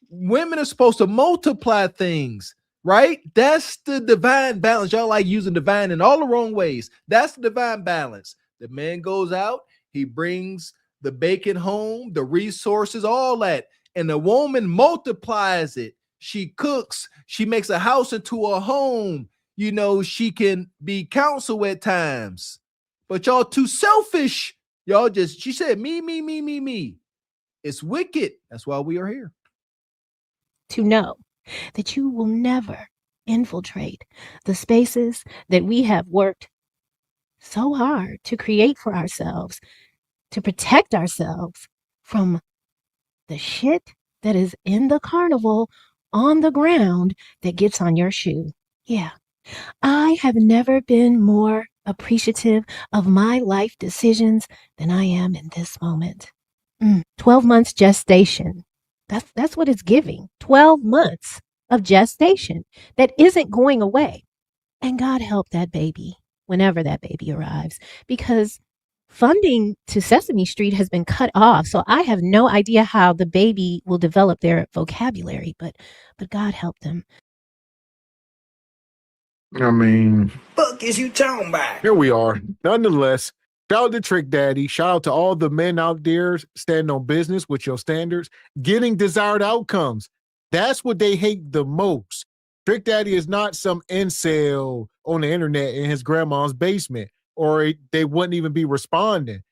Women are supposed to multiply things, right? That's the divine balance. Y'all like using divine in all the wrong ways. That's the divine balance. The man goes out, he brings the bacon home, the resources, all that. And the woman multiplies it. She cooks, she makes a house into a home. You know, she can be counsel at times. But y'all too selfish. Y'all just, she said, me. It's wicked. That's why we are here. To know that you will never infiltrate the spaces that we have worked so hard to create for ourselves, to protect ourselves from the shit that is in the carnival on the ground that gets on your shoe. Yeah. I have never been more appreciative of my life decisions than I am in this moment. 12 months gestation. That's what it's giving. 12 months of gestation that isn't going away. And God help that baby whenever that baby arrives, because funding to Sesame Street has been cut off. So I have no idea how the baby will develop their vocabulary, but God help them. I mean, Fuck is you talking about? here we are. Nonetheless, shout out to Trick Daddy. Shout out to all the men out there standing on business with your standards, getting desired outcomes. That's what they hate the most. Trick Daddy is not some incel on the internet in his grandma's basement, or they wouldn't even be responding.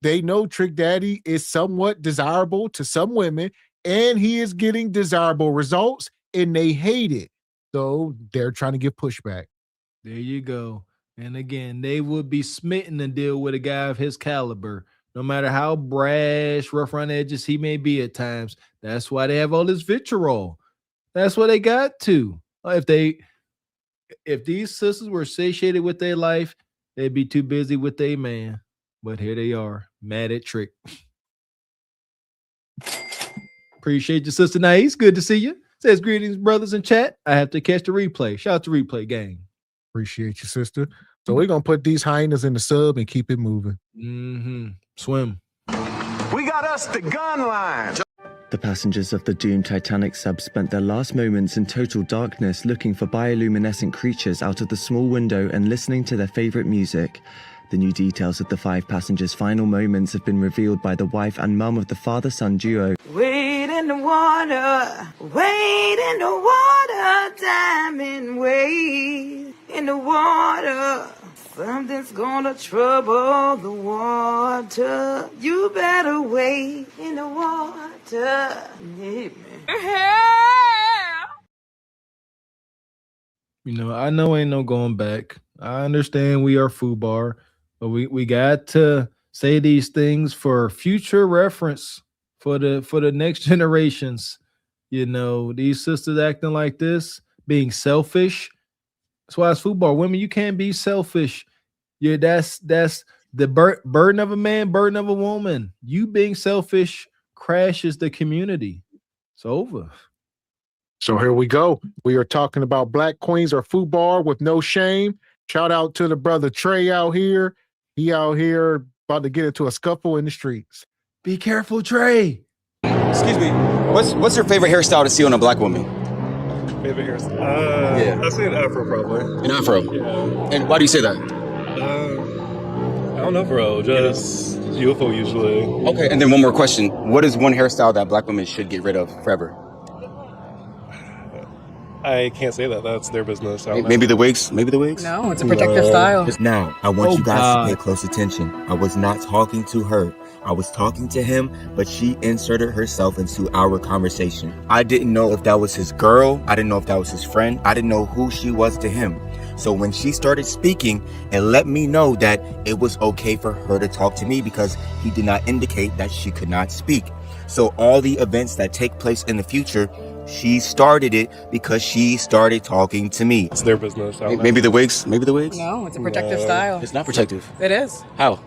They know Trick Daddy is somewhat desirable to some women, and he is getting desirable results, and they hate it. So they're trying to give pushback. There you go. And again, they would be smitten to deal with a guy of his caliber, no matter how brash, rough around the edges he may be at times. That's why they have all this vitriol. That's what they got to. If these sisters were satiated with their life, they'd be too busy with their man. But here they are, mad at Trick. Appreciate you, Sister Nice. Good to see you. Says greetings, brothers in chat. I have to catch the replay. Shout out to replay gang. Appreciate you, sister. So we're going to put these hyenas in the sub and keep it moving. Swim. We got us the gun line. The passengers of the doomed Titanic sub spent their last moments in total darkness looking for bioluminescent creatures out of the small window and listening to their favorite music. The new details of the 5 passengers' final moments have been revealed by the wife and mum of the father-son duo. Wade in the water, diamond, wade in the water. Something's gonna trouble the water. You better wade in the water. Yeah, man. You know, I know ain't no going back. I understand we are FUBAR, but we got to say these things for future reference for the next generations. You know, these sisters acting like this, being selfish. That's why it's FUBAR. Women, you can't be selfish. Yeah, that's the burden of a man, burden of a woman. You being selfish crashes the community. It's over. So here we go. We are talking about Black Queens or FUBAR with no shame. Shout out to the brother Trey out here. He out here about to get into a scuffle in the streets. Be careful, Trey. Excuse me. What's your favorite hairstyle to see on a black woman? Favorite hairstyle? Yeah. I'd say an afro probably. An afro? Yeah. And why do you say that? I don't know, bro. Just UFO usually. Okay. And then one more question. What is one hairstyle that black women should get rid of forever? I can't say that. That's their business. Maybe the wigs? Maybe the wigs? No, it's a protective style. Now, I want you guys to pay close attention. I was not talking to her. I was talking to him, but she inserted herself into our conversation. I didn't know if that was his girl. I didn't know if that was his friend. I didn't know who she was to him. So when she started speaking, it let me know that it was okay for her to talk to me because he did not indicate that she could not speak. So all the events that take place in the future, she started it because she started talking to me. It's their business. Maybe the wigs. Maybe the wigs. No, it's a protective style. It's not protective. It is. How?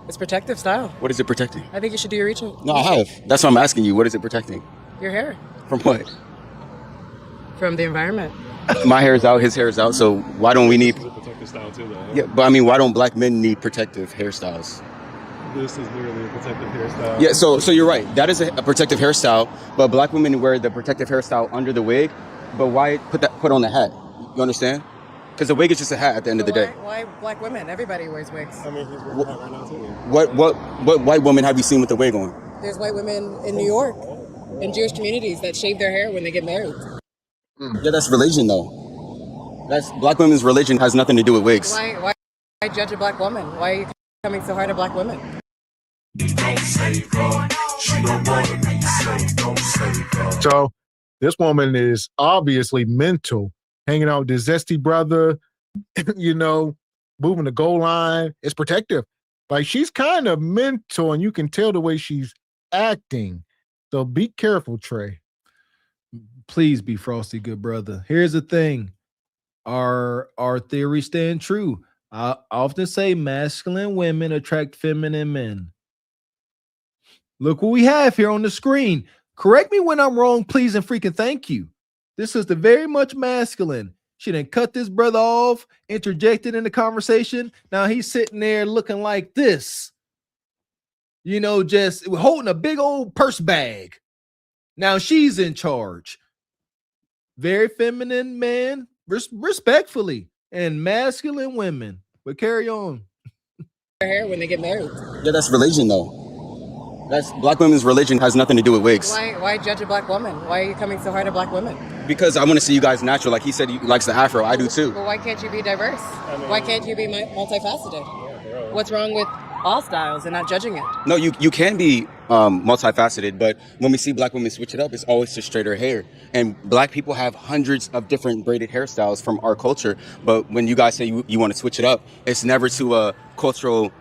It's protective style. What is it protecting? I think you should do your research. No, I have. That's why I'm asking you. What is it protecting? Your hair. From what? From the environment. My hair is out. His hair is out. So why don't we need? This is a protective style too, though. Yeah, but I mean, why don't black men need protective hairstyles? This is literally a protective hairstyle. Yeah, so you're right. That is a protective hairstyle, but black women wear the protective hairstyle under the wig. But why put on the hat? You understand? Because the wig is just a hat at the end of the day. Why black women? Everybody wears wigs. I mean, he's wearing a hat right now too. What white woman have you seen with the wig on? There's white women in New York, in Jewish communities, that shave their hair when they get married. Yeah, that's religion though. That's black women's religion has nothing to do with wigs. Why judge a black woman? Why are you coming so hard at black women? So this woman is obviously mental, hanging out with this zesty brother, you know, moving the goal line. It's protective. Like, she's kind of mental, and you can tell the way she's acting. So be careful, Trey. Please be frosty, good brother. Here's the thing. Our theories stand true. I often say masculine women attract feminine men. Look what we have here on the screen. Correct me when I'm wrong, please, and freaking thank you. This is the very much masculine. She done cut this brother off, interjected in the conversation. Now he's sitting there looking like this. You know, just holding a big old purse bag. Now she's in charge. Very feminine man, respectfully, and masculine women. But carry on. Their hair when they get married. Yeah, that's religion though. That's black women's religion has nothing to do with wigs. Why judge a black woman? Why are you coming so hard at black women? Because I want to see you guys natural. Like he said, he likes the afro. I do too. But why can't you be diverse? Why can't you be multifaceted? What's wrong with all styles and not judging it? No, you can be multifaceted, but when we see black women switch it up, it's always to straighter hair. And black people have hundreds of different braided hairstyles from our culture. But when you guys say you want to switch it up, it's never to a cultural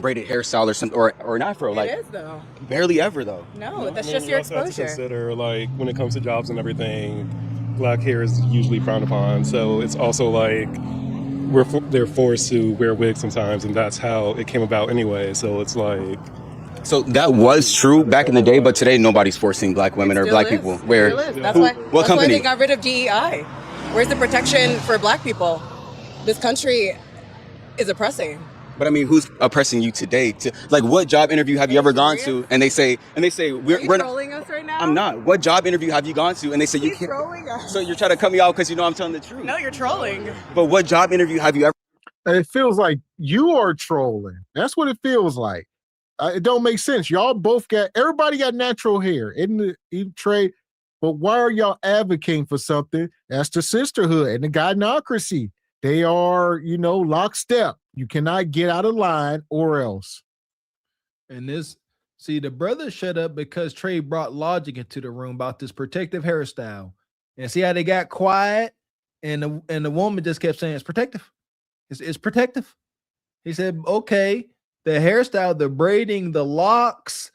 braided hairstyle or something, or an afro. It is though. Barely ever though. No, that's just your also have to exposure. consider, like, when it comes to jobs and everything, black hair is usually frowned upon. So it's also like they're forced to wear wigs sometimes, and that's how it came about anyway. So it's like. So that was true back in the day, but today nobody's forcing black women or black people. Where? That's why company? they got rid of DEI. Where's the protection for black people? This country is oppressing. But I mean, who's oppressing you today? Like, what job interview have you ever gone to? And they say we're trolling us right now? I'm not. What job interview have you gone to? And they say you can't. Trolling us. So you're trying to cut me out because you know I'm telling the truth. No, you're trolling. But what job interview have you ever? It feels like you are trolling. That's what it feels like. It don't make sense. Y'all both everybody got natural hair in the trade. But why are y'all advocating for something? That's the sisterhood and the gynocracy. They are, lockstep. You cannot get out of line or else. And the brother shut up because Trey brought logic into the room about this protective hairstyle. And see how they got quiet? And the woman just kept saying, it's protective. It's protective. He said, okay, the hairstyle, the braiding, the locks,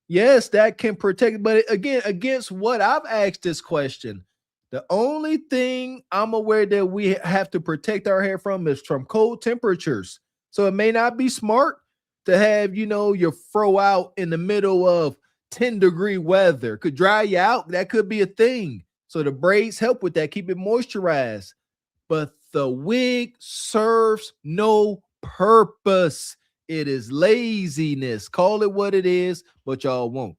yes, that can protect. But again, against what? I've asked this question. The only thing I'm aware that we have to protect our hair from is from cold temperatures. So it may not be smart to have, your fro out in the middle of 10-degree weather. Could dry you out. That could be a thing. So the braids help with that, keep it moisturized. But the wig serves no purpose. It is laziness. Call it what it is, but y'all won't.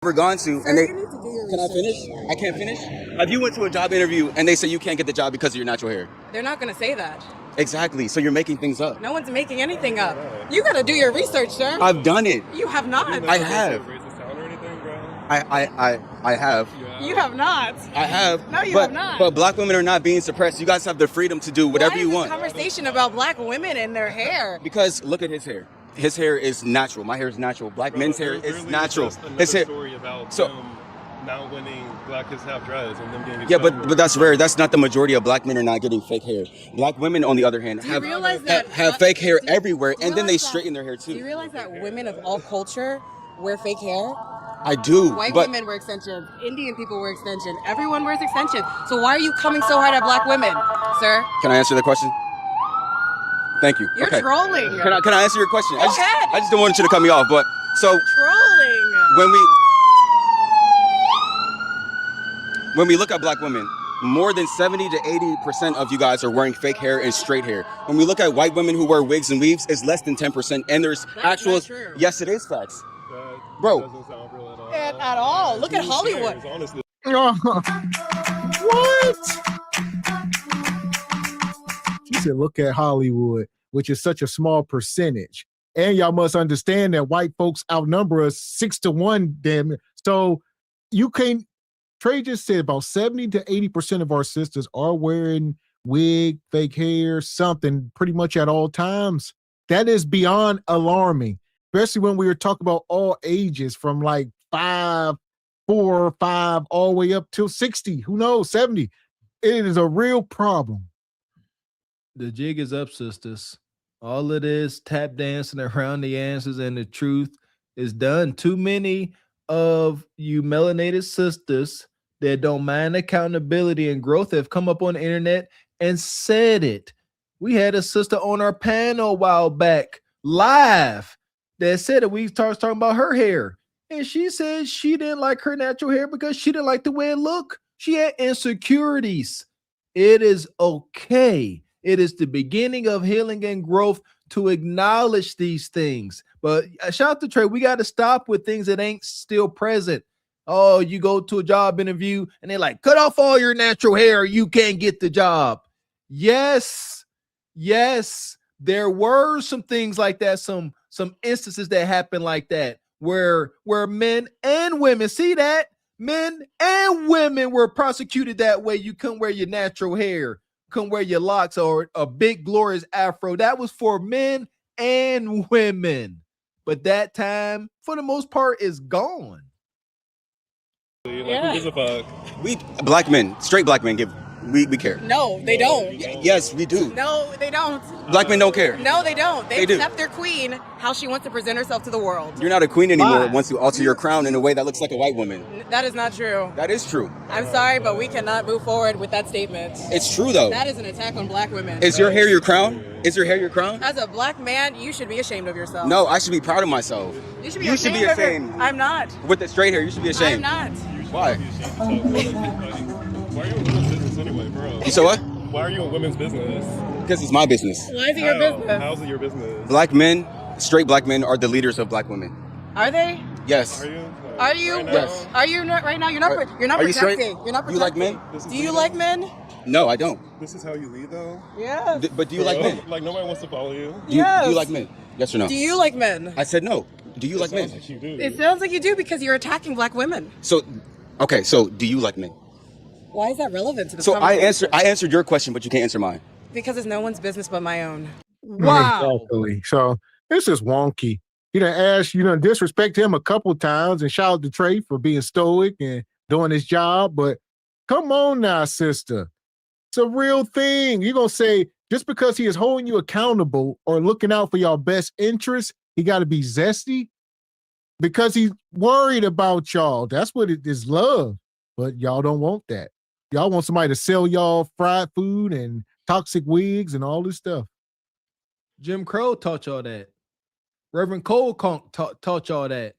Ever gone to, and they can I finish? I can't finish. Have you went to a job interview and they say you can't get the job because of your natural hair? They're not going to say that. Exactly. So you're making things up. No one's making anything up. You got to do your research, sir. I've done it. You have not. I have. I have. You have not. I have. No, you have not. But black women are not being suppressed. You guys have the freedom to do whatever you want. Conversation about black women and their hair. Because look at his hair. His hair is natural. My hair is natural. Black men's hair is natural. His hair. So now winning Black Kids Have Dreads and them getting Yeah, but that's rare. That's not the majority of black men are not getting fake hair. Black women, on the other hand, have fake hair everywhere, and then they straighten their hair too. Do you realize that women of all culture wear fake hair? I do. White but women wear extensions. Indian people wear extensions. Everyone wears extensions. So why are you coming so hard at black women, sir? Can I answer the question? Thank you. You're okay. trolling. Can I answer your question? Go ahead. I just don't want you to cut me off. But so Trolling. when we look at black women, more than 70 to 80% of you guys are wearing fake hair and straight hair. When we look at white women who wear wigs and weaves, it's less than 10%. And there's actual. Yes, it is facts. Bro. Doesn't sound real at all. At all. Look at Hollywood. Honestly. What? She said, look at Hollywood, which is such a small percentage. And y'all must understand that white folks outnumber us 6-1, damn it. So you can't, Trey just said about 70 to 80% of our sisters are wearing wig, fake hair, something pretty much at all times. That is beyond alarming, especially when we were talking about all ages from like 5, 4, 5, all the way up till 60, who knows, 70. It is a real problem. The jig is up, sisters. All it is tap dancing around the answers, and the truth is done. Too many of you melanated sisters that don't mind accountability and growth have come up on the internet and said it. We had a sister on our panel a while back, live, that said that we started talking about her hair. And she said she didn't like her natural hair because she didn't like the way it looked. She had insecurities. It is okay. It is the beginning of healing and growth to acknowledge these things. But shout out to Trey. We got to stop with things that ain't still present. Oh, you go to a job interview and they're like, cut off all your natural hair. You can't get the job. Yes. There were some things like that. Some instances that happened like that where men and women, see that? Men and women were prosecuted that way. You couldn't wear your natural hair, couldn't wear your locks or a big glorious afro. That was for men and women. But that time, for the most part, is gone. Like, who gives a fuck? We black men, straight black men we care. No, they don't. Yes, we do. No, they don't. Black men don't care. No, they don't. They do. accept their queen how she wants to present herself to the world. You're not a queen anymore once you alter your crown in a way that looks like a white woman. That is not true. That is true. I'm sorry, but we cannot move forward with that statement. It's true, though. That is an attack on black women. Is your hair your crown? Is your hair your crown? As a black man, you should be ashamed of yourself. No, I should be proud of myself. You should be ashamed. I'm not. With the straight hair, you should be ashamed. I'm not. Why? Why are you in women's business anyway, bro? You said what? Why are you in women's business? Because it's my business. Why is it your business? How's it your business? Black men, straight black men, are the leaders of black women. Are they? Yes. Are you? Yes. Are you not right now? You're not. You're not Are you straight? protecting. You're not protecting. You like men? Do you like men? No, I don't. This is how you lead, though? Yeah. But do you like men? Like, nobody wants to follow you. Do you like men? Yes or no? Do you like men? I said no. Do you like men? Like you do. It sounds like you do because you're attacking black women. So, okay, so do you like men? Why is that relevant to the So conversation? I answered your question, but you can't answer mine. Because it's no one's business but my own. Wow. Exactly. So this is wonky. You done asked, you done disrespect him a couple times and shout out to Trey for being stoic and doing his job. But come on now, sister. It's a real thing. You're going to say, just because he is holding you accountable or looking out for your best interest, he got to be zesty? Because he's worried about y'all. That's what it is, love. But y'all don't want that. Y'all want somebody to sell y'all fried food and toxic wigs and all this stuff. Jim Crow taught y'all that. Reverend Cole taught y'all that.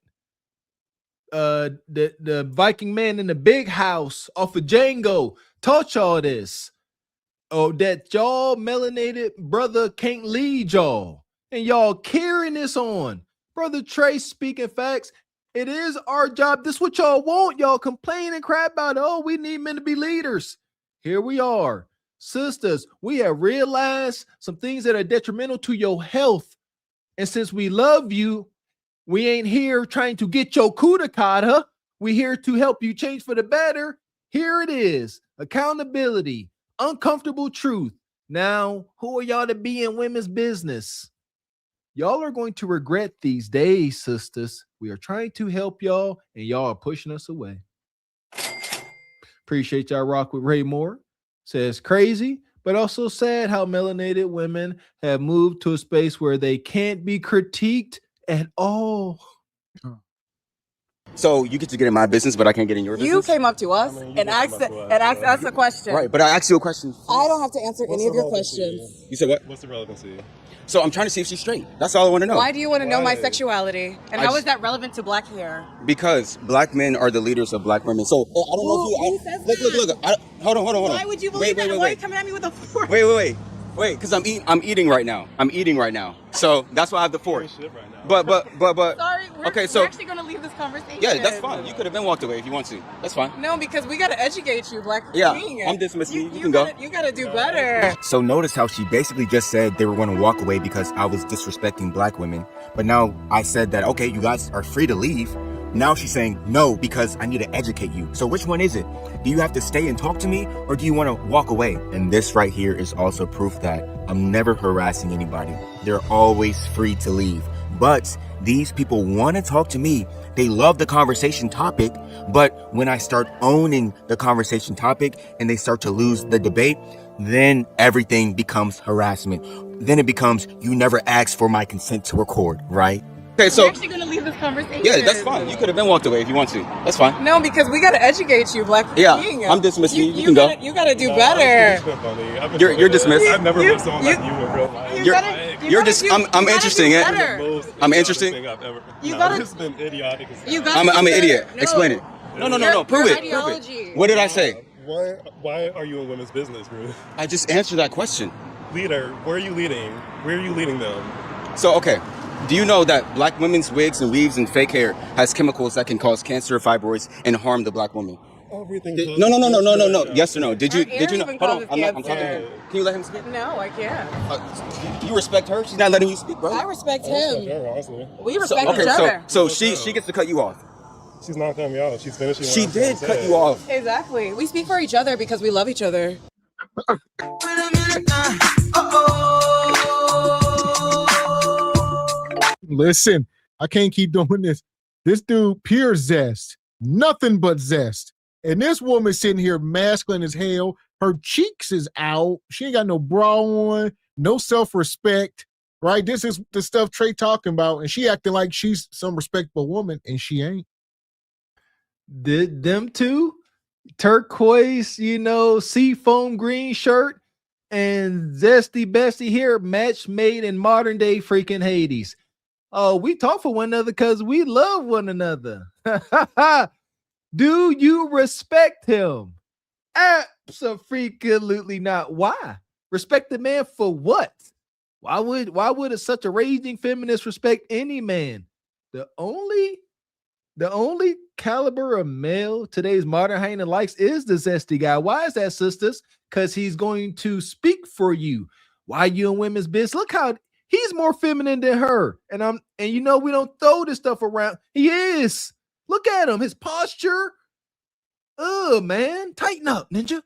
The Viking man in the big house off of Django taught y'all this. Oh, that y'all melanated brother can't lead y'all. And y'all carrying this on. Brother Trey speaking facts. It is our job. This is what y'all want. Y'all complain and cry about, oh, we need men to be leaders. Here we are. Sisters, we have realized some things that are detrimental to your health. And since we love you, we ain't here trying to get your kudakata. We're here to help you change for the better. Here it is. Accountability. Uncomfortable truth. Now, who are y'all to be in women's business? Y'all are going to regret these days, sisters. We are trying to help y'all, and y'all are pushing us away. Appreciate y'all rock with Ray Moore. Says crazy, but also sad how melanated women have moved to a space where they can't be critiqued at all. So you get to get in my business, but I can't get in your business? You came up to us and asked us a question. Right, but I asked you a question. I don't have to answer any of your questions. You said what? What's the relevancy? So I'm trying to see if she's straight. That's all I want to know. Why do you want to know my sexuality? And how is that relevant to black hair? Because black men are the leaders of black women. So I don't know if you... Look. Hold on. Why would you believe that? Why are you coming at me with a fork? Wait, because I'm eating right now. So that's why I have the fork. But. Sorry, we're actually going to leave this conversation. Yeah, that's fine. You could have been walked away if you want to. That's fine. No, because we got to educate you, black. Yeah, I'm dismissing you. You can go. You got to do better. So notice how she basically just said they were going to walk away because I was disrespecting black women. But now I said that, okay, you guys are free to leave. Now she's saying no because I need to educate you. So which one is it? Do you have to stay and talk to me, or do you want to walk away? And this right here is also proof that I'm never harassing anybody. They're always free to leave. But these people want to talk to me. They love the conversation topic. But when I start owning the conversation topic and they start to lose the debate, then everything becomes harassment. Then it becomes, you never asked for my consent to record, right? Okay, so we're actually going to leave this conversation. Yeah, that's fine. You could have been walked away if you want to. That's fine. No, because we got to educate you, black. Yeah, I'm dismissing you. You can go. You got to do better. You're dismissed. I've never met someone like you in real life. You're just. I'm interesting. I'm interesting. It's been idiotic. I'm an idiot. Explain it. No. Prove it. What did I say? Why are you in women's business, bro? I just answered that question. Leader, where are you leading? Where are you leading them? So, okay. Do you know that black women's wigs and weaves and fake hair has chemicals that can cause cancer, fibroids, and harm the black woman? Everything. No. Yes or no? Did you know? Hold on. I'm talking to him. Can you let him speak? No, I can't. You respect her? She's not letting you speak, bro. I respect him. We respect each okay, other. So she gets to cut you off. She's not cutting me off. She's finishing. She did cut you off. Exactly. We speak for each other because we love each other. Listen, I can't keep doing this. This dude, pure zest, nothing but zest. And this woman sitting here masculine as hell. Her cheeks is out. She ain't got no bra on, no self-respect, right? This is the stuff Trey talking about. And she acting like she's some respectable woman, and she ain't. Them two, turquoise, seafoam green shirt and zesty bestie here, match made in modern day freaking Hades. Oh, we talk for one another because we love one another. Do you respect him? Absolutely not. Why? Respect the man for what? Why would such a raging feminist respect any man? The only caliber of male today's modern Haina likes is the zesty guy. Why is that, sisters? Because he's going to speak for you. Why you in women's business? Look how he's more feminine than her. And we don't throw this stuff around. He is. Look at him. His posture. Oh, man. Tighten up, ninja.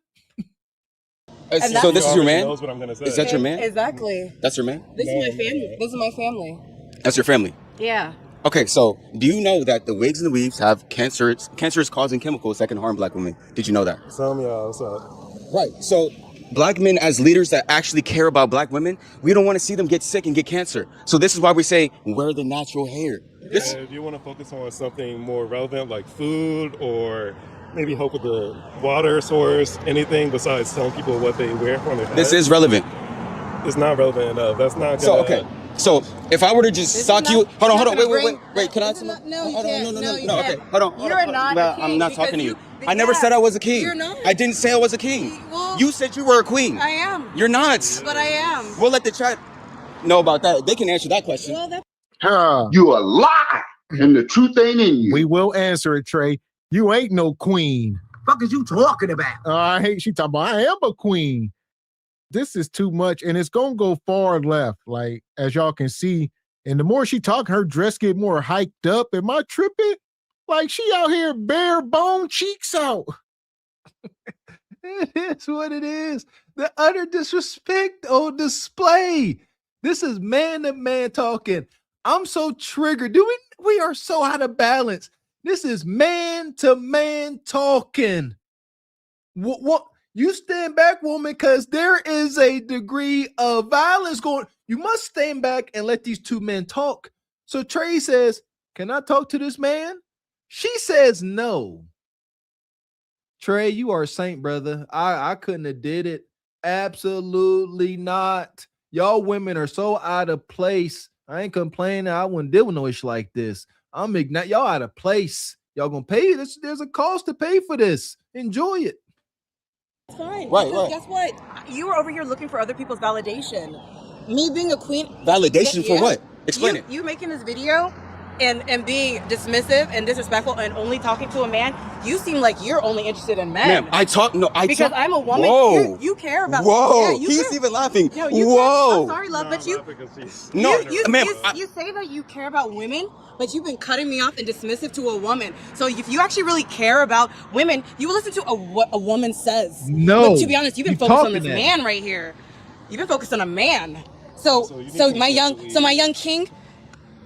So this is your man? Knows what I'm gonna say. Is that your man? Exactly. That's your man? This is my family. This is my family. That's your family? Yeah. Okay, so do you know that the wigs and the weaves have cancerous causing chemicals that can harm black women? Did you know that? Some y'all, what's up? Right. So black men as leaders that actually care about black women, we don't want to see them get sick and get cancer. So this is why we say wear the natural hair. Do you want to focus on something more relevant like food or maybe help with the water source, anything besides telling people what they wear on their head? This is relevant. It's not relevant enough. That's not gonna... So, okay. So if I were to just sock you, hold on, wait, can I? No, okay, hold on. You're not a king. I'm not talking to you. I never said I was a king. You're not. I didn't say I was a king. Well, you said you were a queen. I am. You're not. But I am. We'll let the chat know about that. They can answer that question. You a lie, and the truth ain't in you. We will answer it, Trey. You ain't no queen. Fuck is you talking about? She talking about I am a queen. This is too much, and it's gonna go far left, like as y'all can see. And the more she talking, her dress get more hiked up. Am I tripping? Like she out here bare bone cheeks out. It is what it is. The utter disrespect on display. This is man to man talking. I'm so triggered. We are so out of balance. This is man to man talking. What you stand back, woman, because there is a degree of violence going. You must stand back and let these two men talk. So Trey says, "Can I talk to this man?" She says no. Trey, you are a saint, brother. I couldn't have did it. Absolutely not. Y'all women are so out of place. I ain't complaining. I wouldn't deal with no issue like this. I'm ignorant. Y'all out of place. Y'all gonna pay this. There's a cost to pay for this. Enjoy it. It's fine. Right, Because right. guess what? You were over here looking for other people's validation. Me being a queen. Validation for what? Explain it. You making this video and being dismissive and disrespectful and only talking to a man, you seem like you're only interested in men. Ma'am, because I'm a woman. Whoa. You care about. Whoa. Yeah, you He's care. even laughing. Yo, you Whoa. Care. I'm sorry, love, but you. No, ma'am. You say that you care about women, but you've been cutting me off and dismissive to a woman. So if you actually really care about women, you will listen to what a woman says. No. But to be honest, you've been focused on this man right here. You've been focused on a man. So my young king,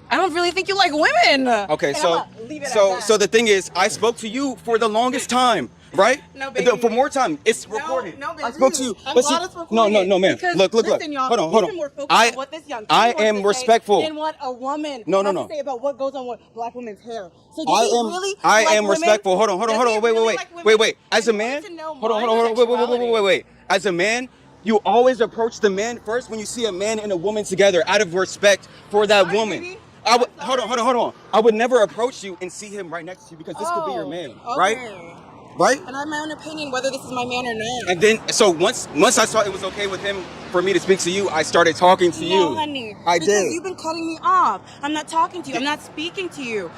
I don't really think you like women. Okay, so the thing is, I spoke to you for the longest time, right? No, baby. For more time. It's recorded. No, baby. I spoke to you. I'm But glad it's recorded. no, ma'am. Because, Look. listen, y'all, Hold you've on. been more focused on what this young king wants am to say respectful. than what a woman No. has to say about what goes on with black women's hair. So I am respectful. Hold on. Wait. As a man, hold on. Wait. As a man, you always approach the man first when you see a man and a woman together out of respect for that woman. Baby. Hold on. I would never approach you and see him right next to you because this could be your man, right? Right? And I have my own opinion whether this is my man or not. And then, so once I saw it was okay with him for me to speak to you, I started talking to you. No, honey. Because you've been cutting me off. I'm not talking to you. I'm not speaking to you.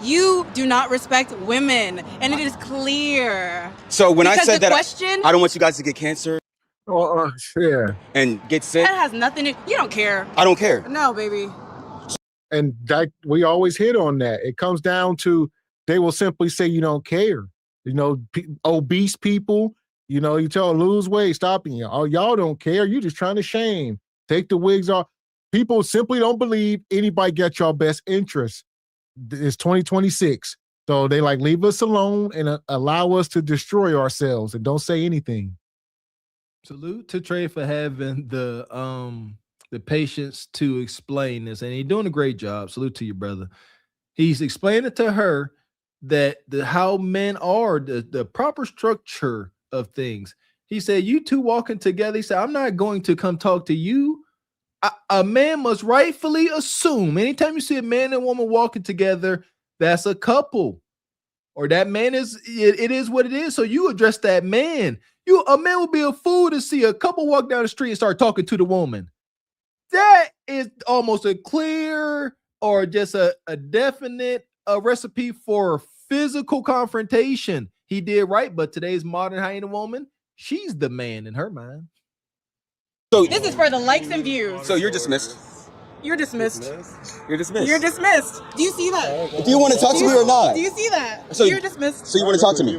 You do not respect women, and it is clear. So when I said that, question, I don't want you guys to get cancer. Yeah. And get sick. That has nothing to. You don't care. I don't care. No, baby. And that we always hit on that. It comes down to they will simply say you don't care. You know, obese people. You know, you tell them lose weight, stopping you. Oh, y'all don't care. You just trying to shame. Take the wigs off. People simply don't believe anybody got your best interest. It's 2026. So they like leave us alone and allow us to destroy ourselves and don't say anything. Salute to Trey for having the patience to explain this, and he's doing a great job. Salute to you, brother. He's explaining to her that how men are, the proper structure of things. He said, you two walking together. He said, I'm not going to come talk to you. A man must rightfully assume anytime you see a man and woman walking together, that's a couple, or that man is, it is what it is. So you address that man. A man would be a fool to see a couple walk down the street and start talking to the woman. That is almost a clear or just a definite recipe for physical confrontation. He did right, but today's modern hyena woman, she's the man in her mind. So this is for the likes and views. So you're dismissed. You're dismissed. You're dismissed. You're dismissed. Do you see that? Do you want to talk to me or not? Do you see that? So you're dismissed. So you want to talk to me?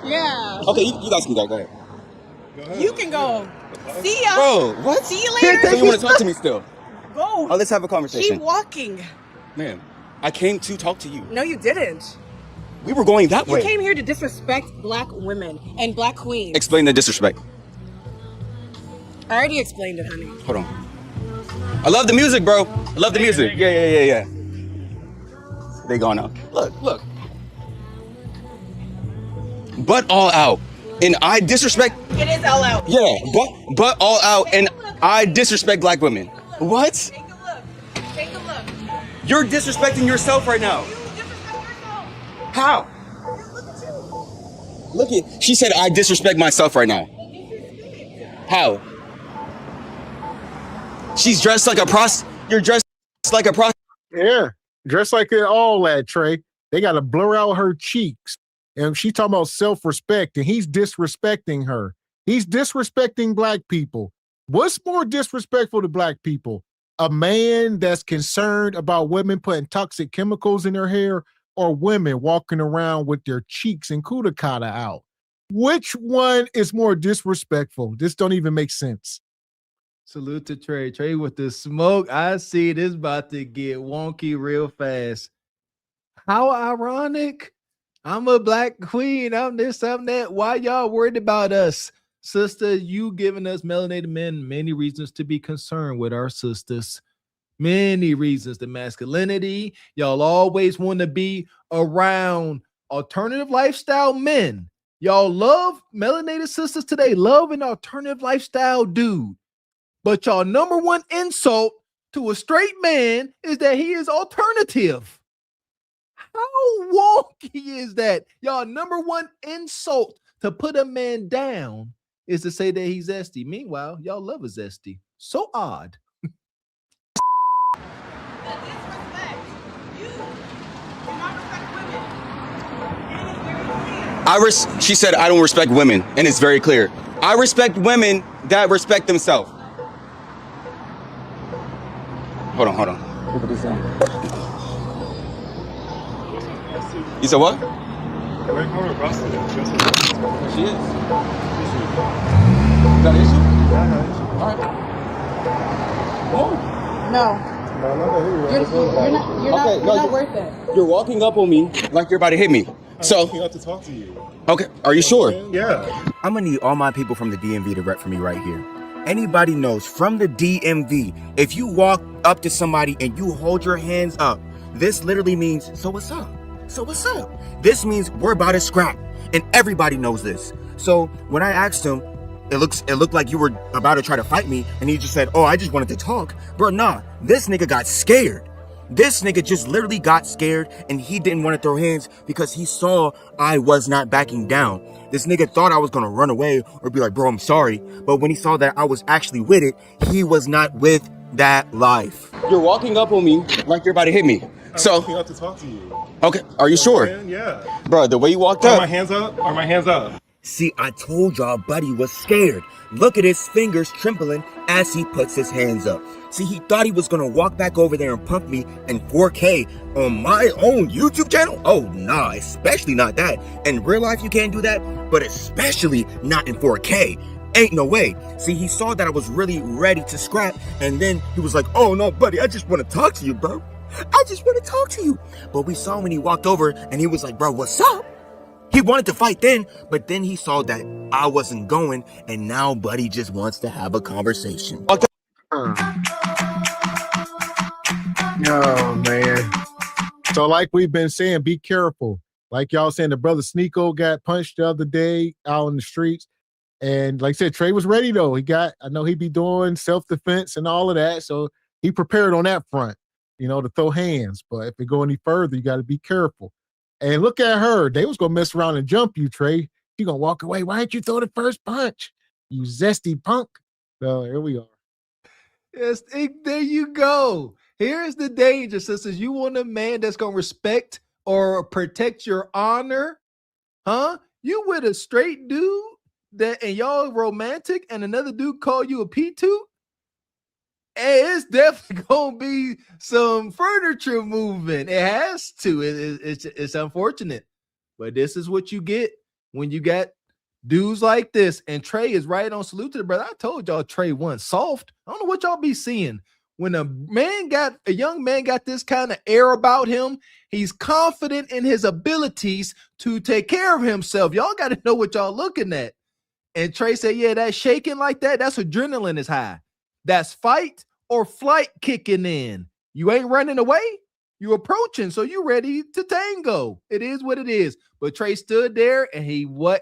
Yeah. Okay, you guys can go. Go ahead. You can go. See ya. Bro, what? See you later. So you want to talk to me still? Go. Oh, let's have a conversation. Keep walking. Ma'am, I came to talk to you. No, you didn't. We were going that way. You came here to disrespect black women and black queens. Explain the disrespect. I already explained it, honey. Hold on. I love the music, bro. I love the music. Yeah. They gone now. Look. But all out. And I disrespect. It is all out. Yeah, but all out, and I disrespect black women. What? Take a look. Take a look. You're disrespecting yourself right now. You disrespect yourself. How? Look at you. Look at. She said I disrespect myself right now. How? She's dressed like a You're dressed like a prostitute. Yeah, dressed like it all that, Trey. They got to blur out her cheeks. And she's talking about self-respect, and he's disrespecting her. He's disrespecting black people. What's more disrespectful to black people? A man that's concerned about women putting toxic chemicals in their hair, or women walking around with their cheeks and cuticata out? Which one is more disrespectful? This don't even make sense. Salute to Trey. Trey with the smoke. I see this about to get wonky real fast. How ironic I'm a black queen. I'm this, I'm that. Why y'all worried about us? Sister, you giving us melanated men many reasons to be concerned with our sisters. Many reasons. The masculinity. Y'all always want to be around alternative lifestyle men. Y'all love melanated sisters today. Love an alternative lifestyle dude. But y'all number one insult to a straight man is that he is alternative. How wonky is that? Y'all number one insult to put a man down is to say that he's zesty. Meanwhile, y'all love a zesty. So odd. She said, I don't respect women, and it's very clear. I respect women that respect themselves. Hold on. You said what? She is. Is that an issue? All right. You're not worth it. You're walking up on me like you're about to hit me. I'm walking up to talk to you. Okay, are you sure? Yeah. I'm gonna need all my people from the DMV to rep for me right here. Anybody knows from the DMV, if you walk up to somebody and you hold your hands up, this literally means, so what's up? So what's up? This means we're about to scrap, and everybody knows this. So when I asked him, it looked like you were about to try to fight me, and he just said, oh, I just wanted to talk. Bro, nah, this nigga got scared. This nigga just literally got scared, and he didn't want to throw hands because he saw I was not backing down. This nigga thought I was gonna run away or be like, bro, I'm sorry. But when he saw that I was actually with it, he was not with that life. You're walking up on me like you're about to hit me. I'm walking up to talk to you. Okay, are you sure? Yeah. Bro, the way you walked Are up. my hands up? Are my hands up? See, I told y'all buddy was scared. Look at his fingers trembling as he puts his hands up. See, he thought he was gonna walk back over there and punk me in 4K on my own YouTube channel? Oh, nah, especially not that. In real life, you can't do that, but especially not in 4K. Ain't no way. See, he saw that I was really ready to scrap, and then he was like, oh no, buddy, I just wanna talk to you, bro. I just wanna talk to you. But we saw when he walked over, and he was like, bro, what's up? He wanted to fight then, but then he saw that I wasn't going, and now buddy just wants to have a conversation. Oh man. So like we've been saying, be careful. Like y'all saying, the brother Sneeko got punched the other day out in the streets. And like I said, Trey was ready though. I know he'd be doing self-defense and all of that. So he prepared on that front, to throw hands. But if it go any further, you got to be careful. And look at her. They was going to mess around and jump you, Trey. You going to walk away. Why didn't you throw the first punch? You zesty punk. So here we are. Yes, there you go. Here's the danger, sisters. You want a man that's going to respect or protect your honor? Huh? You with a straight dude and y'all romantic and another dude call you a P2? Hey, it's definitely going to be some furniture moving. It has to. It's unfortunate. But this is what you get when you got dudes like this. And Trey is right on. Salute to the brother. I told y'all Trey won soft. I don't know what y'all be seeing. When a young man got this kind of air about him, he's confident in his abilities to take care of himself. Y'all got to know what y'all looking at. And Trey said, yeah, that shaking like that, that's adrenaline is high. That's fight or flight kicking in. You ain't running away. You approaching, so you ready to tango. It is what it is. But Trey stood there and he was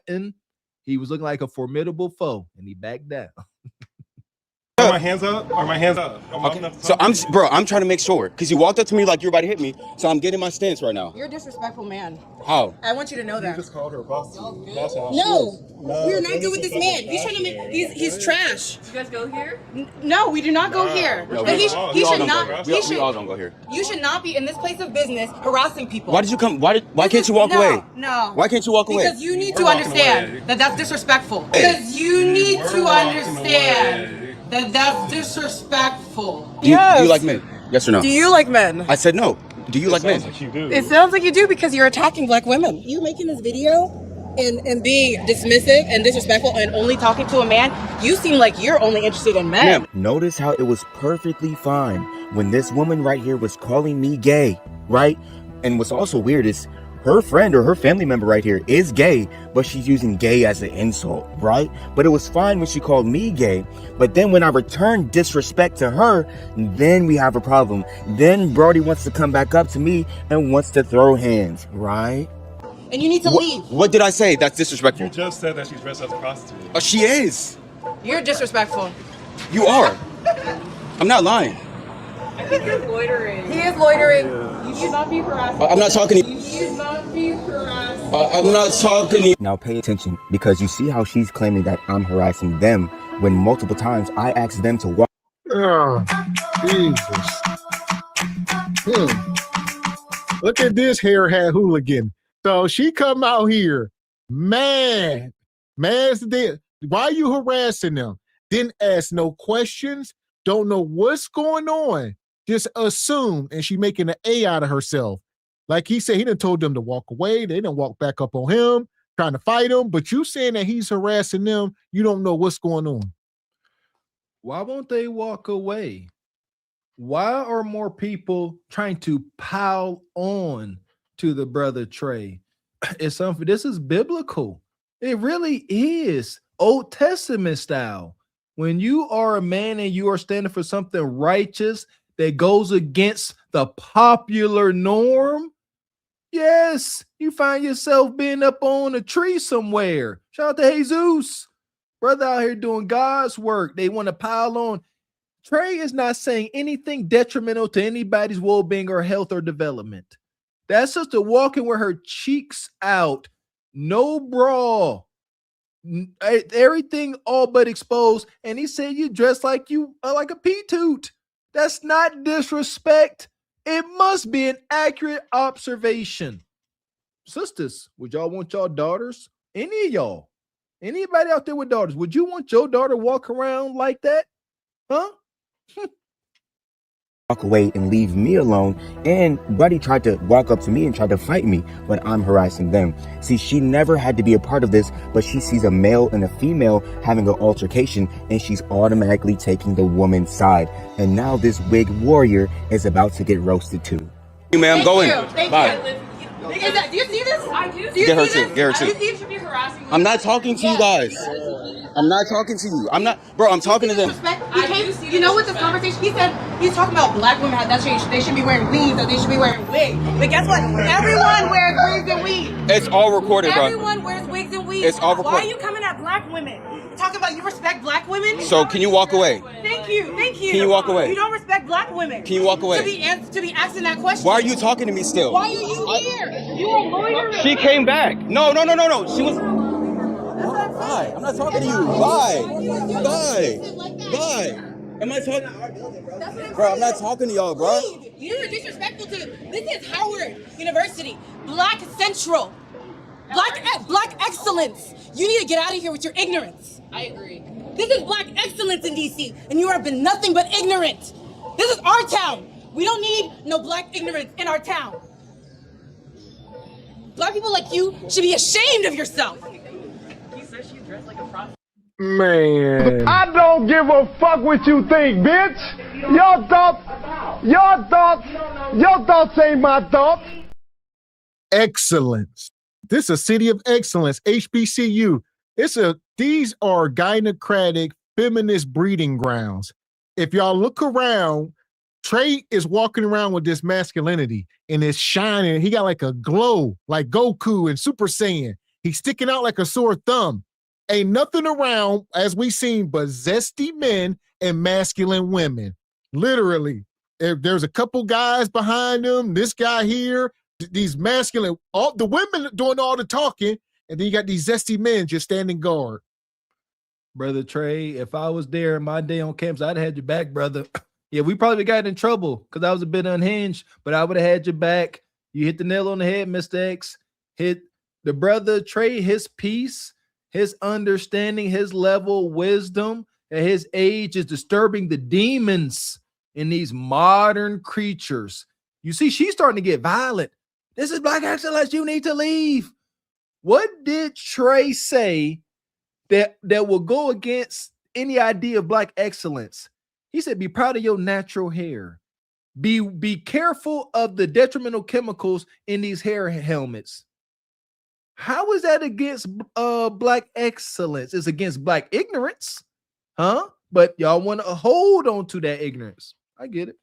looking like a formidable foe, and he backed down. Are my hands up? Are my hands up? Okay. So I'm trying to make sure because you walked up to me like you're about to hit me. So I'm getting my stance right now. You're a disrespectful man. How? I want you to know that. You just called her a prostitute. No, we're not good with this man. He's trying to make. He's trash. You guys go here? No, we do not go here. No, he should not. We all don't go here. You should not be in this place of business harassing people. Why did you come? Why can't you walk away? No. Why can't you walk away? Because you need to understand that that's disrespectful. Because you need to understand that that's disrespectful. Do you like men? Yes or no? Do you like men? I said no. Do you like men? It sounds like you do because you're attacking black women. You making this video and being dismissive and disrespectful and only talking to a man, you seem like you're only interested in men. Notice how it was perfectly fine when this woman right here was calling me gay, right? And what's also weird is her friend or her family member right here is gay, but she's using gay as an insult, right? But it was fine when she called me gay. But then when I return disrespect to her, then we have a problem. Then Brody wants to come back up to me and wants to throw hands, right? And you need to leave. What did I say? That's disrespectful. You just said that she's dressed as a prostitute. Oh, she is. You're disrespectful. You are. I'm not lying. I think he's loitering. He is loitering. You should not be harassed. I'm not talking to you. You should not be harassed. I'm not talking to you. Now pay attention, because you see how she's claiming that I'm harassing them when multiple times I asked them to walk. Oh, Jesus. Look at this hair hat hooligan. So she come out here, mad as dead. Why are you harassing them? Didn't ask no questions. Don't know what's going on. Just assume, and she making an A out of herself. Like he said, he done told them to walk away. They done walk back up on him, trying to fight him. But you saying that he's harassing them, you don't know what's going on. Why won't they walk away? Why are more people trying to pile on to the brother Trey? It's something. This is biblical. It really is Old Testament style. When you are a man and you are standing for something righteous that goes against the popular norm, yes, you find yourself being up on a tree somewhere. Shout out to Jesus. Brother out here doing God's work. They want to pile on. Trey is not saying anything detrimental to anybody's well-being or health or development. That sister walking with her cheeks out, no bra, everything all but exposed, and he said you dress like you like a pea-toot. That's not disrespect. It must be an accurate observation. Sisters, would y'all want y'all daughters? Any of y'all? Anybody out there with daughters? Would you want your daughter walk around like that? Huh? Walk away and leave me alone, and Buddy tried to walk up to me and try to fight me when I'm harassing them. See, she never had to be a part of this, but she sees a male and a female having an altercation, and she's automatically taking the woman's side. And now this wig warrior is about to get roasted too. Hey man, I'm going. Bye. Do you see this? I do. Get her too. Get her too. You should be harassing me. I'm not talking to you guys. I'm not talking to you. I'm not, bro. I'm talking to them. You know what this conversation? He said he's talking about black women. They should be wearing weaves, or they should be wearing wigs. But guess what? Everyone wears wigs and weaves. It's all recorded, bro. Everyone wears wigs and weaves. It's all recorded. Why are you coming at black women? Talking about you respect black women? So can you walk away? Thank you. Thank you. Can you walk away? You don't respect black women. Can you walk away? To be asking that question. Why are you talking to me still? Why are you here? You are loitering. She came back. No. She was. Bye. I'm not talking to you. Bye. Am I talking? Bro, I'm not talking to y'all, bro. You're disrespectful to. This is Howard University, Black Central, Black excellence. You need to get out of here with your ignorance. I agree. This is Black excellence in DC, and you have been nothing but ignorant. This is our town. We don't need no Black ignorance in our town. Black people like you should be ashamed of yourself. He says she dressed like a prostitute. Man. I don't give a fuck what you think, bitch. Your thoughts ain't my thoughts. Excellence. This is a city of excellence, HBCU. These are gynocratic feminist breeding grounds. If y'all look around, Trey is walking around with this masculinity and it's shining. He got like a glow, like Goku and Super Saiyan. He's sticking out like a sore thumb. Ain't nothing around, as we seen, but zesty men and masculine women. Literally. There's a couple guys behind him, this guy here, these masculine, all the women doing all the talking, and then you got these zesty men just standing guard. Brother Trey, if I was there in my day on campus, I'd have had your back, brother. Yeah, we probably got in trouble because I was a bit unhinged, but I would have had your back. You hit the nail on the head, Mr. X. Hit the brother Trey, his peace, his understanding, his level of wisdom at his age is disturbing the demons in these modern creatures. You see, she's starting to get violent. This is Black excellence. You need to leave. What did Trey say that will go against any idea of Black excellence? He said, be proud of your natural hair. Be careful of the detrimental chemicals in these hair helmets. How is that against black excellence? It's against black ignorance, huh? But y'all want to hold on to that ignorance. I get it.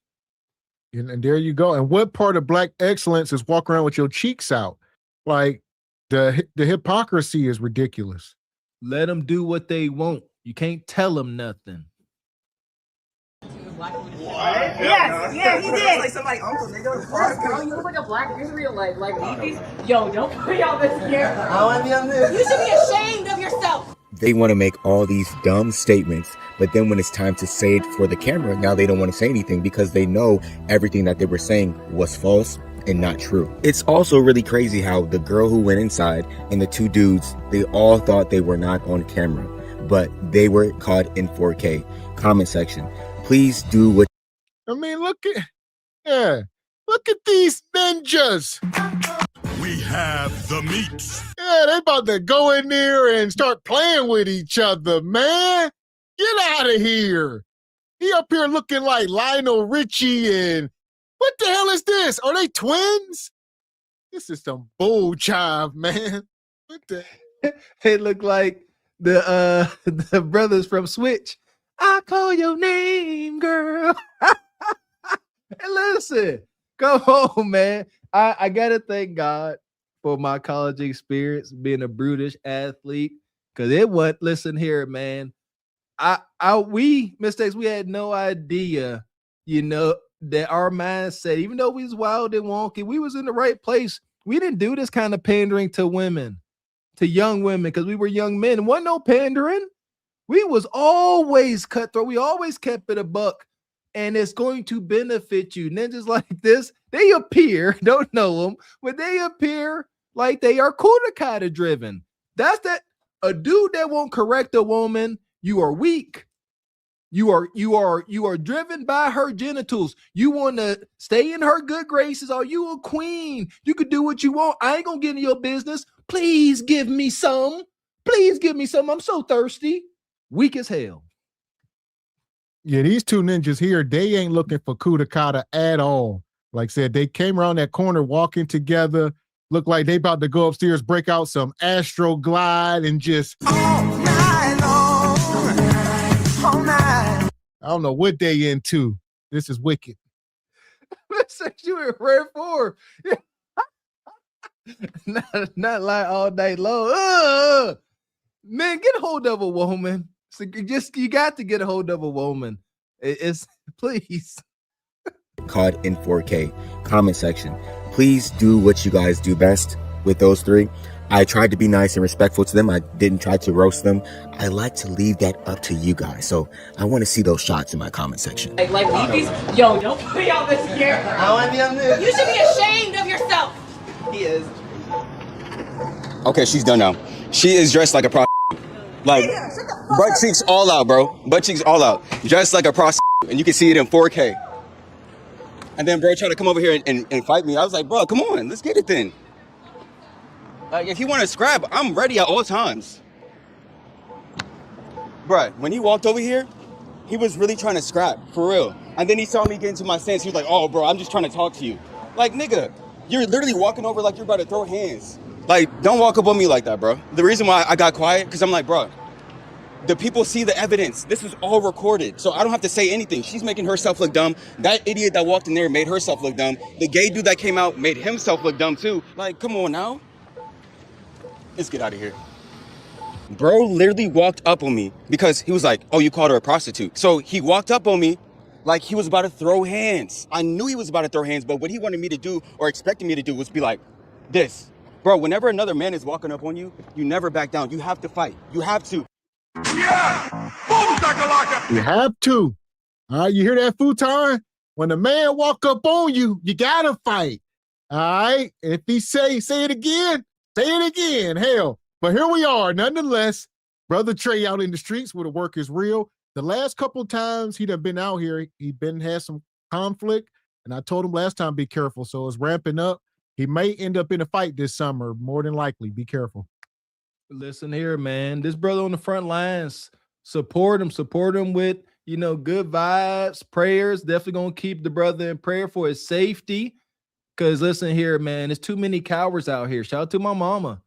And there you go. And what part of black excellence is walk around with your cheeks out? Like the hypocrisy is ridiculous. Let them do what they want. You can't tell them nothing. Yes, yeah, he did. Like somebody uncle, nigga. Bro, you look like a black Israel, like these. Yo, don't put y'all this here. You should be ashamed of yourself. They want to make all these dumb statements, but then when it's time to say it for the camera, now they don't want to say anything because they know everything that they were saying was false and not true. It's also really crazy how the girl who went inside and the two dudes, they all thought they were not on camera, but they were caught in 4K. Comment section. Please do what. I mean, look at these ninjas. We have the meat. Yeah, they about to go in there and start playing with each other, man. Get out of here. He up here looking like Lionel Richie and what the hell is this? Are they twins? This is some bull jive, man. What the? They look like the brothers from Switch. I call your name, girl. Hey, listen, come on, man. I gotta thank God for my college experience, being a brutish athlete. Cause it was, listen here, man. We mistakes, we had no idea, that our mindset, even though we was wild and wonky, we was in the right place. We didn't do this kind of pandering to women, to young women, because we were young men. It wasn't no pandering. We was always cutthroat. We always kept it a buck. And it's going to benefit you. Ninjas like this, they appear, don't know them, but they appear like they are Kudakata driven. That's that. A dude that won't correct a woman, you are weak. You are driven by her genitals. You want to stay in her good graces. Are you a queen? You could do what you want. I ain't gonna get in your business. Please give me some. Please give me some. I'm so thirsty. Weak as hell. Yeah, these two ninjas here, they ain't looking for Kudakata at all. Like I said, they came around that corner walking together. Look like they about to go upstairs, break out some Astro Glide and just all night long. All night. I don't know what they into. This is wicked. Listen, you in rare form. not like all night long. Man, get a hold of a woman. So you got to get a hold of a woman. It's please. Caught in 4K. Comment section. Please do what you guys do best with those three. I tried to be nice and respectful to them. I didn't try to roast them. I like to leave that up to you guys. So I want to see those shots in my comment section. Like leave these. Yo, don't put y'all this here. You should be ashamed of yourself. He is. Okay, she's done now. She is dressed like a prostitute. Like, butt cheeks all out, bro. Butt cheeks all out. Dressed like a prostitute. And you can see it in 4K. And then bro tried to come over here and fight me. I was like, bro, come on, let's get it then. Like, if you want to scrap, I'm ready at all times. Bro, when he walked over here, he was really trying to scrap, for real. And then he saw me get into my stance. He was like, oh, bro, I'm just trying to talk to you. Like, nigga, you're literally walking over like you're about to throw hands. Like, don't walk up on me like that, bro. The reason why I got quiet, because I'm like, bro, the people see the evidence. This is all recorded, so I don't have to say anything. She's making herself look dumb. That idiot that walked in there made herself look dumb. The gay dude that came out made himself look dumb too. Like, come on now. Let's get out of here. Bro literally walked up on me because he was like, oh, you called her a prostitute. So he walked up on me like he was about to throw hands. I knew he was about to throw hands, but what he wanted me to do or expected me to do was be like this. Bro, whenever another man is walking up on you, you never back down. You have to fight. You have to. Yeah! You have to. All right, you hear that, futon? When a man walk up on you, you gotta fight. All right? If he say it again, say it again. Hell. But here we are, nonetheless. Brother Trey out in the streets where the work is real. The last couple times he done been out here, he had some conflict. And I told him last time, be careful. So it's ramping up. He may end up in a fight this summer, more than likely. Be careful. Listen here, man. This brother on the front lines, support him with You know, good vibes, prayers. Definitely gonna keep the brother in prayer for his safety. Cause listen here, man, there's too many cowards out here. Shout out to my mama.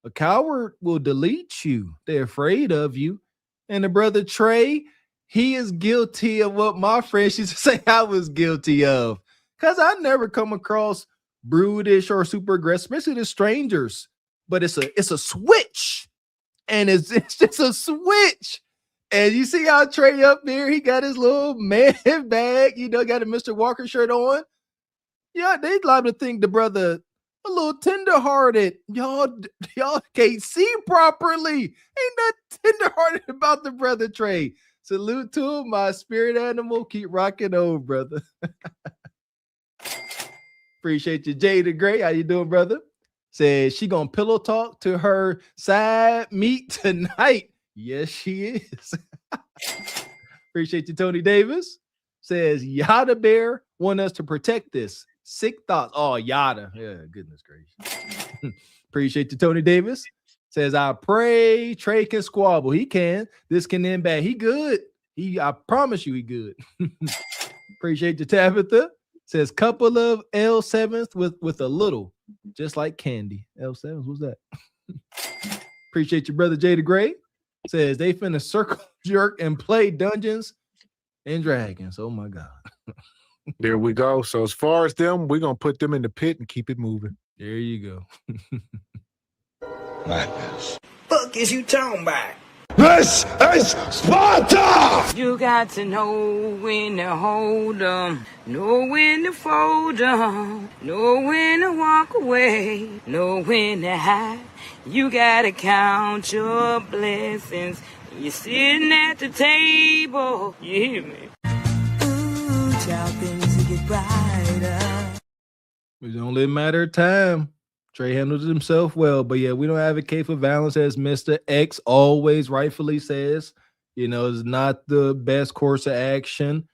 A coward will delete you. They're afraid of you. And the brother Trey, he is guilty of what my friends used to say I was guilty of. Cause I never come across brutish or super aggressive, especially to strangers. But it's a switch. And it's just a switch. And you see how Trey up there, he got his little man bag, you know, got a Mr. Walker shirt on. Yeah, they'd like to think the brother a little tender-hearted. Y'all can't see properly. Ain't that tender-hearted about the brother Trey. Salute to him, my spirit animal. Keep rocking on, brother. Appreciate you, Jada Gray. How you doing, brother? Says she gonna pillow talk to her side meat tonight. Yes, she is. Appreciate you, Tony Davis. Says Yada Bear want us to protect this. Sick thoughts. Oh, Yada. Yeah, goodness gracious. Appreciate you, Tony Davis. Says, I pray Trey can squabble. He can. This can end bad. He good. I promise you he good. Appreciate you, Tabitha. Says, couple of L7s with a little, just like candy. L7s, what's that? Appreciate your brother, Jada Gray. Says, they finna circle jerk and play Dungeons and Dragons. Oh, my God. There we go. So as far as them, we're going to put them in the pit and keep it moving. There you go. Madness. Fuck is you talking about? This is Sparta! You got to know when to hold 'em, know when to fold 'em, know when to walk away, know when to hide. You gotta count your blessings. You're sitting at the table. You hear me? Ooh, child, things get brighter. It's only a matter of time. Trey handles himself well, but yeah, we don't advocate for violence, as Mr. X always rightfully says. You know, it's not the best course of action.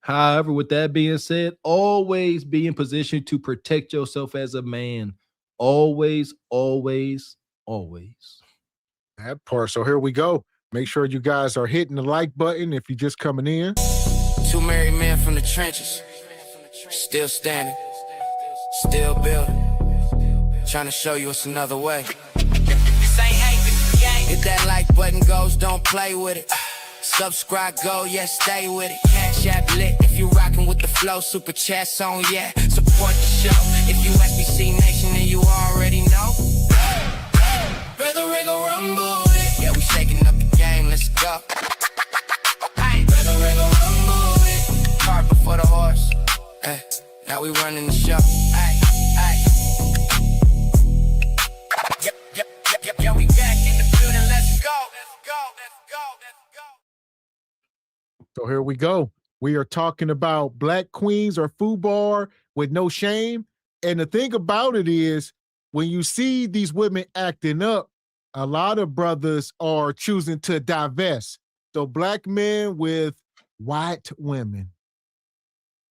However, with that being said, always be in position to protect yourself as a man. Always, always, always. That part. So here we go. Make sure you guys are hitting the like button if you're just coming in. Two married men from the trenches, still standing, still building. Trying to show you it's another way. If that like button goes, don't play with it. Subscribe, go, yeah, stay with it. Cash app lit if you rockin' with the flow. Super chat song, yeah, support the show. If you SBC Nation, then you already know. Brother Riggle Rumble, yeah, we shaking up the game, let's go. Hey, Brother Riggle Rumble, cart before the horse. Hey, now we running the show. Hey. Yo, we back in the building, let's go. So here we go. We are talking about Black Queens or FUBAR with no shame. And the thing about it is, when you see these women acting up, a lot of brothers are choosing to divest. So Black men with white women.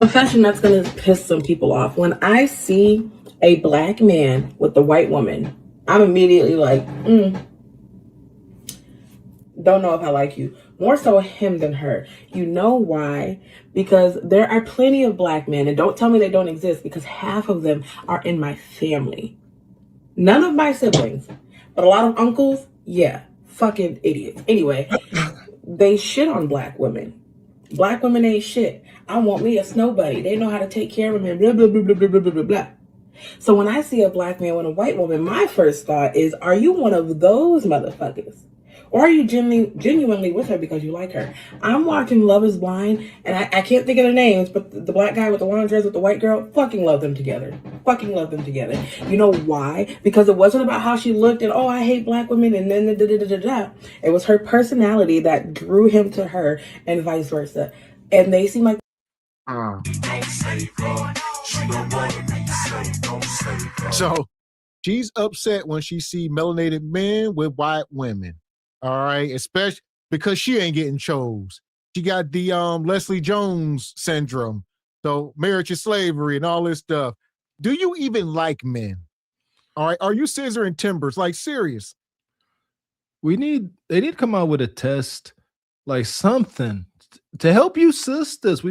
Confession that's going to piss some people off. When I see a Black man with a white woman, I'm immediately like, don't know if I like you. More so him than her. You know why? Because there are plenty of Black men, and don't tell me they don't exist, because half of them are in my family. None of my siblings, but a lot of uncles, yeah, fucking idiots. Anyway, they shit on Black women. Black women ain't shit. I want me a snow bunny. They know how to take care of me, blah, blah, blah, blah, blah, blah, blah, blah. So when I see a Black man with a white woman, my first thought is, are you one of those motherfuckers? Or are you genuinely with her because you like her? I'm watching Love is Blind, and I can't think of their names, but the Black guy with the long dress with the white girl, fucking love them together. Fucking love them together. You know why? Because it wasn't about how she looked and, oh, I hate Black women, and then da-da-da-da-da. It was her personality that drew him to her, and vice versa. And they seem like... So she's upset when she see melanated men with white women. All right, especially because she ain't getting chose. She got the Leslie Jones syndrome. So marriage is slavery and all this stuff. Do you even like men? All right, are you scissoring timbers? Like, serious? They need to come out with a test, like something to help you sisters,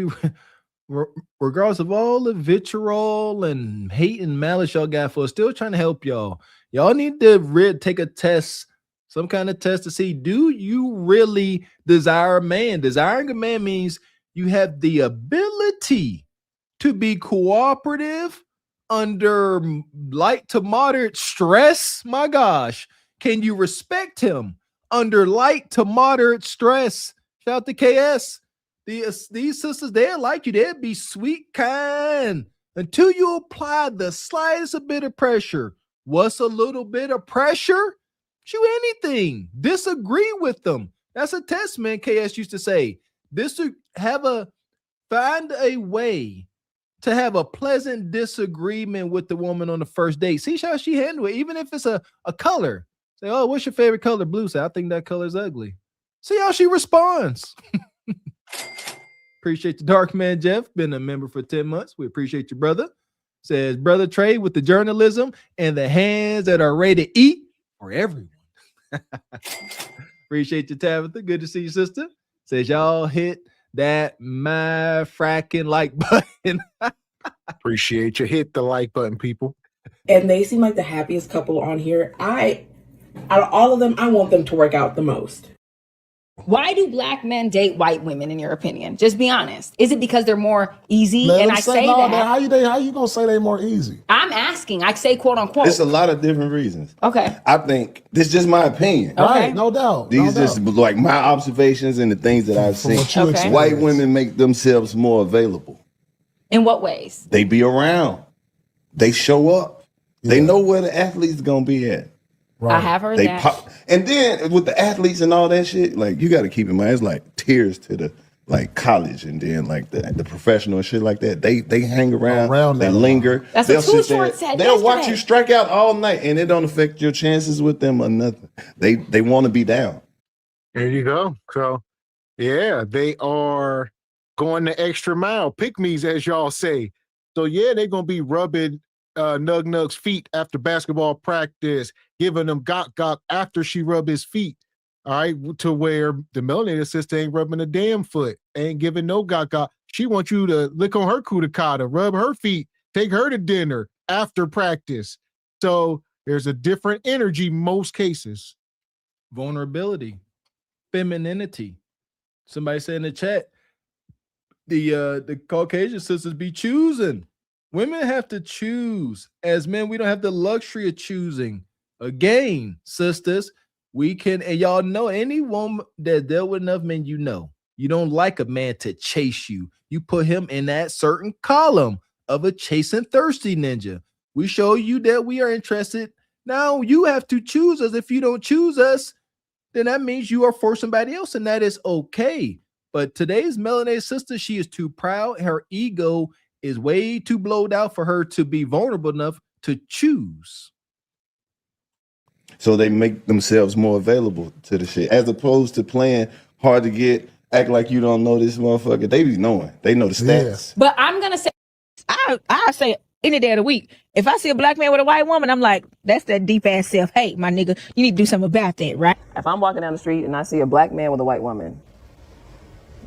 regardless of all the vitriol and hate and malice y'all got for us, still trying to help y'all. Y'all need to take a test, some kind of test to see, do you really desire a man? Desiring a man means you have the ability to be cooperative under light to moderate stress. My gosh, can you respect him under light to moderate stress? Shout out to KS. These sisters, they'll like you. They'll be sweet, kind, until you apply the slightest bit of pressure. What's a little bit of pressure? Do anything. Disagree with them. That's a test, man. KS used to say. Find a way to have a pleasant disagreement with the woman on the first date. See how she handle it, even if it's a color. Say, oh, what's your favorite color? Blue. Say, I think that color's ugly. See how she responds. Appreciate the Dark Man Jeff, been a member for 10 months. We appreciate you, brother. Says, brother Trey, with the journalism and the hands that are ready to eat for everyone. Appreciate you, Tabitha. Good to see you, sister. Says, y'all hit that my fracking like button. Appreciate you. Hit the like button, people. And they seem like the happiest couple on here. Out of all of them, I want them to work out the most. Why do black men date white women, in your opinion? Just be honest. Is it because they're more easy? Let and them I say no, that. How you gonna say they more easy? I'm asking. I say quote unquote. It's a lot of different reasons. Okay. I think this is just my opinion. Okay. Right, no doubt. These just like my observations and the things that I've seen. Okay. White women make themselves more available. In what ways? They be around. They show up. Yeah. They know where the athlete's gonna be at. Right. I have heard they that. Pop, and then with the athletes and all that shit, like you got to keep in mind, it's like tears to the like college, and then like the professional and shit like that. They hang around they linger. That's they'll what Too sit there, Short said they'll watch yesterday. you strike out all night, and it don't affect your chances with them or nothing. They want to be down. There you go. So yeah, they are going the extra mile. Pick-me's, as y'all say. So yeah, they're gonna be rubbing Nug Nug's feet after basketball practice, giving them gok after she rub his feet. All right, to where the melanated sister ain't rubbing a damn foot, ain't giving no gok. She wants you to lick on her cootie-cotta, rub her feet, take her to dinner after practice. So there's a different energy most cases. Vulnerability, femininity. Somebody said in the chat, the Caucasian sisters be choosing. Women have to choose. As men, we don't have the luxury of choosing. Again, sisters, we can, and y'all know, any woman that dealt with enough men, you know, you don't like a man to chase you. You put him in that certain column of a chasing thirsty ninja. We show you that we are interested. Now you have to choose us. If you don't choose us, then that means you are for somebody else, and that is okay. But today's melanated sister, she is too proud. Her ego is way too blowed out for her to be vulnerable enough to choose. So they make themselves more available to the shit, as opposed to playing hard to get, act like you don't know this motherfucker. They be knowing. They know the stats. But I'm gonna say, I say any day of the week, if I see a black man with a white woman, I'm like, that's that deep ass self-hate, my nigga. You need to do something about that, right? If I'm walking down the street and I see a black man with a white woman,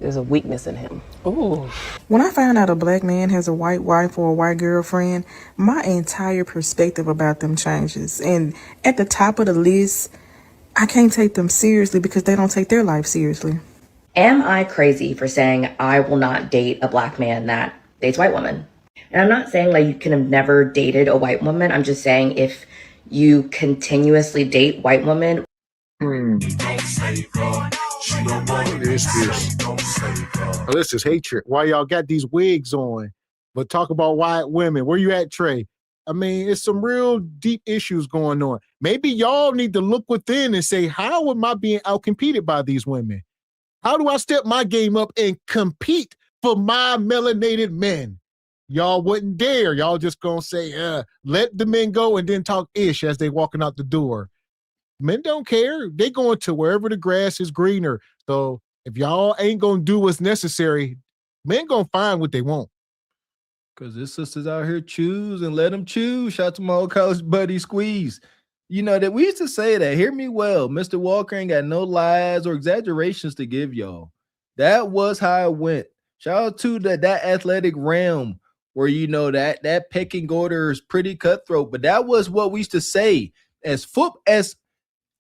there's a weakness in him. Ooh. When I find out a black man has a white wife or a white girlfriend, my entire perspective about them changes. And at the top of the list, I can't take them seriously because they don't take their life seriously. Am I crazy for saying I will not date a black man that dates white women? And I'm not saying like you can have never dated a white woman. I'm just saying if you continuously date white women. This is hatred. Why y'all got these wigs on? But talk about white women. Where you at, Trey? I mean, it's some real deep issues going on. Maybe y'all need to look within and say, how am I being outcompeted by these women? How do I step my game up and compete for my melanated men? Y'all wouldn't dare. Y'all just gonna say, let the men go and then talk ish as they walking out the door. Men don't care. They going to wherever the grass is greener. So if y'all ain't gonna do what's necessary, men gonna find what they want. Because this sisters out here choose and let them choose. Shout out to my old college buddy Squeeze. You know that we used to say that. Hear me well. Mr. Walker ain't got no lies or exaggerations to give y'all. That was how it went. Shout out to that athletic realm where that pecking order is pretty cutthroat. But that was what we used to say as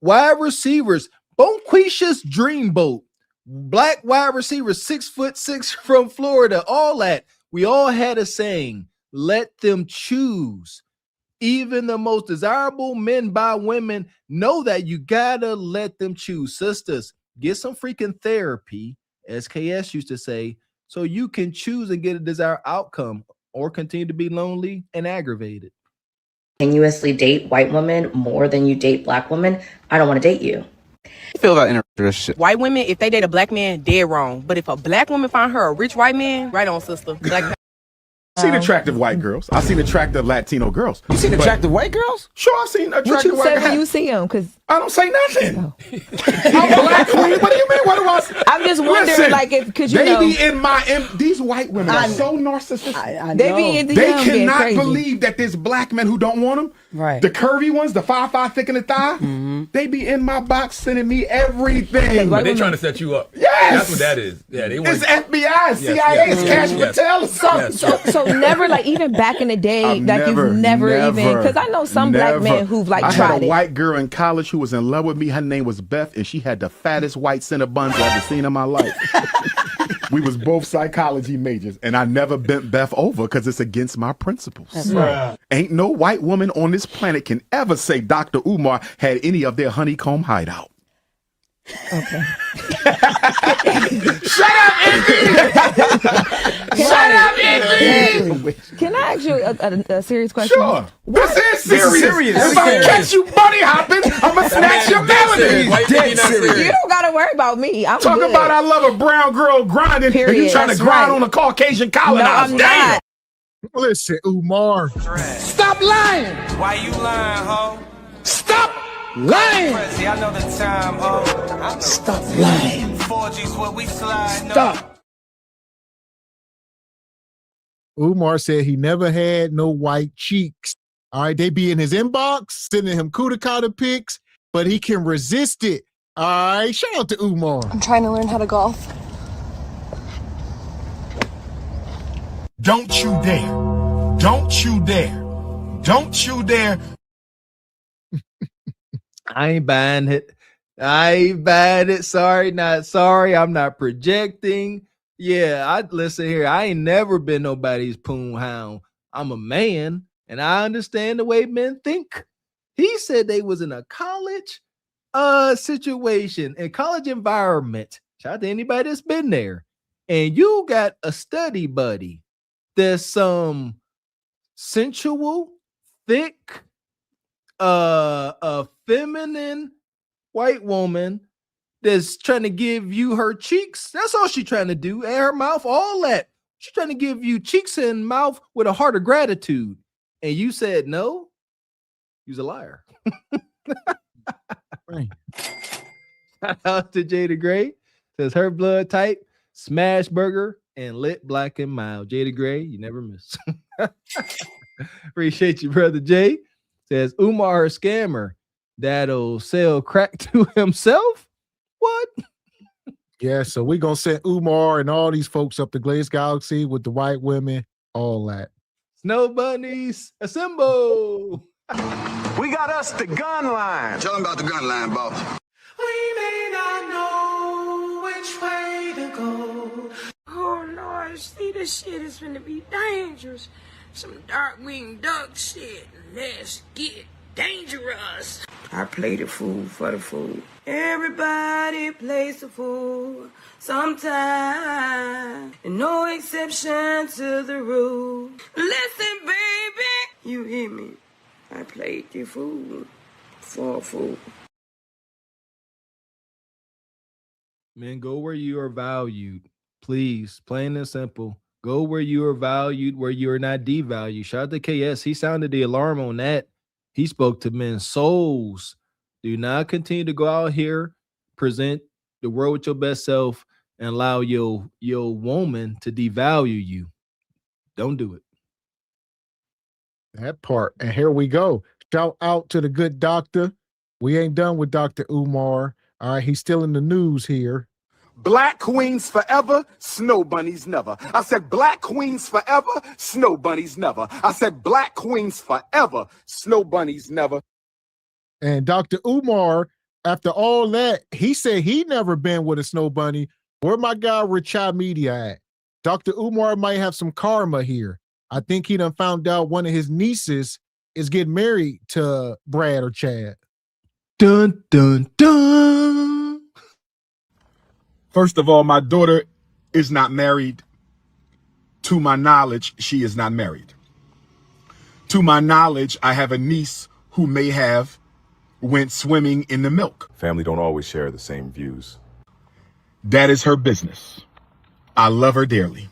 wide receivers. Bonquisha's dreamboat. Black wide receivers, 6'6" from Florida. All that. We all had a saying, let them choose. Even the most desirable men by women know that you gotta let them choose. Sisters, get some freaking therapy, as KS used to say, so you can choose and get a desired outcome or continue to be lonely and aggravated. Continuously date white women more than you date black women, I don't want to date you. You feel about interracial? White women, if they date a black man, dead wrong. But if a black woman find her a rich white man, right on, sister. Black I've seen attractive white girls. I've seen attractive Latino girls. You seen attractive white girls? Sure, I've seen attractive What you white say girls. when you see them? Because I don't say nothing. I'm black queen. What do you mean? What do I say? I'm just wondering, Listen, like, because you they know, be in these white women are so narcissistic. they be into They him being cannot crazy. believe that there's black men who don't want them. Right. The curvy ones, the 5'5" thick in the thigh. They be in my box sending me everything. But they're trying to set you up. Yes. That's what that is. Yeah, they want. It's FBI, it's CIA, it's Cash Patel. So never, like, even back in the day, I've like you've never even, because I know some black men who've like I tried had a it. white girl in college who was in love with me. Her name was Beth, and she had the fattest white center buns I've ever seen in my life. We was both psychology majors, and I never bent Beth over because it's against my principles. That's right. Ain't no white woman on this planet can ever say Dr. Umar had any of their honeycomb hideout. Okay. Shut up, Indy! Shut up, Indy! Can I ask you a serious question? Sure. This is serious. If I catch you bunny hopping, I'm going to snatch your melody. Dead serious. You don't got to worry about me. I'm Talk good. about I love a brown girl grinding, Period. and you trying to That's grind right. on a Caucasian colonizer. No, I'm not. Listen, Umar. Stop lying. Why you lying, ho? Stop lying. I know the time, ho. Stop lying. 4G's what we slide. Stop. Umar said he never had no white cheeks. All right, they be in his inbox, sending him cootie pics, but he can resist it. All right, shout out to Umar. I'm trying to learn how to golf. Don't you dare. Don't you dare. Don't you dare. I ain't buying it. I ain't buying it. Sorry, not sorry. I'm not projecting. Yeah, I listen here. I ain't never been nobody's poon hound. I'm a man, and I understand the way men think. He said they was in a college situation, a college environment. Shout out to anybody that's been there. And you got a study buddy. There's some sensual, thick, a feminine white woman that's trying to give you her cheeks. That's all she's trying to do. And her mouth, all that. She's trying to give you cheeks and mouth with a heart of gratitude. And you said no? You's a liar. Right. Shout out to Jada Gray. Says her blood type, smash burger, and lit black and mild. Jada Gray, you never miss. Appreciate you, brother Jay. Says Umar a scammer that'll sell crack to himself. What? Yeah, so we're going to send Umar and all these folks up the Glaze Galaxy with the white women, all that. Snow bunnies, assemble. We got us the gun line. Tell them about the gun line, boss. We may not know which way to go. Oh Lord, see, this shit is gonna be dangerous. Some dark-winged duck shit. Let's get dangerous. I play the fool for the fool. Everybody plays the fool sometime. And no exception to the rule. Listen, baby, you hear me? I played the fool for a fool. Men, go where you are valued. Please, plain and simple. Go where you are valued, where you are not devalued. Shout out to KS. He sounded the alarm on that. He spoke to men's souls. Do not continue to go out here, present the world with your best self, and allow your woman to devalue you. Don't do it. That part. And here we go. Shout out to the good doctor. We ain't done with Dr. Umar. All right, he's still in the news here. black queens forever, snow bunnies never. I said black queens forever, snow bunnies never. I said black queens forever, snow bunnies never. And Dr. Umar, after all that, he said he never been with a snow bunny. Where my guy Richard Media at? Dr. Umar might have some karma here. I think he done found out one of his nieces is getting married to Brad or Chad. Dun, dun, dun. First of all, my daughter is not married. To my knowledge, she is not married. To my knowledge, I have a niece who may have went swimming in the milk. Family don't always share the same views. That is her business. I love her dearly.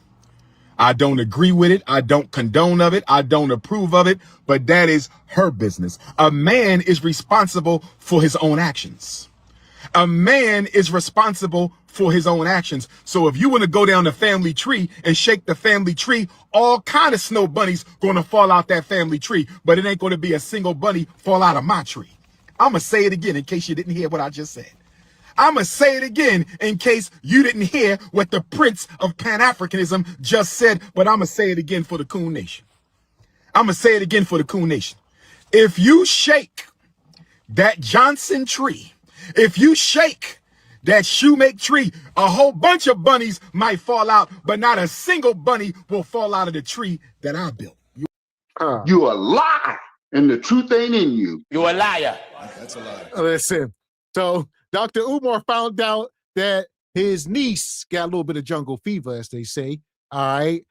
I don't agree with it. I don't condone of it. I don't approve of it, but that is her business. A man is responsible for his own actions. A man is responsible for his own actions. So if you want to go down the family tree and shake the family tree, all kind of snow bunnies going to fall out that family tree, but it ain't going to be a single bunny fall out of my tree. I'm going to say it again in case you didn't hear what I just said. I'm going to say it again in case you didn't hear what the Prince of Pan-Africanism just said, but I'm going to say it again for the Coon Nation. I'm going to say it again for the Coon Nation. If you shake that Johnson tree, if you shake that shoemake tree, a whole bunch of bunnies might fall out, but not a single bunny will fall out of the tree that I built. You a lie, and the truth ain't in you. You a liar. That's a lie. Listen, so Dr. Umar found out that his niece got a little bit of jungle fever, as they say. All right.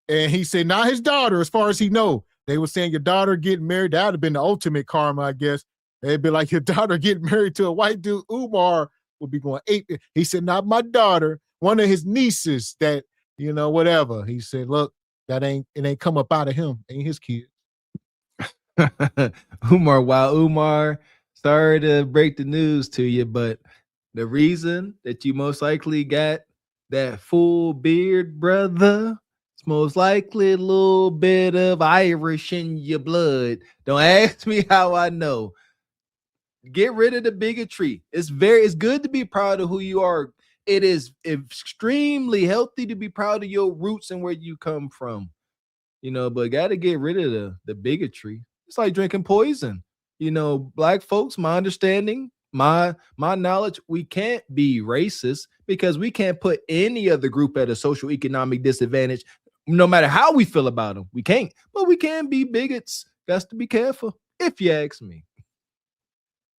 And he said, not his daughter, as far as he know. They were saying your daughter getting married. That would have been the ultimate karma, I guess. They'd be like, your daughter getting married to a white dude. Umar would be going ape. He said, not my daughter, one of his nieces that, you know, whatever. He said, look, it ain't come up out of him. Ain't his kid. Umar, sorry to break the news to you, but the reason that you most likely got that full beard, brother, it's most likely a little bit of Irish in your blood. Don't ask me how I know. Get rid of the bigotry. It's good to be proud of who you are. It is extremely healthy to be proud of your roots and where you come from. You know, but got to get rid of the bigotry. It's like drinking poison. You know, black folks, my understanding, my knowledge, we can't be racist because we can't put any other group at a social economic disadvantage, no matter how we feel about them. We can't, but we can be bigots. Got to be careful, if you ask me.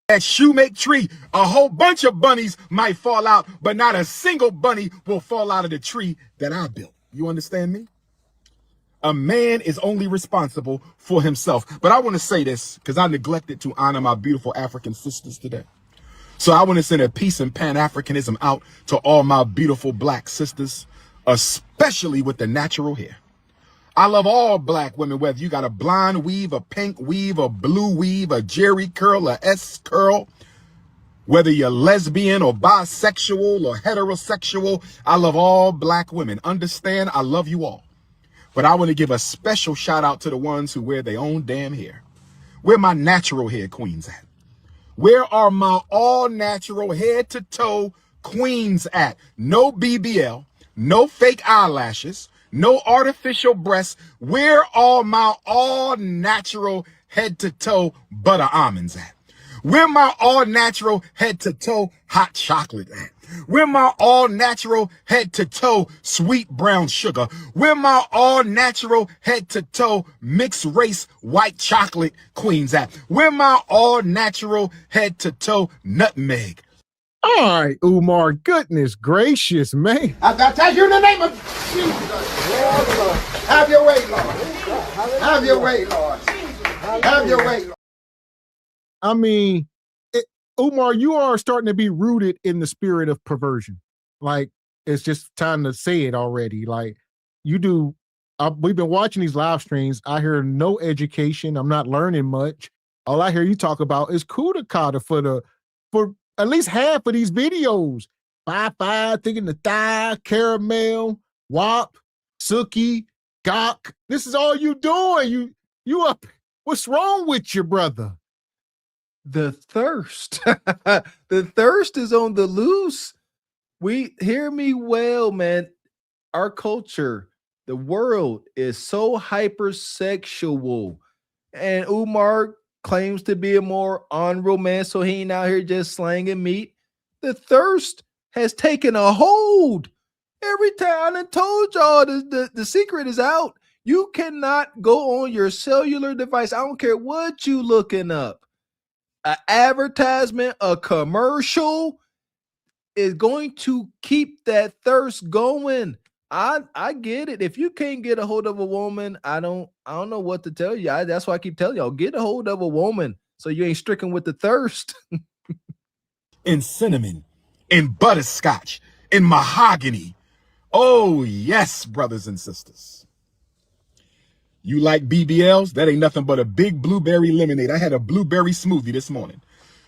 That shoemake tree, a whole bunch of bunnies might fall out, but not a single bunny will fall out of the tree that I built. You understand me? A man is only responsible for himself. But I want to say this because I neglected to honor my beautiful African sisters today. So I want to send a peace and Pan-Africanism out to all my beautiful black sisters, especially with the natural hair. I love all black women, whether you got a blonde weave, a pink weave, a blue weave, a Jerry curl, a S curl, whether you're lesbian or bisexual or heterosexual. I love all black women. Understand, I love you all. But I want to give a special shout out to the ones who wear their own damn hair. Where my natural hair queens at? Where are my all natural head to toe queens at? No BBL, no fake eyelashes, no artificial breasts. Where are my all natural head to toe butter almonds at? Where my all natural head to toe hot chocolate at? Where my all natural head to toe sweet brown sugar? Where my all natural head to toe mixed race white chocolate queens at? Where my all natural head to toe nutmeg? All right, Umar, goodness gracious, man. I tell you in the name of Jesus. Have your way, Lord. Have your way, Lord. Have your way, Lord. I mean, Umar, you are starting to be rooted in the spirit of perversion. Like, it's just time to say it already. Like, you do, we've been watching these live streams. I hear no education. I'm not learning much. All I hear you talk about is kudakata for at least half of these videos. 5-5, thinking the thigh, caramel, WAP, Suki, Gok. This is all you doing. You up. What's wrong with you, brother? The thirst. The thirst is on the loose. We hear me well, man. Our culture, the world is so hypersexual. And Umar claims to be a more honorable man, so he ain't out here just slanging meat. The thirst has taken a hold. Every time I done told y'all the secret is out. You cannot go on your cellular device. I don't care what you looking up. An advertisement, a commercial is going to keep that thirst going. I get it. If you can't get a hold of a woman, I don't know what to tell you. That's why I keep telling y'all, get a hold of a woman so you ain't stricken with the thirst. In cinnamon, in butterscotch, in mahogany. Oh, yes, brothers and sisters. You like BBLs? That ain't nothing but a big blueberry lemonade. I had a blueberry smoothie this morning.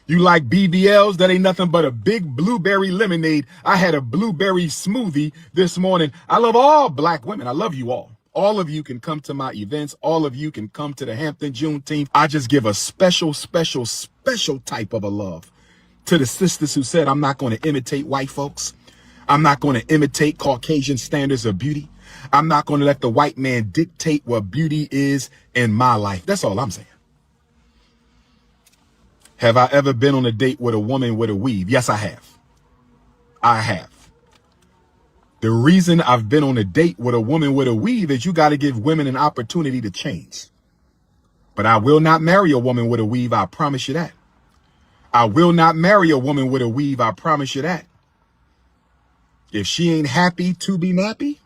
You like BBLs? That ain't nothing but a big blueberry lemonade. I had a blueberry smoothie this morning. I love all black women. I love you all. All of you can come to my events. All of you can come to the Hampton Juneteenth. I just give a special type of a love to the sisters who said, I'm not going to imitate white folks. I'm not going to imitate Caucasian standards of beauty. I'm not going to let the white man dictate what beauty is in my life. That's all I'm saying. Have I ever been on a date with a woman with a weave? Yes, I have. I have. The reason I've been on a date with a woman with a weave is you got to give women an opportunity to change. But I will not marry a woman with a weave. I promise you that. I will not marry a woman with a weave. I promise you that. If she ain't happy to be nappy,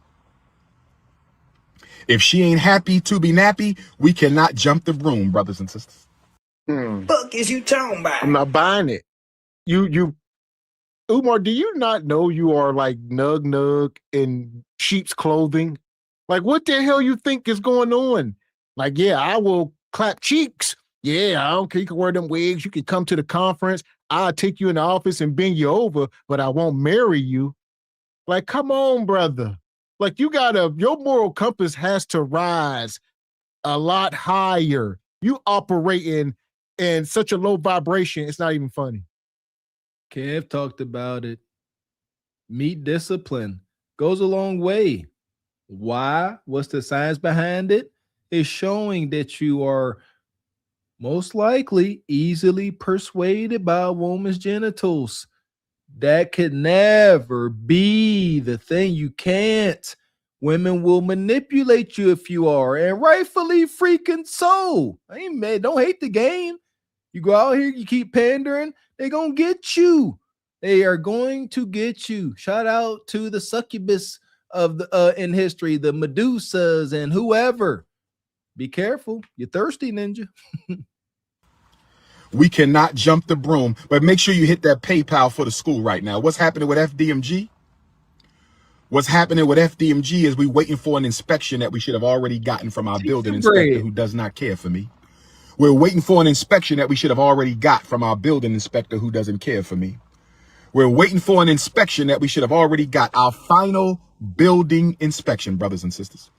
we cannot jump the broom, brothers and sisters. Fuck is you talking about? I'm not buying it. Umar, do you not know you are like nug in sheep's clothing? Like, what the hell you think is going on? Like, yeah, I will clap cheeks. Yeah, I don't care. You can wear them wigs. You can come to the conference. I'll take you in the office and bend you over, but I won't marry you. Like, come on, brother. Like, your moral compass has to rise a lot higher. You operating in such a low vibration, it's not even funny. Kev talked about it. Meat discipline goes a long way. Why? What's the science behind it? It's showing that you are most likely easily persuaded by a woman's genitals. That could never be the thing. You can't. Women will manipulate you if you are, and rightfully freaking so. I ain't mad. Don't hate the game. You go out here, you keep pandering, they're going to get you. They are going to get you. Shout out to the succubus of the in history, the Medusas and whoever. Be careful. You're thirsty, ninja. We cannot jump the broom, but make sure you hit that PayPal for the school right now. What's happening with FDMG? What's happening with FDMG is we waiting for an inspection that we should have already gotten from our building inspector who does not care for me. We're waiting for an inspection that we should have already got from our building inspector who doesn't care for me. We're waiting for an inspection that we should have already got, our final building inspection, brothers and sisters.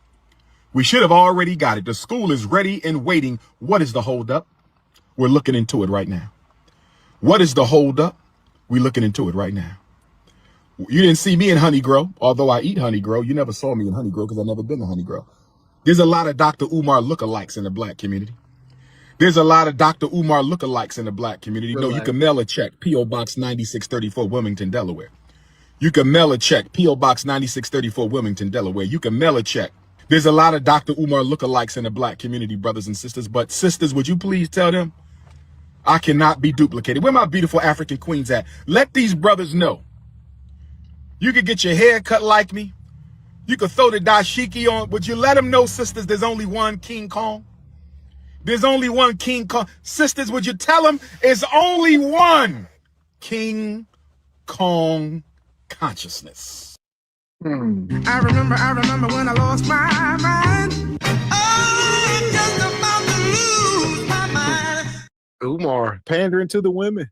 We should have already got it. The school is ready and waiting. What is the holdup? We're looking into it right now. What is the holdup? We're looking into it right now. You didn't see me in Honey Grow, although I eat Honey Grow. You never saw me in Honey Grow because I've never been to Honey Grow. There's a lot of Dr. Umar lookalikes in the black community. There's a lot of Dr. Umar lookalikes in the black community. No, you can mail a check, P.O. Box 9634, Wilmington, Delaware. You can mail a check, P.O. Box 9634, Wilmington, Delaware. You can mail a check. There's a lot of Dr. Umar lookalikes in the black community, brothers and sisters. But sisters, would you please tell them I cannot be duplicated? Where my beautiful African queens at? Let these brothers know. You could get your hair cut like me. You could throw the dashiki on. Would you let them know, sisters, there's only one King Kong? There's only one King Kong. Sisters, would you tell them there's only one King Kong consciousness? I remember when I lost my mind. Oh, I'm just about to lose my mind. Umar pandering to the women.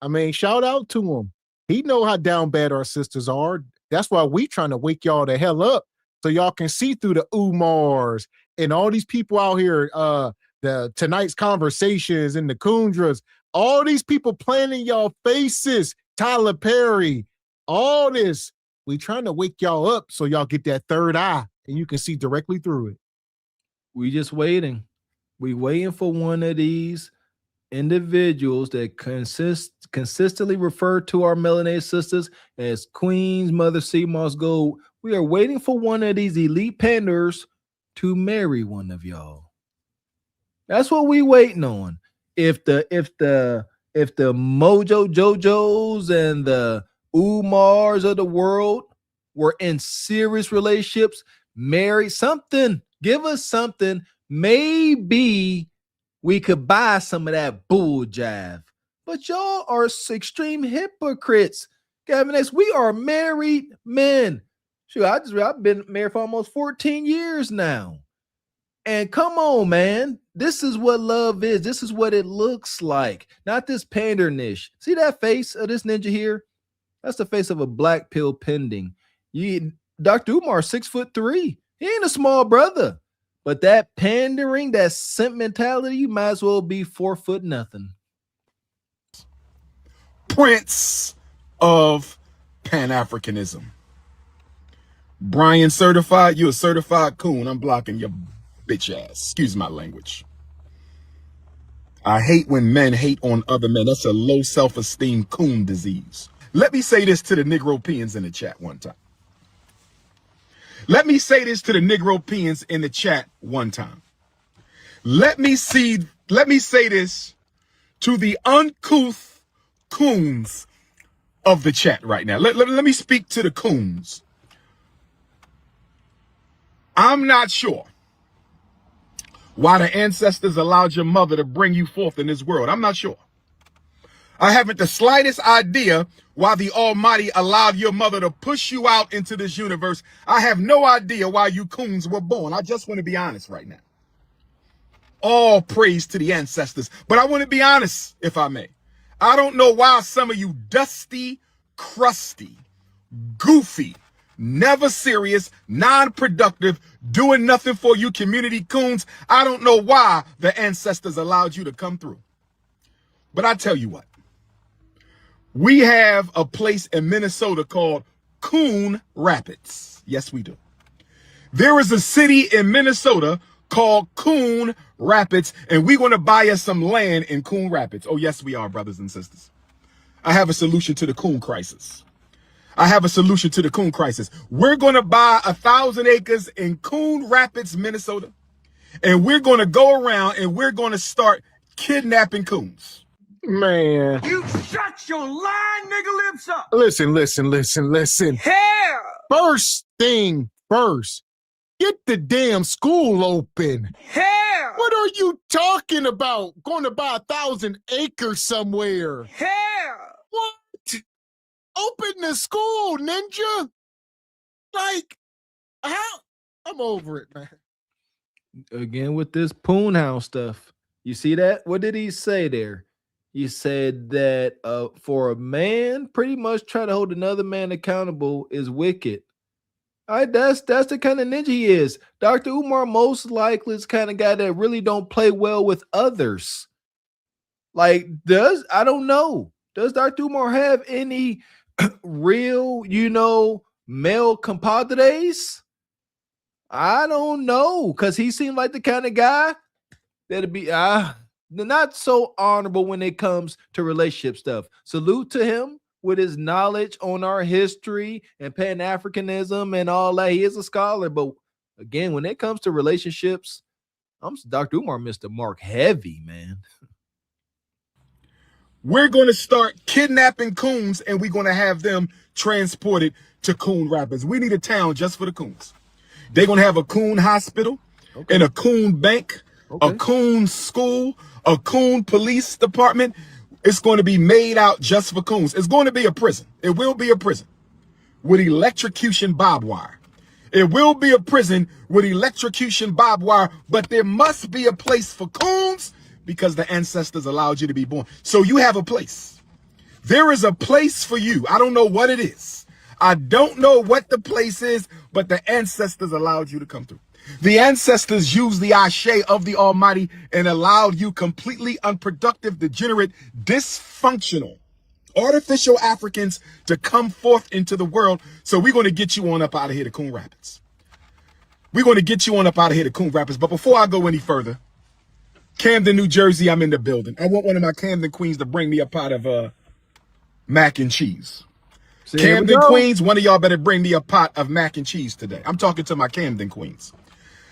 I mean, shout out to him. He know how down bad our sisters are. That's why we trying to wake y'all the hell up so y'all can see through the Umars and all these people out here, the tonight's conversations and the Kundras, all these people playing in y'all faces. Tyler Perry, All this, we trying to wake y'all up so y'all get that third eye and you can see directly through it. We just waiting. We waiting for one of these individuals that consistently refer to our melanated sisters as queens, Mother Sea Moss Gold. We are waiting for one of these elite panders to marry one of y'all. That's what we waiting on. If the Mojo Jojos and the Umars of the world were in serious relationships, married, something, give us something, maybe we could buy some of that bull jive. But y'all are extreme hypocrites. Gavin X, we are married men. Shoot, I've been married for almost 14 years now. And come on, man. This is what love is. This is what it looks like. Not this pandernish. See that face of this ninja here? That's the face of a black pill pending. Dr. Umar, 6'3". He ain't a small brother. But that pandering, that simp mentality, you might as well be 4 foot nothing. Prince of Pan-Africanism. Brian certified, you a certified coon. I'm blocking your bitch ass. Excuse my language. I hate when men hate on other men. That's a low self-esteem coon disease. Let me say this to the Negropeans in the chat one time. Let me say this to the Negropeans in the chat one time. Let me say this to the uncouth coons of the chat right now. Let me speak to the coons. I'm not sure why the ancestors allowed your mother to bring you forth in this world. I'm not sure. I haven't the slightest idea why the Almighty allowed your mother to push you out into this universe. I have no idea why you coons were born. I just want to be honest right now. All praise to the ancestors. But I want to be honest, if I may. I don't know why some of you dusty, crusty, goofy, never serious, non-productive, doing nothing for you community coons. I don't know why the ancestors allowed you to come through. But I tell you what. We have a place in Minnesota called Coon Rapids. Yes, we do. There is a city in Minnesota called Coon Rapids, and we're going to buy us some land in Coon Rapids. Oh, yes, we are, brothers and sisters. I have a solution to the coon crisis. I have a solution to the coon crisis. We're going to buy 1,000 acres in Coon Rapids, Minnesota, and we're going to go around and we're going to start kidnapping coons. Man. You shut your lying nigga lips up. Listen. Hell. First thing first, get the damn school open. Hell. What are you talking about? Going to buy 1,000 acres somewhere. Hell. What? Open the school, ninja. Like, how? I'm over it, man. Again, with this Poon House stuff. You see that? What did he say there? He said that for a man, pretty much try to hold another man accountable is wicked. All right, that's the kind of ninja he is. Dr. Umar most likely is the kind of guy that really don't play well with others. Like, I don't know. Does Dr. Umar have any real, male compadres? I don't know, because he seemed like the kind of guy that'd be not so honorable when it comes to relationship stuff. Salute to him with his knowledge on our history and Pan-Africanism and all that. He is a scholar, but again, when it comes to relationships, I'm Dr. Umar, Mr. Mark Heavy, man. We're going to start kidnapping coons and we're going to have them transported to Coon Rapids. We need a town just for the coons. They're going to have a coon hospital and a coon bank, a coon school, a coon police department. It's going to be made out just for coons. It's going to be a prison. It will be a prison with electrocution barbed wire. It will be a prison with electrocution barbed wire, but there must be a place for coons because the ancestors allowed you to be born. So you have a place. There is a place for you. I don't know what it is. I don't know what the place is, but the ancestors allowed you to come through. The ancestors used the ashe of the Almighty and allowed you completely unproductive, degenerate, dysfunctional, artificial Africans to come forth into the world. So we're going to get you on up out of here to Coon Rapids. We're going to get you on up out of here to Coon Rapids. But before I go any further, Camden, New Jersey, I'm in the building. I want one of my Camden queens to bring me a pot of mac and cheese. Camden Queens, one of y'all better bring me a pot of mac and cheese today. I'm talking to my Camden Queens.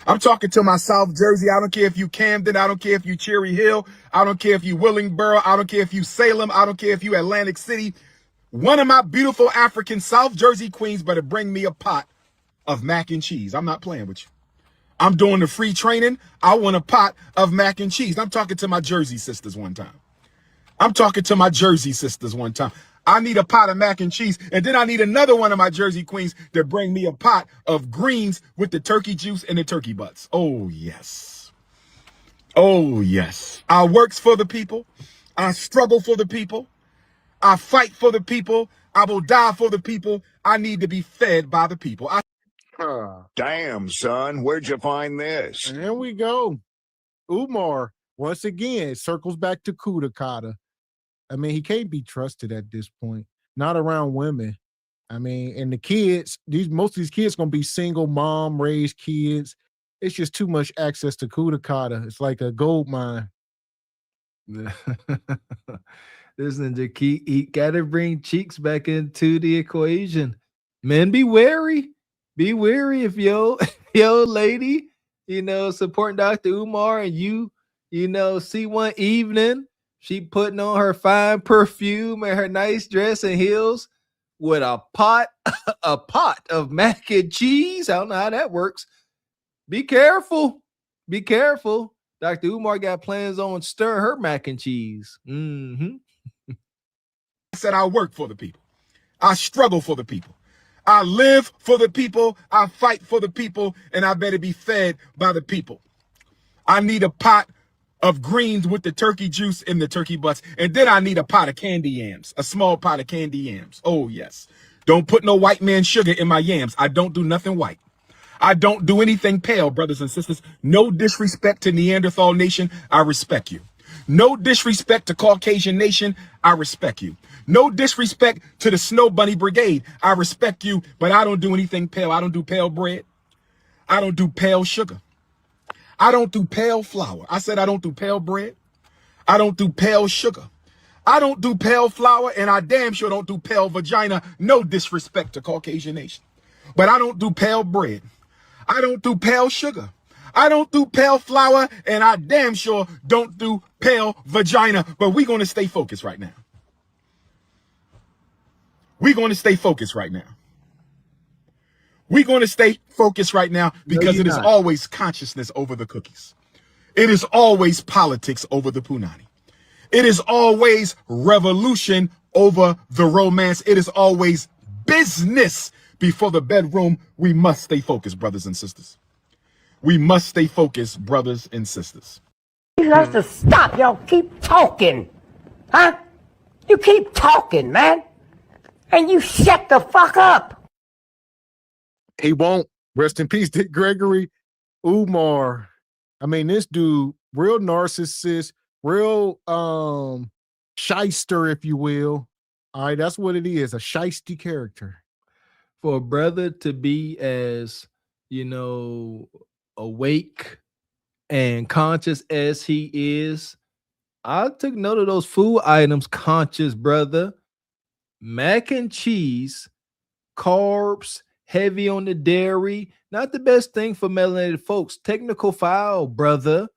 I'm talking to my South Jersey. I don't care if you Camden. I don't care if you Cherry Hill. I don't care if you Willingboro. I don't care if you Salem. I don't care if you Atlantic City. One of my beautiful African South Jersey queens better bring me a pot of mac and cheese. I'm not playing with you. I'm doing the free training. I want a pot of mac and cheese. I'm talking to my Jersey sisters one time. I'm talking to my Jersey sisters one time. I need a pot of mac and cheese. And then I need another one of my Jersey queens to bring me a pot of greens with the turkey juice and the turkey butts. Oh, yes. Oh, yes. I works for the people. I struggle for the people. I fight for the people. I will die for the people. I need to be fed by the people. Damn, son, where'd you find this? And here we go. Umar, once again, circles back to Kudakata. I mean, he can't be trusted at this point, not around women. I mean, and the kids, most of these kids going to be single mom raised kids. It's just too much access to Kudakata. It's like a gold mine. Listen, he got to bring cheeks back into the equation. Men, be wary. Be wary if yo lady, supporting Dr. Umar and you see one evening, she putting on her fine perfume and her nice dress and heels with a pot of mac and cheese. I don't know how that works. Be careful. Be careful. Dr. Umar got plans on stirring her mac and cheese. I said I work for the people. I struggle for the people. I live for the people. I fight for the people. And I better be fed by the people. I need a pot of greens with the turkey juice and the turkey butts. And then I need a pot of candy yams, a small pot of candy yams. Oh, yes. Don't put no white man sugar in my yams. I don't do nothing white. I don't do anything pale, brothers and sisters. No disrespect to Neanderthal nation. I respect you. No disrespect to Caucasian nation. I respect you. No disrespect to the Snow Bunny Brigade. I respect you, but I don't do anything pale. I don't do pale bread. I don't do pale sugar. I don't do pale flour. I said I don't do pale bread. I don't do pale sugar. I don't do pale flour, and I damn sure don't do pale vagina. No disrespect to Caucasian nation. But I don't do pale bread. I don't do pale sugar. I don't do pale flour, and I damn sure don't do pale vagina. But we're going to stay focused right now. We're going to stay focused right now. We're going to stay focused right now because it is always consciousness over the cookies. It is always politics over the punani. It is always revolution over the romance. It is always business before the bedroom. We must stay focused, brothers and sisters. We must stay focused, brothers and sisters. You have to stop. Y'all keep talking. Huh? You keep talking, man. And you shut the fuck up. He won't. Rest in peace, Dick Gregory. Umar. I mean, this dude, real narcissist, real shyster, if you will. All right, that's what it is, a shysty character. For a brother to be as, awake and conscious as he is, I took note of those food items, conscious brother. Mac and cheese, carbs, heavy on the dairy, not the best thing for melanated folks. Technical foul, brother.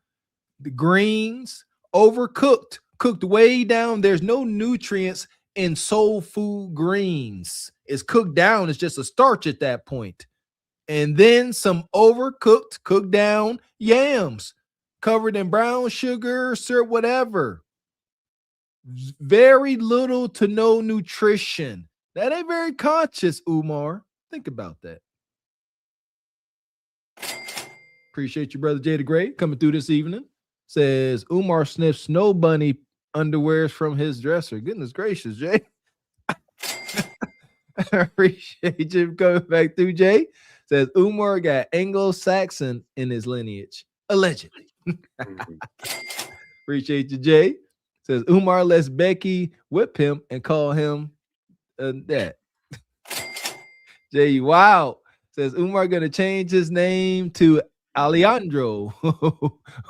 The greens, overcooked, cooked way down. There's no nutrients in soul food greens. It's cooked down. It's just a starch at that point. And then some overcooked, cooked down yams covered in brown sugar, syrup, whatever. Very little to no nutrition. That ain't very conscious, Umar. Think about that. Appreciate you, brother Jay the Great, coming through this evening. Says Umar sniffs Snow Bunny underwears from his dresser. Goodness gracious, Jay. I appreciate you coming back through, Jay. Says Umar got Anglo-Saxon in his lineage. Allegedly. Appreciate you, Jay. Says Umar lets Becky whip him and call him that. Jay Wow says Umar gonna change his name to Alejandro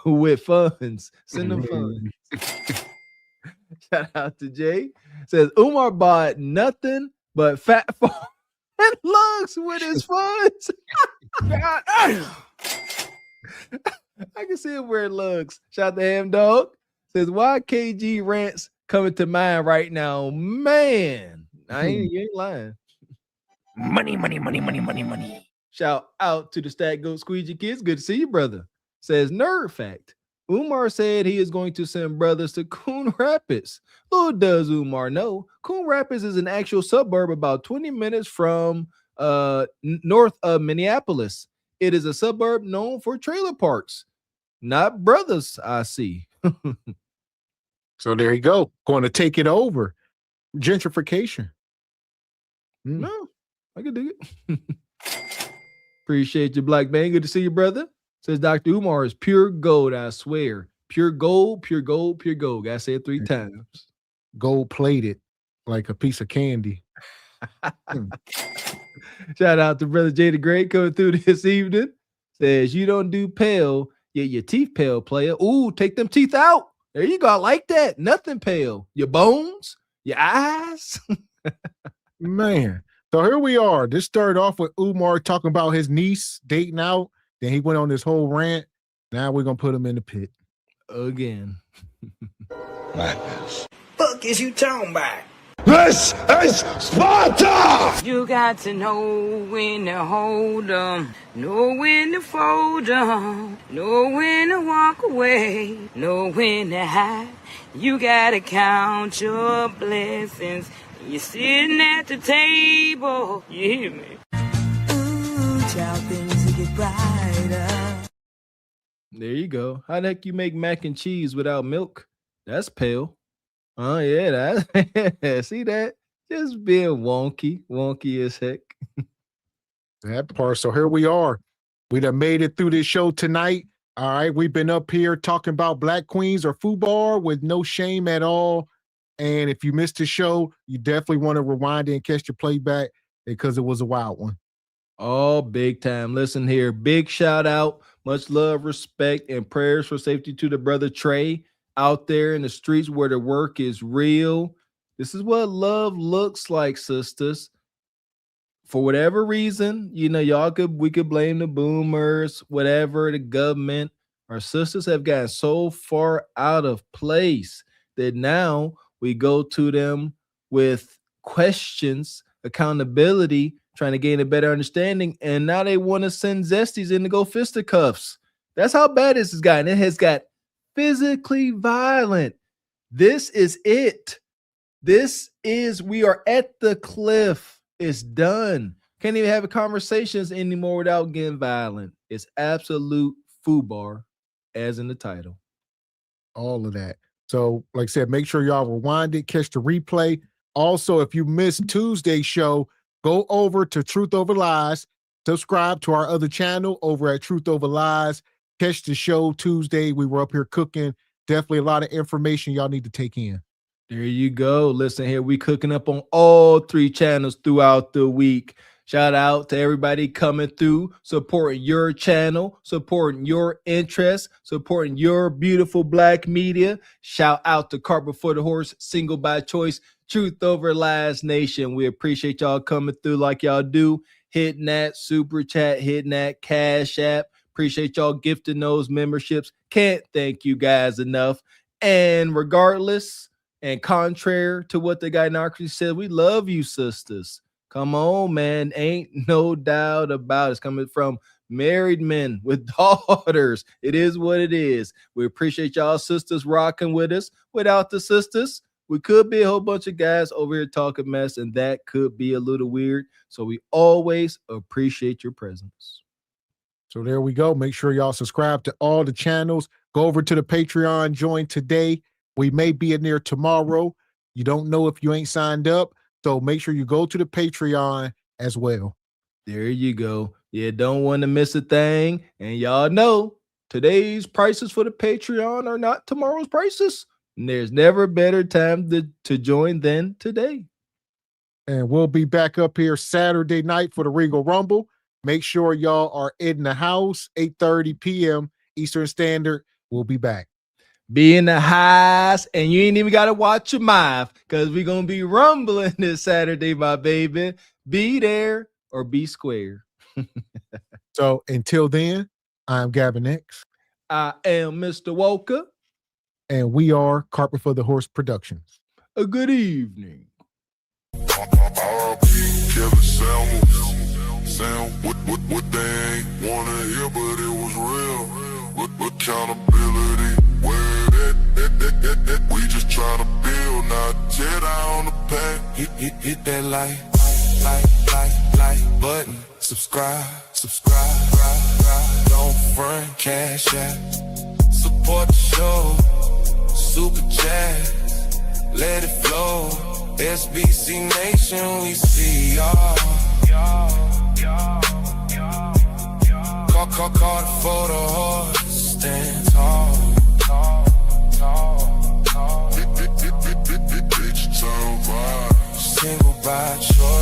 with funds. Send them funds. Shout out to Jay. Says Umar bought nothing but fat and lugs with his funds. God. I can see him wearing lugs. Shout out to Ham Dog. Says why KG rants coming to mind right now, man. You ain't lying. Money, money, money, money, money, money. Shout out to the Stat Goat Squeegee Kids. Good to see you, brother. Says nerd fact. Umar said he is going to send brothers to Coon Rapids. Little does Umar know, Coon Rapids is an actual suburb about 20 minutes from north of Minneapolis. It is a suburb known for trailer parks. Not brothers, I see. So there you go. Going to take it over. Gentrification. No, I can do it. Appreciate you, Black Man. Good to see you, brother. Says Dr. Umar is pure gold, I swear. Pure gold, pure gold, pure gold. Gotta say it 3 times. Gold plated like a piece of candy. Shout out to brother Jay the Great coming through this evening. Says you don't do pale, yet your teeth pale, player. Ooh, take them teeth out. There you go. I like that. Nothing pale. Your bones, your eyes. Man. So here we are. This started off with Umar talking about his niece dating out. Then he went on this whole rant. Now we're going to put him in the pit. Again. Madness. Fuck is you talking about? This is Sparta! You got to know when to hold 'em, know when to fold 'em, know when to walk away, know when to hide. You gotta count your blessings. You're sitting at the table. You hear me? Ooh, child, things will get brighter. There you go. How the heck you make mac and cheese without milk? That's pale. Oh, yeah. That see that? Just being wonky as heck. That part. So here we are. We done made it through this show tonight. All right. We've been up here talking about Black Queens or FUBAR with no shame at all. And if you missed the show, you definitely want to rewind it and catch your playback because it was a wild one. Oh, big time. Listen here. Big shout out. Much love, respect, and prayers for safety to the brother Trey out there in the streets where the work is real. This is what love looks like, sisters. For whatever reason, we could blame the boomers, whatever, the government. Our sisters have gotten so far out of place that now we go to them with questions, accountability, trying to gain a better understanding, and now they want to send Zesties in to go fisticuffs. That's how bad this has gotten. It has got physically violent. This is it. We are at the cliff. It's done. Can't even have conversations anymore without getting violent. It's absolute FUBAR, as in the title. All of that. So, like I said, make sure y'all rewind it, catch the replay. Also, if you missed Tuesday's show, go over to Truth Over Lies, subscribe to our other channel over at Truth Over Lies, catch the show Tuesday. We were up here cooking. Definitely a lot of information y'all need to take in. There you go. Listen here, we cooking up on all 3 channels throughout the week. Shout out to everybody coming through, supporting your channel, supporting your interests, supporting your beautiful Black media. Shout out to Cart Before the Horse, Single by Choice, Truth Over Lies Nation. We appreciate y'all coming through like y'all do, hitting that super chat, hitting that Cash App. Appreciate y'all gifting those memberships. Can't thank you guys enough. And regardless and contrary to what the guy Narcissism said, we love you, sisters. Come on, man. Ain't no doubt about it. It's coming from married men with daughters. It is what it is. We appreciate y'all sisters rocking with us. Without the sisters, we could be a whole bunch of guys over here talking mess, and that could be a little weird. So we always appreciate your presence. So there we go. Make sure y'all subscribe to all the channels. Go over to the Patreon. Join today. We may be in there tomorrow. You don't know if you ain't signed up. So make sure you go to the Patreon as well. There you go. Yeah, don't want to miss a thing. And y'all know today's prices for the Patreon are not tomorrow's prices. And there's never a better time to join than today. And we'll be back up here Saturday night for the Regal Rumble. Make sure y'all are in the house, 8:30 p.m. Eastern Standard. We'll be back. Be in the house, and you ain't even got to watch your mouth because we're going to be rumbling this Saturday, my baby. Be there or be square. So until then, I'm Gavin X. I am Mr. Walker. And we are Carpet for the Horse Productions. A good evening. What they ain't wanna hear, but it was real. What accountability? Where that? We just tryna build, not tear down the pack. Hit that like button. Subscribe. Don't front, cash out. Support the show. Super chat. Let it flow. SBC Nation, we see y'all. Call for the horse, stand tall. Digital vibe. Single by choice.